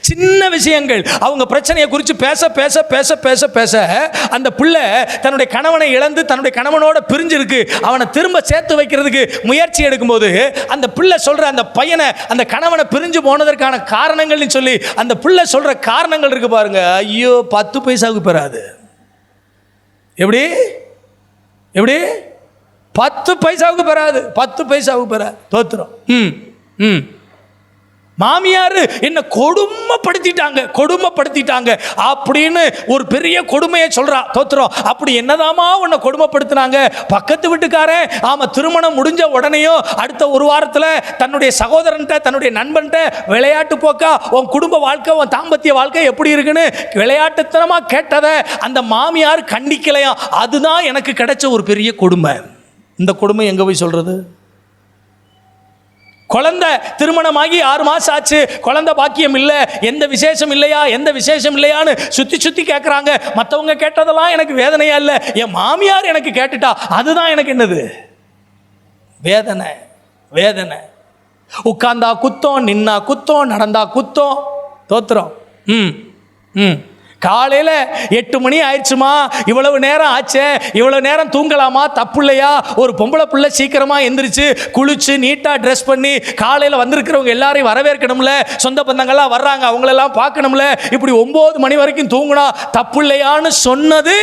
சின்ன விஷயங்கள் அவங்க பிரச்சனையை குறித்து பேச பேச பேச பேச பேச அந்த பிள்ளை தன்னுடைய கணவனை இழந்து தன்னுடைய கணவனோட பிரிஞ்சிருக்கு, அவனை திரும்ப சேர்த்து வைக்கிறதுக்கு முயற்சி எடுக்கும்போது அந்த பிள்ளை சொல்கிற அந்த பையனை அந்த கணவனை பிரிஞ்சு போனதற்கான காரணங்கள்னு சொல்லி அந்த பிள்ளை சொல்கிற காரணங்கள் இருக்கு பாருங்க. ஐயோ, 10 பைசாவுக்கு பெறாது. எப்படி 10 பைசாவுக்கு பெறாது. 10 பைசாவுக்கு பெறாது. தோத்துறோம். மாமியார் என்ன கொடுமைப்படுத்திட்டாங்க அப்படின்னு ஒரு பெரிய கொடுமையை சொல்றா. தோத்துறோம். அப்படி என்னதாமா உன்னை கொடுமைப்படுத்தினாங்க? பக்கத்து வீட்டுக்காரன் ஆமாம் திருமணம் முடிஞ்ச உடனேயும் அடுத்த ஒரு வாரத்தில் தன்னுடைய சகோதரன்ட்ட தன்னுடைய நண்பன்ட்ட விளையாட்டு போக்கா உன் குடும்ப வாழ்க்கை உன் தாம்பத்திய வாழ்க்கை எப்படி இருக்குன்னு விளையாட்டுத்தனமாக கேட்டதை அந்த மாமியார் கண்டிக்கலையா. அதுதான் எனக்கு கிடைச்ச ஒரு பெரிய கொடுமை. இந்த கொடுமை எங்கே போய் சொல்றது? குழந்தை திருமணமாகி 6 மாதம் ஆச்சு, குழந்தை பாக்கியம் இல்லை, எந்த விசேஷம் இல்லையான்னு சுற்றி கேட்குறாங்க. மற்றவங்க கேட்டதெல்லாம் எனக்கு வேதனையா இல்லை, என் மாமியார் எனக்கு கேட்டுட்டா அதுதான் எனக்கு என்னது? வேதனை. உட்கார்ந்தா குத்தம், நின்னா குத்தம், நடந்தா குத்தம். தோத்திரம். ம் ம் காலையில் 8 மணி ஆயிடுச்சுமா, இவ்வளவு நேரம் ஆச்சே, இவ்வளவு நேரம் தூங்கலாமா, தப்பு இல்லையா? ஒரு பொம்பளை பிள்ளை சீக்கிரமாக எந்திரிச்சு குளிச்சு நீட்டாக ட்ரெஸ் பண்ணி காலையில் வந்திருக்கிறவங்க எல்லாரையும் வரவேற்கணும்ல, சொந்த பந்தங்கள்லாம் வர்றாங்க, அவங்களெல்லாம் பார்க்கணும்ல, இப்படி 9 மணி வரைக்கும் தூங்கினா தப்பு இல்லையான்னு சொன்னது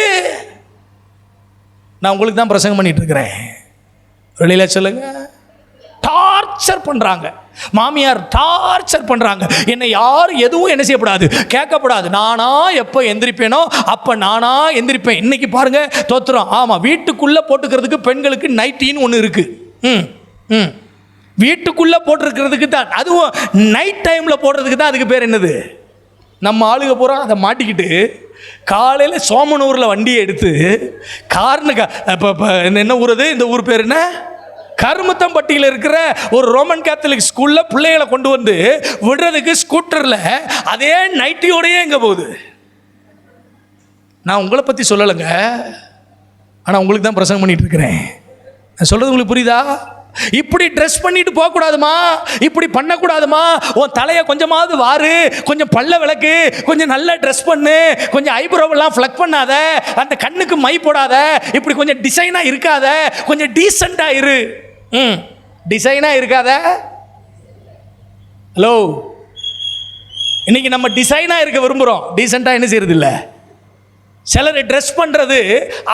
நான் உங்களுக்கு தான் பிரசங்கம் பண்ணிட்டு இருக்கிறேன். வெளியில் சொல்லுங்க. டார்ச்சர் பண்ணுறாங்க, மாமியார் டார்ச்சர் பண்ணுறாங்க. என்னை யாரும் எதுவும் என்ன செய்யப்படாது, கேட்கப்படாது. நானா எப்போ எந்திரிப்பேனோ அப்போ நானா எந்திரிப்பேன். இன்னைக்கு பாருங்க தோத்துறோம். ஆமாம், வீட்டுக்குள்ளே போட்டுக்கிறதுக்கு பெண்களுக்கு நைட்டின்னு ஒன்று இருக்குது. வீட்டுக்குள்ளே போட்டிருக்கிறதுக்கு தான், அதுவும் நைட் டைமில் போடுறதுக்கு தான். அதுக்கு பேர் என்னது? நம்ம ஆளுக பூரா அதை மாட்டிக்கிட்டு காலையில் சோமனூரில் வண்டியை எடுத்து இப்போ என்ன ஊர் அது? இந்த ஊர் பேர் என்ன? கருமத்தம்பட்டியில் இருக்கிற ஒரு ரோமன் கேத்தலிக் ஸ்கூலில் பிள்ளைகளை கொண்டு வந்து விடுறதுக்கு ஸ்கூட்டரில் அதே நைட்டியோடையே எங்கே போகுது? நான் உங்களை பற்றி சொல்லலைங்க, ஆனால் உங்களுக்கு தான் பிரசங்கம் பண்ணிட்டு இருக்கிறேன். நான் சொல்கிறது உங்களுக்கு புரியுதா? இப்படி ட்ரெஸ் பண்ணிட்டு போகக்கூடாதுமா, இப்படி பண்ணக்கூடாதுமா. உன் தலையை கொஞ்சமாவது வாரு, கொஞ்சம் பல்ல விளக்கு, கொஞ்சம் நல்லா ட்ரெஸ் பண்ணு, கொஞ்சம் ஐப்ரோவெல்லாம் ஃப்ளக் பண்ணாத, அந்த கண்ணுக்கு மை போடாத, இப்படி கொஞ்சம் டிசைனாக இருக்காத, கொஞ்சம் டீசெண்டாக இரு. டிசைனாக இருக்காத. ஹலோ, இன்னைக்கு நம்ம டிசைனாக இருக்க விரும்புகிறோம், டீசெண்டாக என்ன செய்யறது இல்லை. சிலர் ட்ரெஸ் பண்ணுறது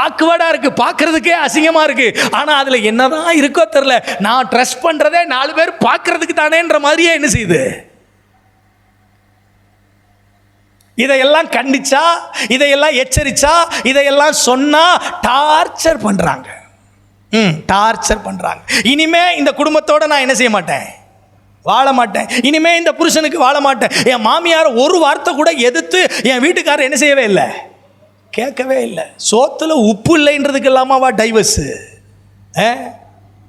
ஆக்வர்டாக இருக்குது, பார்க்குறதுக்கே அசிங்கமாக இருக்குது. ஆனால் அதில் என்னதான் இருக்கோ தெரில. நான் ட்ரெஸ் பண்ணுறதே 4 பேர் பார்க்குறதுக்கு தானேன்ற மாதிரியே என்ன செய்யுது. இதையெல்லாம் கண்டிச்சா, இதையெல்லாம் எச்சரிச்சா, இதையெல்லாம் சொன்னால் டார்ச்சர் பண்ணுறாங்க. டார்ச்சர் பண்ணுறாங்க. இனிமே இந்த குடும்பத்தோடு நான் என்ன செய்ய மாட்டேன், வாழ மாட்டேன். இனிமே இந்த புருஷனுக்கு வாழ மாட்டேன். என் மாமியார் ஒரு வார்த்தை கூட எதிர்த்து என் வீட்டுக்காரர் என்ன செய்யவே இல்லை, கேட்கவே இல்லை. சோத்துல உப்பு இல்லைன்றதுக்கு இல்லாமவா டைவர்ஸு?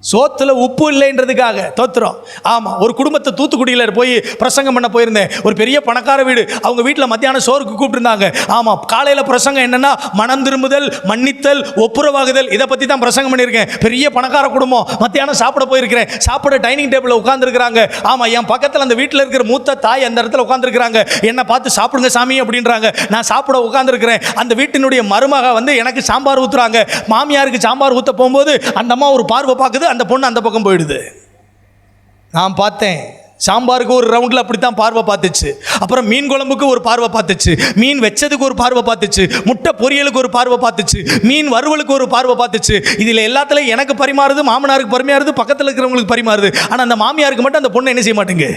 சோத்துல உப்பு இல்லைன்றதுக்காக தோத்துறோம். ஆமாம், ஒரு குடும்பத்தை தூத்துக்குடியில் போய் பிரசங்கம் பண்ண போயிருந்தேன். ஒரு பெரிய பணக்கார வீடு. அவங்க வீட்டில் மத்தியானம் சோறுக்கு கூப்பிட்டுருந்தாங்க. ஆமாம், காலையில் பிரசங்கம் என்னென்னா மனம் திரும்புதல், மன்னித்தல், ஒப்புரவாகுதல், இதை பற்றி தான் பிரசங்கம் பண்ணியிருக்கேன். பெரிய பணக்கார குடும்பம். மத்தியானம் சாப்பிட போயிருக்கிறேன். சாப்பிட டைனிங் டேபிளில் உட்காந்துருக்குறாங்க. ஆமாம், என் பக்கத்தில் அந்த வீட்டில் இருக்கிற மூத்த தாய் அந்த இடத்துல உட்காந்துருக்குறாங்க. என்னை பார்த்து சாப்பிடுங்க சாமி அப்படின்றாங்க. நான் சாப்பிட உட்காந்துருக்கிறேன். அந்த வீட்டினுடைய மருமக வந்து எனக்கு சாம்பார் ஊற்றுறாங்க. மாமியாருக்கு சாம்பார் ஊற்ற போகும்போது அந்த அம்மா ஒரு பார்வை பார்க்குது, அந்த பொண்ணு அந்த பக்கம் போயிடுது. நான் பார்த்தேன், சாம்பாருக்கு ஒரு ரவுண்டில் அப்படித்தான் பார்வை பார்த்துச்சு. அப்புறம் மீன் குழம்புக்கு ஒரு பார்வை பார்த்துச்சு, மீன் வச்சதுக்கு ஒரு பார்வை பார்த்துச்சு, முட்டை பொரியலுக்கு ஒரு பார்வை பார்த்துச்சு, மீன் வறுவலுக்கு ஒரு பார்வை பார்த்துச்சு. இதில் எல்லாத்துலையும் எனக்கு பரிமாறுது, மாமனாருக்கு பரிமாறுது, பக்கத்தில் இருக்கிறவங்களுக்கு பரிமாறுது. ஆனால் அந்த மாமியாருக்கு மட்டும் அந்த பொண்ணு என்ன செய்ய மாட்டேங்க,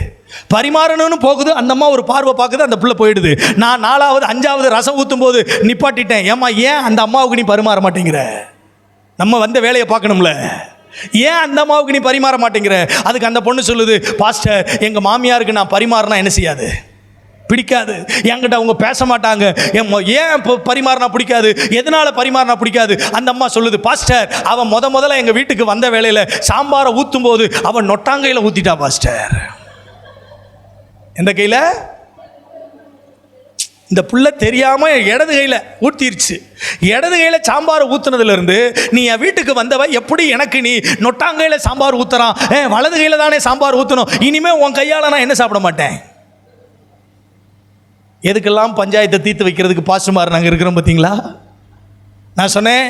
பரிமாறணும்னு போகுது. அந்த அம்மா ஒரு பார்வை பார்க்குது, அந்த பிள்ளை போயிடுது. நான் 4வது 5வது ரசம் ஊற்றும் போது நிப்பாட்டிட்டேன். ஏம்மா, ஏன் அந்த அம்மாவுக்கு நீ பரிமாற மாட்டேங்கிற? நம்ம வந்த வேலையை பார்க்கணும்ல. ஏன் அந்த அம்மாவுக்கு நீ பரிமாற மாட்டேங்கிற? அதுக்கு அந்த பொண்ணு சொல்லுது, பாஸ்டர், எங்கள் மாமியாருக்கு நான் பரிமாறினா என்ன செய்யாது, பிடிக்காது. என்கிட்ட அவங்க பேச மாட்டாங்க. ஏன் பரிமாறினா பிடிக்காது, எதனால பரிமாறினா பிடிக்காது? அந்த அம்மா சொல்லுது, பாஸ்டர், அவன் முதல்ல எங்கள் வீட்டுக்கு வந்த வேலையில் சாம்பாரை ஊற்றும் போது அவன் நொட்டாங்கையில் ஊற்றிட்டா பாஸ்டர். எந்த கையில்? இந்த புள்ள தெரியாமல் இடது கையில் ஊற்றிருச்சு. இடது கையில் சாம்பார் ஊற்றுனதுலேருந்து நீ என் வீட்டுக்கு வந்தவ எப்படி எனக்கு நீ நொட்டாங்கையில் சாம்பார் ஊற்றுறான், வலது கையில் தானே சாம்பார் ஊற்றணும், இனிமேல் உன் கையால் நான் என்ன சாப்பிட மாட்டேன். எதுக்கெல்லாம் பஞ்சாயத்தை தீர்த்து வைக்கிறதுக்கு பாஸ்டர்மார் நாங்கள் இருக்கிறோம் பார்த்தீங்களா? நான் சொன்னேன்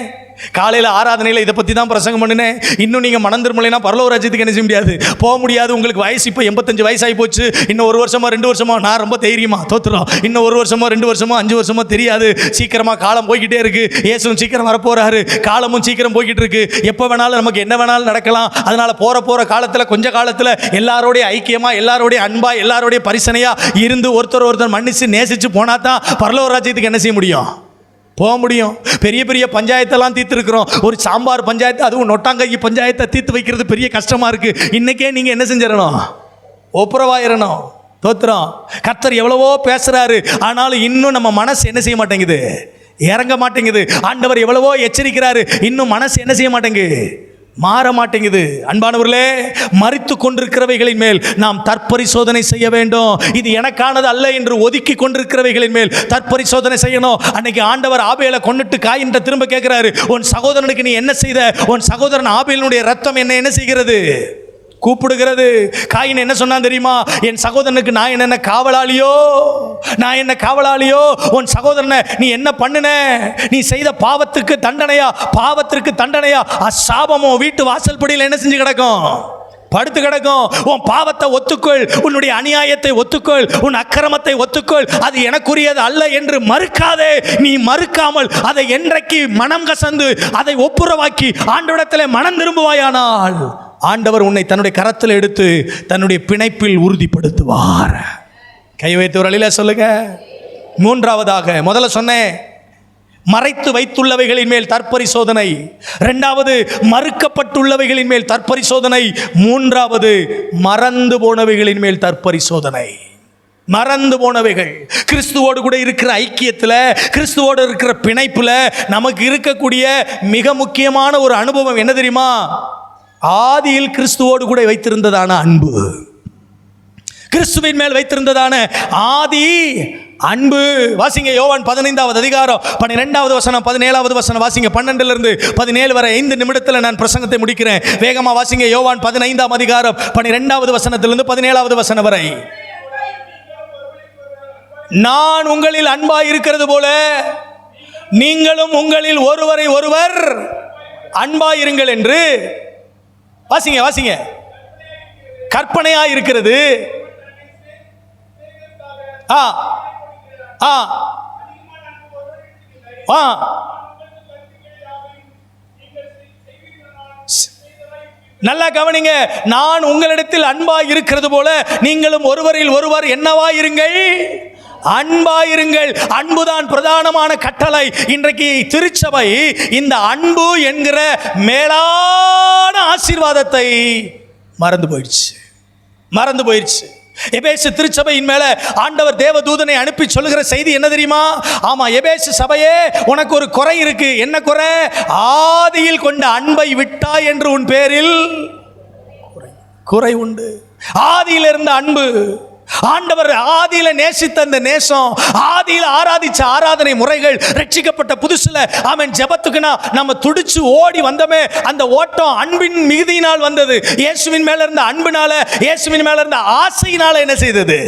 காலையில் ஆராதனையில் இதை பற்றி தான் பிரசங்கம் பண்ணினேன். இன்னும் நீங்கள் மனம் திரும்பலைன்னா பரலோக ராஜ்யத்துக்கு என்ன செய்ய முடியாது, போக முடியாது. உங்களுக்கு வயசு இப்போ 85 வயசாகி போச்சு. இன்னும் 1 வருஷமோ 2 வருஷமோ, நான் ரொம்ப தைரியமா தோத்துறோம். இன்னும் 1 வருஷமோ 2 வருஷமோ 5 வருஷமோ தெரியாது. சீக்கிரமாக காலம் போய்கிட்டே இருக்குது. இயேசுவும் சீக்கிரம் வரப்போகிறாரு. காலமும் சீக்கிரம் போய்கிட்டு இருக்கு. எப்போ வேணாலும் நமக்கு என்ன வேணாலும் நடக்கலாம். அதனால் போகிற காலத்தில் கொஞ்ச காலத்தில் எல்லாரோடைய ஐக்கியமாக, எல்லாரோடைய அன்பாக, எல்லாரோடைய பரிசனையாக இருந்து ஒருத்தர் மன்னிச்சு நேசித்து போனால் தான் பரலோக ராஜ்யத்துக்கு என்ன செய்ய முடியும், போக முடியும். பெரிய பெரிய பஞ்சாயத்தெல்லாம் தீர்த்துருக்குறோம். ஒரு சாம்பார் பஞ்சாயத்து, அதுவும் நொட்டாங்கி பஞ்சாயத்தை தீர்த்து வைக்கிறது பெரிய கஷ்டமாக இருக்குது. இன்றைக்கே நீங்கள் என்ன செஞ்சிடணும், ஒப்புரவாயிரணும். தோத்திரம். கர்த்தர் எவ்வளவோ பேசுகிறாரு, ஆனாலும் இன்னும் நம்ம மனசு என்ன செய்ய மாட்டேங்குது, இறங்க மாட்டேங்குது. ஆண்டவர் எவ்வளவோ எச்சரிக்கிறாரு, இன்னும் மனசு என்ன செய்ய மாட்டேங்குது, மாற மாட்டேங்குது. அன்பானவர்களே, மரித்து கொண்டிருக்கிறவைகளின் மேல் நாம் தற்பரிசோதனை செய்ய வேண்டும். இது எனக்கானது அல்ல என்று ஒதுக்கி கொண்டிருக்கிறவைகளின் மேல் தற்பரிசோதனை செய்யணும். அன்னைக்கு ஆண்டவர் ஆபேலை கொன்னுட்டு காயின்ட்ட திரும்ப கேட்கிறாரு, உன் சகோதரனுக்கு நீ என்ன செய்த? உன் சகோதரன் ஆபேலினுடைய ரத்தம் என்ன செய்கிறது, கூப்பிடுகிறது. காயின் என்ன சொன்னான் தெரியுமா? என் சகோதரனுக்கு நான் என்ன காவலாளியோ, நான் என்ன காவலாளியோ? உன் சகோதரனை நீ என்ன பண்ணுன? நீ செய்த பாவத்துக்கு தண்டனையா, பாவத்திற்கு தண்டனையா அசாபமோ வீட்டு வாசல் படியில் என்ன செஞ்சு கிடக்கும்? படுத்து கிடக்கும். உன் பாவத்தை ஒத்துக்கொள், உன்னுடைய அநியாயத்தை ஒத்துக்கொள், உன் அக்கிரமத்தை ஒத்துக்கொள், அது எனக்குரியது அல்ல என்று மறுக்காதே. நீ மறுக்காமல் அதை என்றைக்கு மனம் கசந்து அதை ஒப்புரவாக்கி ஆண்டவரிடத்தில் மனம் திரும்புவாயானால் ஆண்டவர் உன்னை தன்னுடைய கரத்தில் எடுத்து தன்னுடைய பிணைப்பில் உறுதிப்படுத்துவார். கை வைத்து ஒரு அழில சொல்லுங்க. மூன்றாவதாக, முதல்ல சொன்னேன் மறைத்து வைத்துள்ளவைகளின் மேல் தற்பரிசோதனை, இரண்டாவது மறுக்கப்பட்டுள்ளவைகளின் மேல் தற்பரிசோதனை, மூன்றாவது மறந்து போனவைகளின் மேல் தற்பரிசோதனை. மறந்து போனவைகள், கிறிஸ்துவோடு கூட இருக்கிற ஐக்கியத்தில், கிறிஸ்துவோடு இருக்கிற பிணைப்பில் நமக்கு இருக்கக்கூடிய மிக முக்கியமான ஒரு அனுபவம் என்ன தெரியுமா? ஆதியில் கிறிஸ்துவோடு கூட வைத்திருந்ததான அன்பு, கிறிஸ்துவின் மேல் வைத்திருந்ததான ஆதி அன்பு. வாசிங்க யோவான் 15வது அதிகாரம் 12வது வசனம் 17வது வசனம் வாசிங்க. 12லிருந்து 17 வரை 5 நிமிடத்தில் நான் பிரசங்கத்தை முடிக்கிறேன். வேகமா வாசிங்க. யோவான் 15ஆம் அதிகாரம் 12வது வசனத்திலிருந்து 17வது வசனம் வரை. நான் உங்களில் அன்பாய் இருக்கிறது போல நீங்களும் உங்களில் ஒருவரை ஒருவர் அன்பாயிருங்கள் என்று வாசிங்க வாசிங்க. கற்பனையாய் இருக்கிறது. நல்லா கவனிங்க. நான் உங்களிடத்தில் அன்பாய் இருக்கிறது போல நீங்களும் ஒருவரில் ஒருவர் என்னவாயிருங்கள்? அன்பாயிருங்கள். அன்புதான் பிரதானமான கட்டளை. இன்றைக்கு திருச்சபை இந்த அன்பு என்கிற மேலான ஆசீர்வாதத்தை மறந்து போயிடுச்சு. எபேசு திருச்சபையின் மேல ஆண்டவர் தேவதூதனை அனுப்பி சொல்லுகிற செய்தி என்ன தெரியுமா? ஆமா, எபேசு சபையே, உனக்கு ஒரு குறை இருக்கு. என்ன குறை? ஆதியில் கொண்ட அன்பை விட்டாய் என்று உன் பேரில் குறை உண்டு. ஆதியில் இருந்த அன்பு, ஆண்டவர் ஆதியில நேசித்த அந்த நேசம், ஆதியில ஆராதிச்ச ஆராதனை முறைகள், ரட்சிக்கப்பட்ட புதுசுல ஆமென் ஜெபத்துக்குனா நம்ம துடிச்சு ஓடி வந்தமே, அந்த ஓட்டம் அன்பின் மிகுதியினால் வந்தது. இயேசுவின் மேல இருந்த அன்பினால, இயேசுவின் மேல இருந்த ஆசையினால என்ன செய்தது?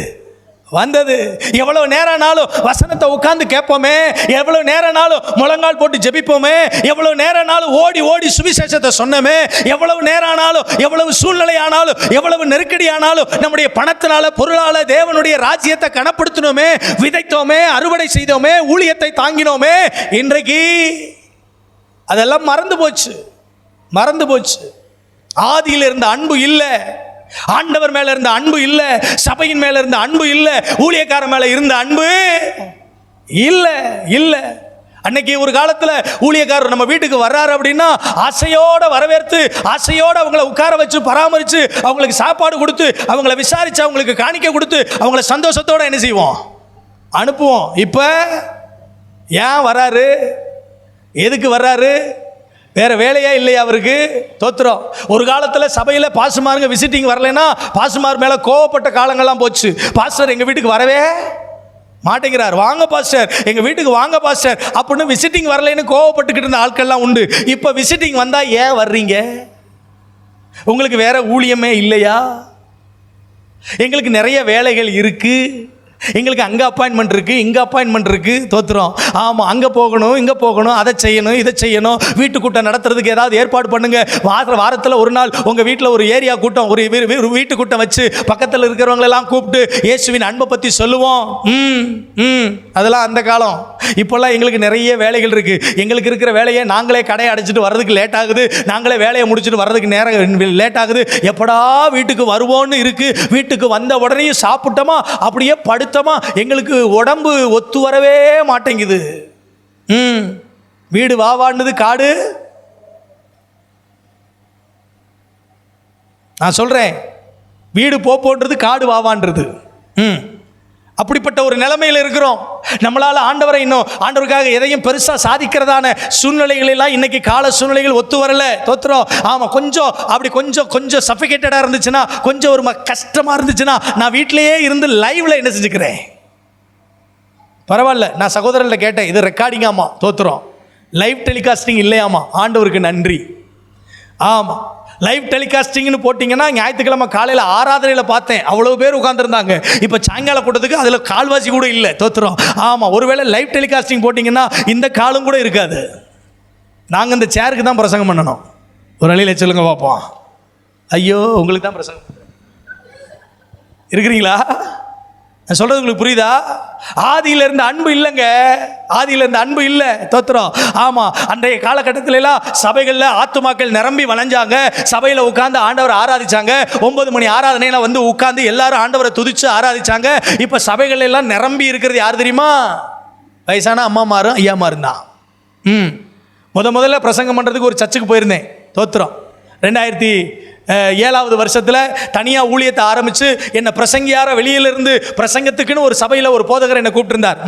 வந்தது. எவ்வளவு நேரம்னாலும் வசனத்தை உட்கார்ந்து கேட்போமே, எவ்வளவு நேரம்னாலும் முழங்கால் போட்டு ஜெபிப்போமே, எவ்வளவு நேரம்னாலும் ஓடி ஓடி சுவிசேஷத்தை சொன்னோமே, எவ்வளவு நேரம்னாலும், எவ்வளவு சூழ்நிலை ஆனாலும், எவ்வளவு நெருக்கடி ஆனாலும் நம்முடைய பணத்தினால பொருளால தேவனுடைய ராஜ்யத்தை கனப்படுத்தினோமே, விதைத்தோமே, அறுவடை செய்தோமே, ஊழியத்தை தாங்கினோமே. இன்றைக்கு அதெல்லாம் மறந்து போச்சு. ஆதியில் இருந்த அன்பு இல்லை, ஆண்டவர் மேல இருந்த அன்பு இல்ல, சபையின் மேல இருந்த அன்பு இல்ல, ஊழியக்கார மேல இருந்த அன்பு இல்ல. அன்னைக்கு ஒரு காலத்துல ஊழியக்காரர் நம்ம வீட்டுக்கு வர்றாரு அப்படின்னா ஆசையோட வரவேற்று, ஆசையோட அவங்கள உட்கார வச்சு பராமரித்து, அவங்களுக்கு சாப்பாடு கொடுத்து, அவங்கள விசாரித்து, அவங்களுக்கு காணிக்கை கொடுத்து, அவங்கள சந்தோஷத்தோட என்ன செய்வோம்? அனுப்புவோம். இப்ப ஏன் வர்றாரு? எதுக்கு வர்றாரு? வேற வேலையே இல்லையா அவருக்கு? தோத்துறோம். ஒரு காலத்தில் சபையில் பாசுமாருங்க விசிட்டிங் வரலைன்னா பாசுமார் மேலே கோவப்பட்ட காலங்கள்லாம் போச்சு. பாஸ்டர் எங்கள் வீட்டுக்கு வரவே மாட்டேங்கிறார், வாங்க பாஸ்டர் எங்கள் வீட்டுக்கு வாங்க பாஸ்டர் அப்படின்னு விசிட்டிங் வரலைன்னு கோவப்பட்டுக்கிட்டு இருந்த ஆட்கள்லாம் உண்டு. இப்போ விசிட்டிங் வந்தால் ஏன் வர்றீங்க? உங்களுக்கு வேற ஊழியமே இல்லையா? எங்களுக்கு நிறைய வேலைகள் இருக்குது, எங்களுக்கு அங்கே அப்பாயின்மெண்ட் இருக்குது, இங்கே அப்பாயின்மெண்ட் இருக்குது. தோத்துறோம். ஆமாம், அங்கே போகணும், இங்கே போகணும், அதை செய்யணும், இதை செய்யணும், வீட்டு கூட்டம் நடத்துறதுக்கு ஏதாவது ஏற்பாடு பண்ணுங்க. வாரத்தில் ஒரு நாள் உங்கள் வீட்டில் ஒரு ஏரியா கூட்டம், ஒரு வீட்டு கூட்டம் வச்சு பக்கத்தில் இருக்கிறவங்களெல்லாம் கூப்பிட்டு இயேசுவின் அன்பை பற்றி சொல்லுவோம். அதெல்லாம் அந்த காலம். இப்போல்லாம் எங்களுக்கு நிறைய வேலைகள் இருக்குது. எங்களுக்கு இருக்கிற வேலையை நாங்களே கடையை அடைச்சிட்டு வர்றதுக்கு லேட் ஆகுது, நாங்களே வேலையை முடிச்சுட்டு வர்றதுக்கு நேரம் லேட் ஆகுது. எப்படா வீட்டுக்கு வருவோன்னு இருக்குது. வீட்டுக்கு வந்த உடனேயும் சாப்பிட்டோமா அப்படியே படுத்தமா, எங்களுக்கு உடம்பு ஒத்து வரவே மாட்டேங்குது. வீடு வாவாண்டது காடு. நான் சொல்றேன், வீடு போன்றது காடு வாவான்றது. அப்படிப்பட்ட ஒரு நிலைமையில் இருக்கிறோம். நம்மளால் ஆண்டவரை இன்னும் ஆண்டவருக்காக எதையும் பெருசாக சாதிக்கிறதான சூழ்நிலைகளெல்லாம் இன்னைக்கு கால சூழ்நிலைகள் ஒத்து வரல. தோத்துறோம். ஆமாம், கொஞ்சம் அப்படி கொஞ்சம் சஃபிகேட்டடாக இருந்துச்சுன்னா, கொஞ்சம் ஒரு கஷ்டமாக இருந்துச்சுன்னா, நான் வீட்டிலேயே இருந்து லைவ்ல என்ன செஞ்சுக்கிறேன். பரவாயில்ல, நான் சகோதரர்கிட்ட கேட்டேன், இது ரெக்கார்டிங்காமா? தோத்துறோம். லைவ் டெலிகாஸ்டிங் இல்லையாமா? ஆண்டவருக்கு நன்றி. ஆமாம், லைவ் டெலிகாஸ்டிங்னு போட்டிங்கன்னா ஞாயிற்றுக்கிழமை காலையில் ஆராதனையில் பார்த்தேன், அவ்வளோ பேர் உட்காந்துருந்தாங்க. இப்போ சாயங்கால கூட்டத்துக்கு அதில் கால்வாசி கூட இல்லை. தோத்துறோம். ஆமாம், ஒருவேளை லைவ் டெலிகாஸ்டிங் போட்டிங்கன்னா இந்த காலும் கூட இருக்காது. நாங்கள் இந்த சேருக்கு தான் பிரசங்கம் பண்ணணும். ஒரு வழியில் சொல்லுங்க பார்ப்போம். ஐயோ, உங்களுக்கு தான் பிரசங்கம் இருக்கிறீங்களா? நான் சொல்கிறது உங்களுக்கு புரியுதா? ஆதியில் இருந்த அன்பு இல்லைங்க, ஆதியில் இருந்த அன்பு இல்லை. தோத்துறோம். ஆமாம், அன்றைய காலகட்டத்திலலாம் சபைகளில் ஆத்துமாக்கள் நிரம்பி வளைஞ்சாங்க. சபையில் உட்காந்து ஆண்டவரை ஆராதிச்சாங்க. 9 மணி ஆராதனையில் வந்து உட்காந்து எல்லாரும் ஆண்டவரை துதிச்சு ஆராதிச்சாங்க. இப்போ சபைகள் எல்லாம் நிரம்பி இருக்கிறது யார் தெரியுமா? வயசான அம்மாமாரும் ஐயாமாரும் தான். முதல்ல பிரசங்கம் பண்ணுறதுக்கு ஒரு சர்ச்சுக்கு போயிருந்தேன். தோத்துறோம். 2007 வருஷத்தில் தனியாக ஊழியத்தை ஆரம்பித்து என்னை பிரசங்கியார வெளியிலிருந்து பிரசங்கத்துக்குன்னு ஒரு சபையில் ஒரு போதகர் என்னை கூப்பிட்டுருந்தார்.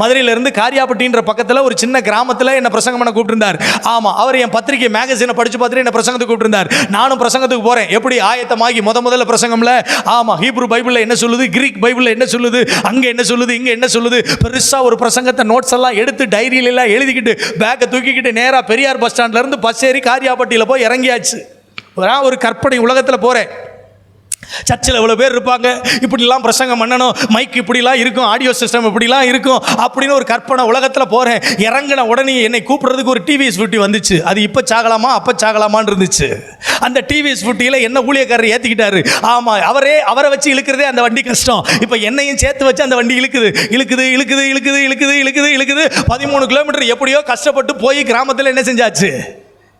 மதுரையிலேருந்து காரியாப்பட்டின்ற பக்கத்தில் ஒரு சின்ன கிராமத்தில் என்னை பிரசங்கம் பண்ண கூப்பிட்டுருந்தார். ஆமாம், அவர் என் பத்திரிகை மேகசினை படித்து பார்த்துட்டு என்னை பிரசங்கத்துக்கு கூப்பிட்டுருந்தார். நானும் பிரசங்கத்துக்கு போகிறேன். எப்படி ஆயத்தமாகி முதல்ல பிரசங்கம்ல, ஆமாம், ஹீப்ரு பைபிளில் என்ன சொல்லுது, கிரீக் பைபிளில் என்ன சொல்லுது, அங்கே என்ன சொல்லுது, இங்கே என்ன சொல்லுது, பெருசாக ஒரு பிரசங்கத்தை நோட்ஸ் எல்லாம் எடுத்து டைரியிலெல்லாம் எழுதிக்கிட்டு பேக்கை தூக்கிக்கிட்டு நேராக பெரியார் பஸ் ஸ்டாண்ட்லேருந்து பஸ் ஏறி காரியாப்பட்டியில் போய் இறங்கியாச்சு. ஒரு கற்பனை உலகத்தில் போகிறேன். சர்ச்சில் இவ்வளோ பேர் இருப்பாங்க, இப்படிலாம் பிரசங்கம் பண்ணணும், மைக் இப்படிலாம் இருக்கும், ஆடியோ சிஸ்டம் இப்படிலாம் இருக்கும் அப்படின்னு ஒரு கற்பனை உலகத்தில் போகிறேன். இறங்கின உடனே என்னை கூப்பிட்றதுக்கு ஒரு டிவிஎஸ் 50 வந்துச்சு. அது இப்போ சாகலாமா அப்போ சாகலாமான்னு இருந்துச்சு. அந்த டிவிஎஸ் 50 என்ன ஊழியக்காரர் ஏற்றிக்கிட்டாரு. ஆமாம், அவரை வச்சு இழுக்கிறதே அந்த வண்டி கஷ்டம். இப்போ என்னையும் சேர்த்து வச்சு அந்த வண்டி இழுக்குது 13 கிலோமீட்டர் எப்படியோ கஷ்டப்பட்டு போய் கிராமத்தில் என்ன செஞ்சாச்சு,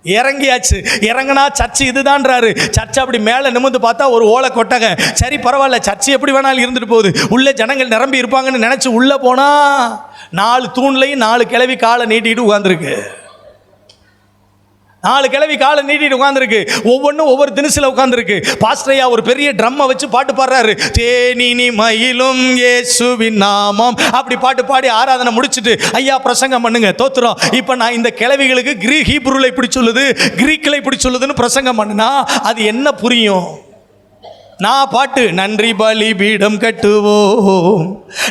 இறங்கியாச்சு. இறங்கினா சர்ச்சு இதுதான்றாரு. சர்ச்சு அப்படி மேலே நிமிர்ந்து பார்த்தா ஒரு ஓலை கொட்டகை. சரி பரவாயில்ல, சர்ச்சு எப்படி வேணாலும் இருந்துட்டு போகுது, உள்ளே ஜனங்கள் நிரம்பி இருப்பாங்கன்னு நினச்சி உள்ளே போனால் 4 தூண்லையும் 4 கிழவி காலை நீட்டிட்டு உட்காந்துருக்கு. 4 கிழவி காலை நீட்டிட்டு உட்காந்துருக்கு. ஒவ்வொன்றும் ஒவ்வொரு தினசில் உட்காந்துருக்கு. பாஸ்டரையா ஒரு பெரிய ட்ரம்மை வச்சு பாட்டு பாடுறாரு. தேனினி மயிலும் இயேசுவின் நாமம் அப்படி பாட்டு பாடி ஆராதனை முடிச்சுட்டு ஐயா பிரசங்கம் பண்ணுங்க. தோத்துறோம். இப்போ நான் இந்த கிழவிகளுக்கு ஹீப்ருல இப்படி சொல்லுது, கிரீக்கில் இப்படி சொல்லுதுன்னு பிரசங்கம் பண்ணுனா அது என்ன புரியும்? நான் பாட்டு நன்றி பலி பீடம் கட்டுவோம்,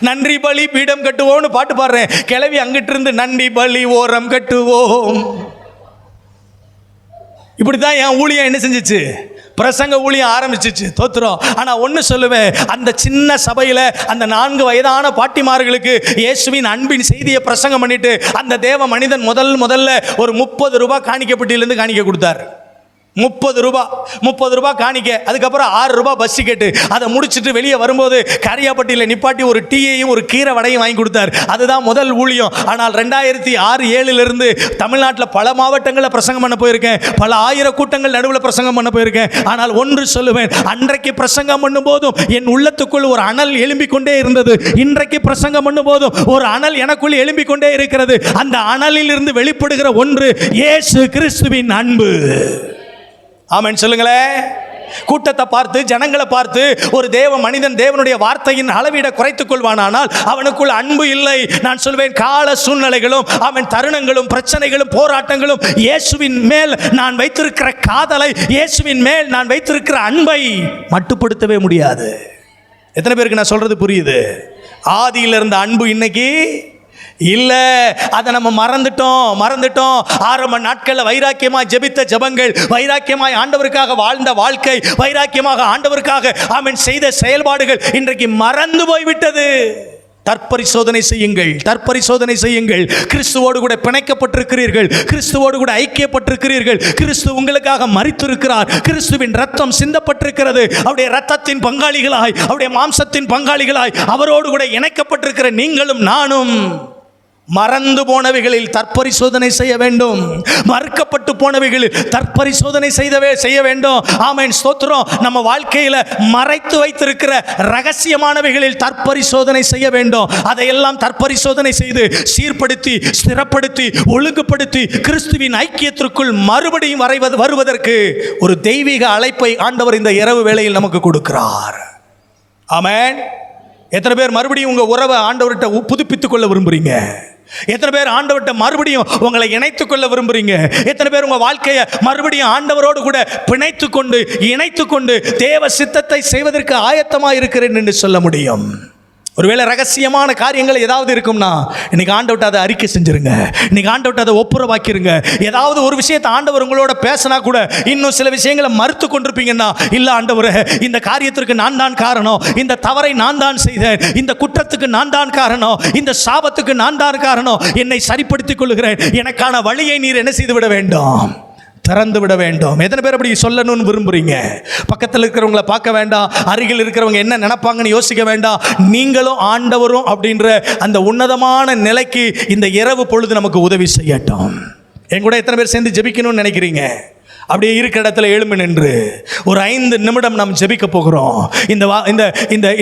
நன்றி பலி பீடம் கட்டுவோம்னு பாட்டு பாடுறேன். கிழவி அங்கிட்டு இருந்து நன்றி பலி ஓரம் கட்டுவோம். இப்படி தான் என் ஊழியம் என்ன செஞ்சிச்சு, பிரசங்க ஊழியம் ஆரம்பிச்சிச்சு. தோத்துறோம். ஆனால் ஒன்று சொல்லுவேன், அந்த சின்ன சபையில் அந்த 4 வயதான பாட்டிமார்களுக்கு இயேசுவின் அன்பின் செய்தியை பிரசங்கம் பண்ணிட்டு அந்த தேவ மனிதன் முதல்ல ஒரு 30 ரூபாய் காணிக்கப்பட்டியிலேருந்து காணிக்க கொடுத்தார். 30 ரூபாய் காணிக்க. அதுக்கப்புறம் 6 ரூபாய் பஸ் டிக்கெட்டு. அதை முடிச்சுட்டு வெளியே வரும்போது கரியாப்பட்டியில் நிப்பாட்டி ஒரு டீயையும் ஒரு கீரை வடையும் வாங்கி கொடுத்தார். அதுதான் முதல் ஊழியம். ஆனால் 2006-7 தமிழ்நாட்டில் பல மாவட்டங்களில் பிரசங்கம் பண்ண போயிருக்கேன். பல 1000 கூட்டங்கள் நடுவில் பிரசங்கம் பண்ண போயிருக்கேன். ஆனால் ஒன்று சொல்லுவேன், அன்றைக்கு பிரசங்கம் பண்ணும் போதும் என் உள்ளத்துக்குள் ஒரு அனல் எழும்பிக் கொண்டே இருந்தது. இன்றைக்கு பிரசங்கம் பண்ணும் போதும் ஒரு அனல் எனக்குள் எழும்பிக் கொண்டே இருக்கிறது. அந்த அனலில் இருந்து வெளிப்படுகிற ஒன்று இயேசு கிறிஸ்துவின் அன்பு. ஆமென் சொல்லுங்களேன். கூட்டத்தை பார்த்து ஜனங்களை பார்த்து ஒரு தேவ மனிதன் தேவனுடைய வார்த்தையின் அளவிட குறைத்துக் கொள்வானால் அவனுக்குள் அன்பு இல்லை. நான் சொல்வேன், கால சூழ்நிலைகளும் அவன் தருணங்களும் பிரச்சனைகளும் போராட்டங்களும் இயேசுவின் மேல் நான் வைத்திருக்கிற காதலை, இயேசுவின் மேல் நான் வைத்திருக்கிற அன்பை மட்டுப்படுத்தவே முடியாது. எத்தனை பேருக்கு நான் சொல்றது புரியுது? ஆதியில் இருந்த அன்பு இன்னைக்கு இல்லை. அதை நம்ம மறந்துட்டோம். ஆரம்ப நாட்களில் வைராக்கியமாய் ஜெபித்த ஜெபங்கள், வைராக்கியமாய் ஆண்டவருக்காக வாழ்ந்த வாழ்க்கை, வைராக்கியமாக ஆண்டவருக்காக ஆமென் செய்த செயல்பாடுகள் இன்றைக்கு மறந்து போய்விட்டது. தற்பரிசோதனை செய்யுங்கள். கிறிஸ்துவோடு கூட பிணைக்கப்பட்டிருக்கிறீர்கள், கிறிஸ்துவோடு கூட ஐக்கியப்பட்டிருக்கிறீர்கள். கிறிஸ்து உங்களுக்காக மரித்திருக்கிறார். கிறிஸ்துவின் ரத்தம் சிந்தப்பட்டிருக்கிறது. அவருடைய ரத்தத்தின் பங்காளிகளாய், அவருடைய மாம்சத்தின் பங்காளிகளாய் அவரோடு கூட இணைக்கப்பட்டிருக்கிற நீங்களும் நானும் மறந்து போனவைகளில் தற்பரிசோதனை செய்ய வேண்டும். மறுக்கப்பட்டு போனவைகளில் தற்பரிசோதனை செய்ய வேண்டும். ஆமென் ஸ்தோத்திரம். நம்ம வாழ்க்கையில் மறைத்து வைத்திருக்கிற ரகசியமானவைகளில் தற்பரிசோதனை செய்ய வேண்டும். அதையெல்லாம் தற்பரிசோதனை செய்து சீர்படுத்தி, ஸ்திரப்படுத்தி, ஒழுங்குபடுத்தி கிறிஸ்துவின் ஐக்கியத்திற்குள் மறுபடியும் வருவதற்கு ஒரு தெய்வீக அழைப்பை ஆண்டவர் இந்த இரவு வேளையில் நமக்கு கொடுக்கிறார். ஆமென். எத்தனை பேர் மறுபடியும் உங்க உறவை ஆண்டவர்கிட்ட புதுப்பித்துக் கொள்ள விரும்புறீங்க? எத்தனை பேர் ஆண்டவர்கிட்ட மறுபடியும் உங்களை இணைத்துக் கொள்ள விரும்புறீங்க? எத்தனை பேர் உங்க வாழ்க்கையை மறுபடியும் ஆண்டவரோடு கூட இணைத்துக் கொண்டு தேவ சித்தத்தை செய்வதற்கு ஆயத்தமாக இருக்கிறேன் என்று சொல்ல முடியும்? ஒருவேளை ரகசியமான காரியங்கள் ஏதாவது இருக்கும்னா இன்னைக்கு ஆண்டவர்ட்ட அதை அறிக்கை செஞ்சிருங்க. இன்னைக்கு ஆண்டவர்ட்ட அதை ஒப்புரவாக்கிருங்க. ஏதாவது ஒரு விஷயத்தை ஆண்டவர் உங்களோட பேசினா கூட இன்னும் சில விஷயங்களை மறுத்து கொண்டிருப்பீங்கன்னா, இல்லை ஆண்டவரே, இந்த காரியத்திற்கு நான் தான் காரணம், இந்த தவறை நான் தான் செய்தேன், இந்த குற்றத்துக்கு நான் தான் காரணம், இந்த சாபத்துக்கு நான் தான் காரணம், என்னை சரிப்படுத்திக் கொள்ளுகிறேன், எனக்கான வழியை நீர் என்ன செய்து விட வேண்டும், திறந்து விட வேண்டும். எத்தனை பேர் அப்படி சொல்லணும்னு விரும்புறீங்க? பக்கத்தில் இருக்கிறவங்களை பார்க்க வேண்டாம், அருகில் இருக்கிறவங்க என்ன நினைப்பாங்கன்னு யோசிக்க வேண்டாம். நீங்களும் ஆண்டவரும் அப்படின்ற அந்த உன்னதமான நிலைக்கு இந்த இரவு பொழுது நமக்கு உதவி செய்யட்டும். என் கூட எத்தனை பேர் சேர்ந்து ஜெபிக்கணும்னு நினைக்கிறீங்க? அப்படியே இருக்கிற இடத்துல எழும்பி நின்று ஒரு 5 நிமிடம் நாம் ஜெபிக்க போகிறோம்.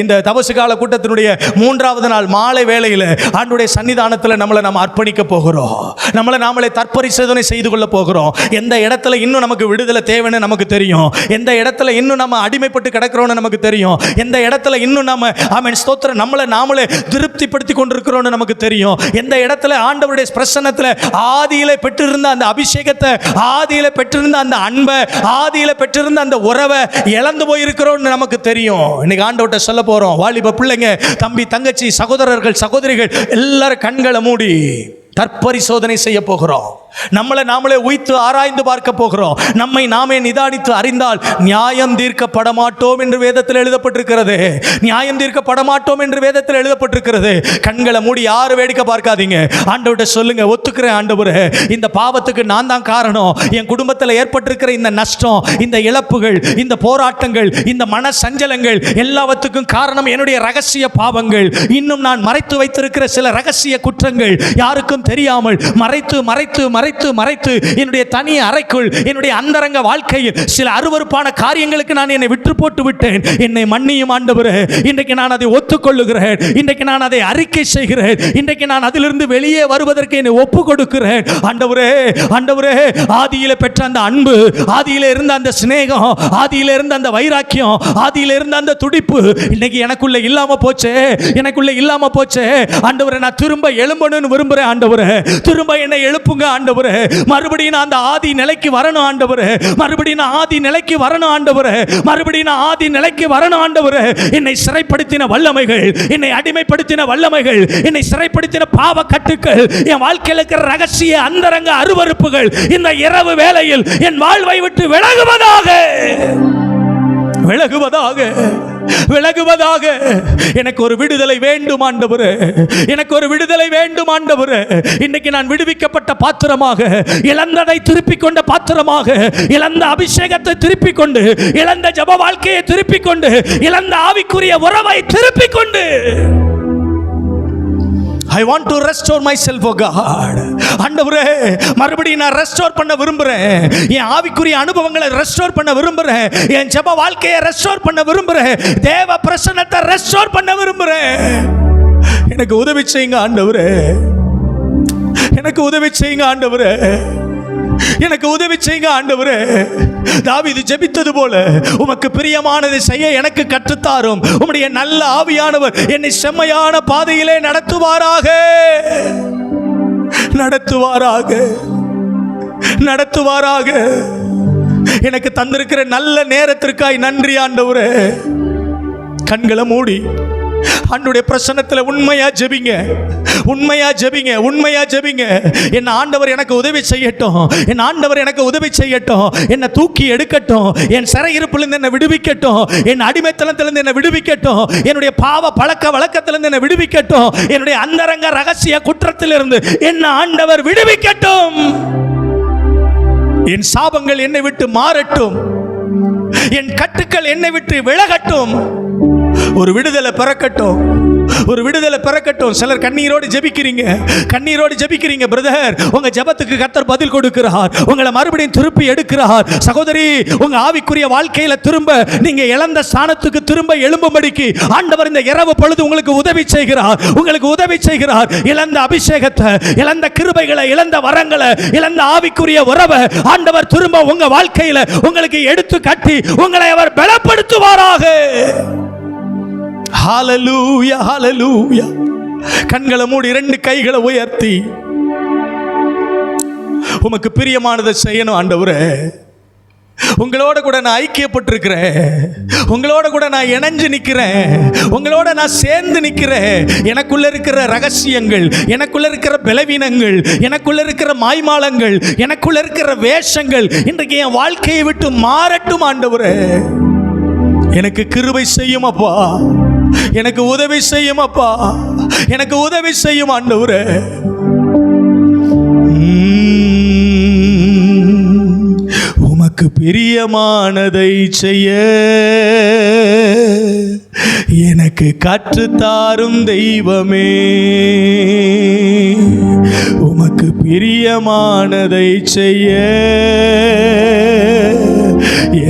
இந்த தபசு கால கூட்டத்தினுடைய 3வது நாள் மாலை வேளையில் ஆண்டுடைய சன்னிதானத்தில் நம்மளை நாம் அர்ப்பணிக்க போகிறோம். நம்மளை நாமளே தற்பரிசோதனை செய்து கொள்ள போகிறோம். எந்த இடத்துல இன்னும் நமக்கு விடுதலை தேவைன்னு நமக்கு தெரியும், எந்த இடத்துல இன்னும் நம்ம அடிமைப்பட்டு கிடக்கிறோன்னு நமக்கு தெரியும், எந்த இடத்துல இன்னும் நம்ம ஆமென் ஸ்தோத்திரம் நம்மளை நாமளே திருப்திப்படுத்தி கொண்டிருக்கிறோன்னு நமக்கு தெரியும், எந்த இடத்துல ஆண்டவருடைய பிரசன்னத்தில் ஆதியிலே பெற்றிருந்த அந்த அபிஷேகத்தை, ஆதியிலே பெற்றிருந்த அந்த அன்பை, ஆதியில பெற்றிருந்த அந்த உறவை இழந்து போயிருக்கிறோம்னு நமக்கு தெரியும். இன்னைக்கு ஆண்டவர்ட்ட சொல்ல போறோம். வாலிப பிள்ளைங்க, தம்பி தங்கச்சி, சகோதரர்கள் சகோதரிகள் எல்லாரும் கண்களை மூடி தற்பரிசோதனை செய்ய போகிறோம். நம்மளை நாமளே உய்த்து ஆராய்ந்து பார்க்க போகிறோம். நம்மை நாமே நிதானித்து அறிந்தால் நியாயம் தீர்க்கப்பட மாட்டோம் என்று வேதத்தில் எழுதப்பட்டிருக்கிறது. நியாயம் தீர்க்கப்பட மாட்டோம் என்று வேதத்தில் எழுதப்பட்டிருக்கிறது. கண்களை மூடி யாரும் வேடிக்கை பார்க்காதீங்க. ஆண்டவர்கிட்ட சொல்லுங்க, ஒத்துக்கிறேன் ஆண்டவரே, இந்த பாவத்துக்கு நான் தான் காரணம். என் குடும்பத்தில் ஏற்பட்டிருக்கிற இந்த நஷ்டம், இந்த இழப்புகள், இந்த போராட்டங்கள், இந்த மன சஞ்சலங்கள் எல்லாவற்றுக்கும் காரணம் என்னுடைய ரகசிய பாவங்கள். இன்னும் நான் மறைத்து வைத்திருக்கிற சில ரகசிய குற்றங்கள், யாருக்கும் தெரியாமல் மறைத்து மறைத்து மறைத்து மறைத்து என்னுடைய தனி அறைக்குள், என்னுடைய அந்தரங்க வாழ்க்கையில் சில அருவருப்பான காரியங்களுக்கு நான் என்னை விட்டு போட்டு விட்டேன். என்னை மன்னியும் ஆண்டவரே. இன்றைக்கு நான் அதை ஒத்துக்கொள்ளுகிறேன். இன்றைக்கு நான் அதை அறிக்கை செய்கிறேன். இன்றைக்கு நான் அதிலிருந்து வெளியே வருவதற்கு என்னை ஒப்பு கொடுக்கிறேன். ஆண்டவரே, ஆண்டவரே, ஆதியில பெற்ற அந்த அன்பு, ஆதியில இருந்த அந்த சிநேகம், ஆதியில இருந்த அந்த வைராக்கியம், ஆதியில இருந்த அந்த துடிப்பு இன்னைக்கு எனக்குள்ள இல்லாம போச்சே, எனக்குள்ள இல்லாம போச்சே. ஆண்டவரே, நான் திரும்ப எழும்பணும்னு விரும்புறேன். ஆண்டவரே, திரும்ப என்னை எழுப்புங்க ஆண்டவரே. மறுபடியும் நான் அந்த ஆதி நிலைக்கு வரணும் ஆண்டவரே. மறுபடியும் நான் ஆதி நிலைக்கு வரணும் ஆண்டவரே. மறுபடியும் நான் ஆதி நிலைக்கு வரணும் ஆண்டவரே. என்னை சிறைப்படுத்தின வல்லமைகள், என்னை அடிமைப்படுத்தின வல்லமைகள், என்னை சிறைப்படுத்தின பாவ கட்டுக்கள், என் வாழ்க்கையில் இருக்கிற ரகசிய அந்தரங்க அருவருப்புகள் இந்த இரவு வேளையில் என் வாழ்வை விட்டு விலகுவதாக, விலகுவதாக, விலகுவதாக. எனக்கு ஒரு விடுதலை வேண்டும் ஆண்டவரே. எனக்கு ஒரு விடுதலை வேண்டும் ஆண்டவரே. இன்னைக்கு நான் விடுவிக்கப்பட்ட பாத்திரமாக, இழந்ததை திருப்பிக் கொண்ட பாத்திரமாக, இழந்த அபிஷேகத்தை திருப்பிக் கொண்டு, இழந்த ஜெப வாழ்க்கையை திருப்பிக் கொண்டு, இழந்த ஆவிக்குரிய உறவை திருப்பிக் கொண்டு, I want to restore myself, oh God. ஆண்டவரே, மறுபடியும் நான் ரெஸ்டோர் பண்ண விரும்புறேன். என் ஆவிக்குரிய அனுபவங்களை ரெஸ்டோர் பண்ண விரும்புறேன். என் ஜெப வாழ்க்கையை ரெஸ்டோர் பண்ண விரும்புறேன். தேவ பிரசன்னத்தை ரெஸ்டோர் பண்ண விரும்புறேன். எனக்கு உதவி செய்யுங்க ஆண்டவரே. எனக்கு உதவி செய்யுங்க ஆண்டவரே. எனக்கு உதவி செய்யுங்க ஆண்டவரே. தாவீது ஜெபித்தது போல உமக்கு பிரியமானதை செய்ய எனக்கு கற்றுத்தாரும். உம்முடைய நல்ல ஆவியானவர் என்னை செம்மையான பாதையிலே நடத்துவாராக, நடத்துவாராக, நடத்துவாராக. எனக்கு தந்திருக்கிற நல்ல நேரத்திற்காய் நன்றி ஆண்டவரே. கண்களை மூடி ஆண்டவருடைய பிரசன்னத்தில் உண்மையா ஜெபிங்க, உண்மையா ஜெபிங்க, உண்மையா ஜெபிங்க. என் ஆண்டவர் எனக்கு உதவி செய்யட்டும், என் ஆண்டவர் எனக்கு உதவி செய்யட்டும், என்னை தூக்கி எடுக்கட்டும், என் சிறையிருப்பிலிருந்து என்னை விடுவிக்கட்டும், என் அடிமைத்தனத்திலிருந்து என்னை விடுவிக்கட்டும், என்னுடைய பாவ பழக்க வழக்கத்திலிருந்து என்னை விடுவிக்கட்டும், என்னுடைய அந்தரங்க ரகசிய குற்றத்திலிருந்து என்ன ஆண்டவர் விடுவிக்கட்டும். என் சாபங்கள் என்னை விட்டு மாறட்டும், என் கட்டுக்கள் என்னை விட்டு விலகட்டும். ஒரு விடுதலை பிறக்கட்டும், ஒரு விடுதலை பிறக்கட்டும். சிலர் கண்ணீரோடு ஜெபிக்கிறீங்க, கண்ணீரோடு ஜெபிக்கிறீங்க. பிரதர், உங்க ஜெபத்துக்கு கர்த்தர் பதில் கொடுக்கிறார், உங்களை மறுபடியும் திருப்பி எடுக்கிறார். சகோதரி, உங்க ஆவிக்குரிய வாழ்க்கையில திரும்ப நீங்க இழந்த ஸ்தானத்துக்கு திரும்ப எழும்பும்படிக்கு ஆண்டவர் இந்த இரவு பொழுது உங்களுக்கு உதவி செய்கிறார், உங்களுக்கு உதவி செய்கிறார். இழந்த அபிஷேகத்தை, இழந்த கிருபைகளை, இழந்த வரங்களை, இழந்த ஆவிக்குரிய உறவை ஆண்டவர் திரும்ப உங்க வாழ்க்கையில உங்களுக்கு எடுத்து கட்டி உங்களை அவர் பலப்படுத்துவாராக. ஹalleluya, ஹalleluya. கண்களை மூடி 2 கைகளை உயர்த்தி உமக்கு பிரியமானதை செய்யணும் ஆண்டவரே. உங்களோட கூட நான் ஐக்கியப்பட்டிருக்கிறேன், உங்களோட கூட நான் இணைஞ்சு நிற்கிறேன், உங்களோட நான் சேர்ந்து நிற்கிறேன். எனக்குள்ள இருக்கிற ரகசியங்கள், எனக்குள்ள இருக்கிற பலவீனங்கள், எனக்குள்ள இருக்கிற மாய்மாலங்கள், எனக்குள்ள இருக்கிற வேஷங்கள் இன்றைக்கு என் வாழ்க்கையை விட்டு மாறட்டும் ஆண்டவரே. எனக்கு கிருபை செய்யும் அப்பா, எனக்கு உதவி செய்யும் அப்பா, எனக்கு உதவி செய்யும் ஆண்டவரே. உமக்கு பிரியமானதை செய்ய எனக்கு கற்றுத்தாரும் தெய்வமே. உமக்கு பிரியமானதை செய்ய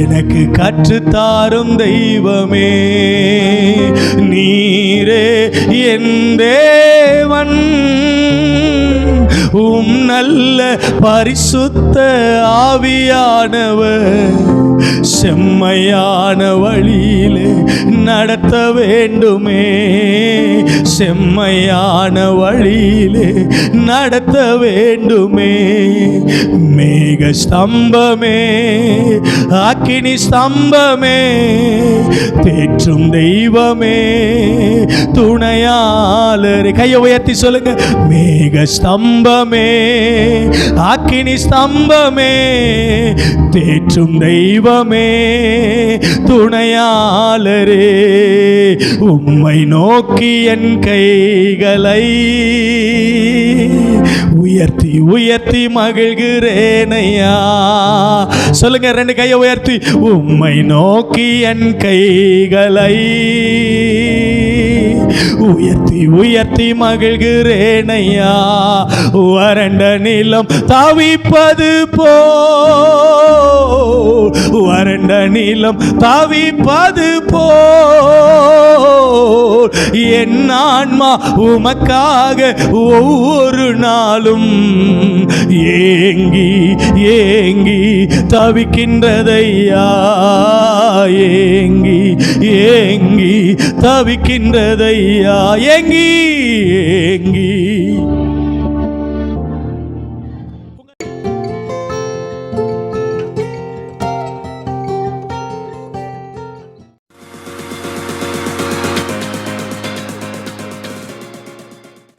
எனக்கு கற்றுத்தாரும் தெய்வமே. நீரே என் தேவன், உம் நல்ல பரிசுத்த ஆவியானவர் செம்மையான வழியிலே நடத்த வேண்டுமே, செம்மையான வழியிலே நடத்த வேண்டுமே. மேக ஸ்தம்பமே, அக்கினி ஸ்தம்பமே, தேற்றும் தெய்வமே, துணையாளரே. கையை உயர்த்தி சொல்லுங்க. மேக ஸ்தம்பமே, அக்கினி ஸ்தம்பமே, தேற்றும் தெய்வமே, துணையாளரே. உம்மை நோக்கி என் கைகளை உயர்த்தி உயர்த்தி மகிழ்கிறேனையா. சொல்லுங்க, ரெண்டு கையை உயர்த்தி. உம்மை நோக்கி என் கைகளை உயர்த்தி உயர்த்தி மகிழ்கிறேனையா. வறண்ட நிலம் தவிப்பது போ, வறண்ட நிலம் தவிப்பது போ, என் ஆன்மா உமக்காக ஒவ்வொரு நாளும் ஏங்கி ஏங்கி தவிக்கின்றதையா, ஏங்கி ஏங்கி தவிக்கின்றதையா, ஏங்கி ஏங்கி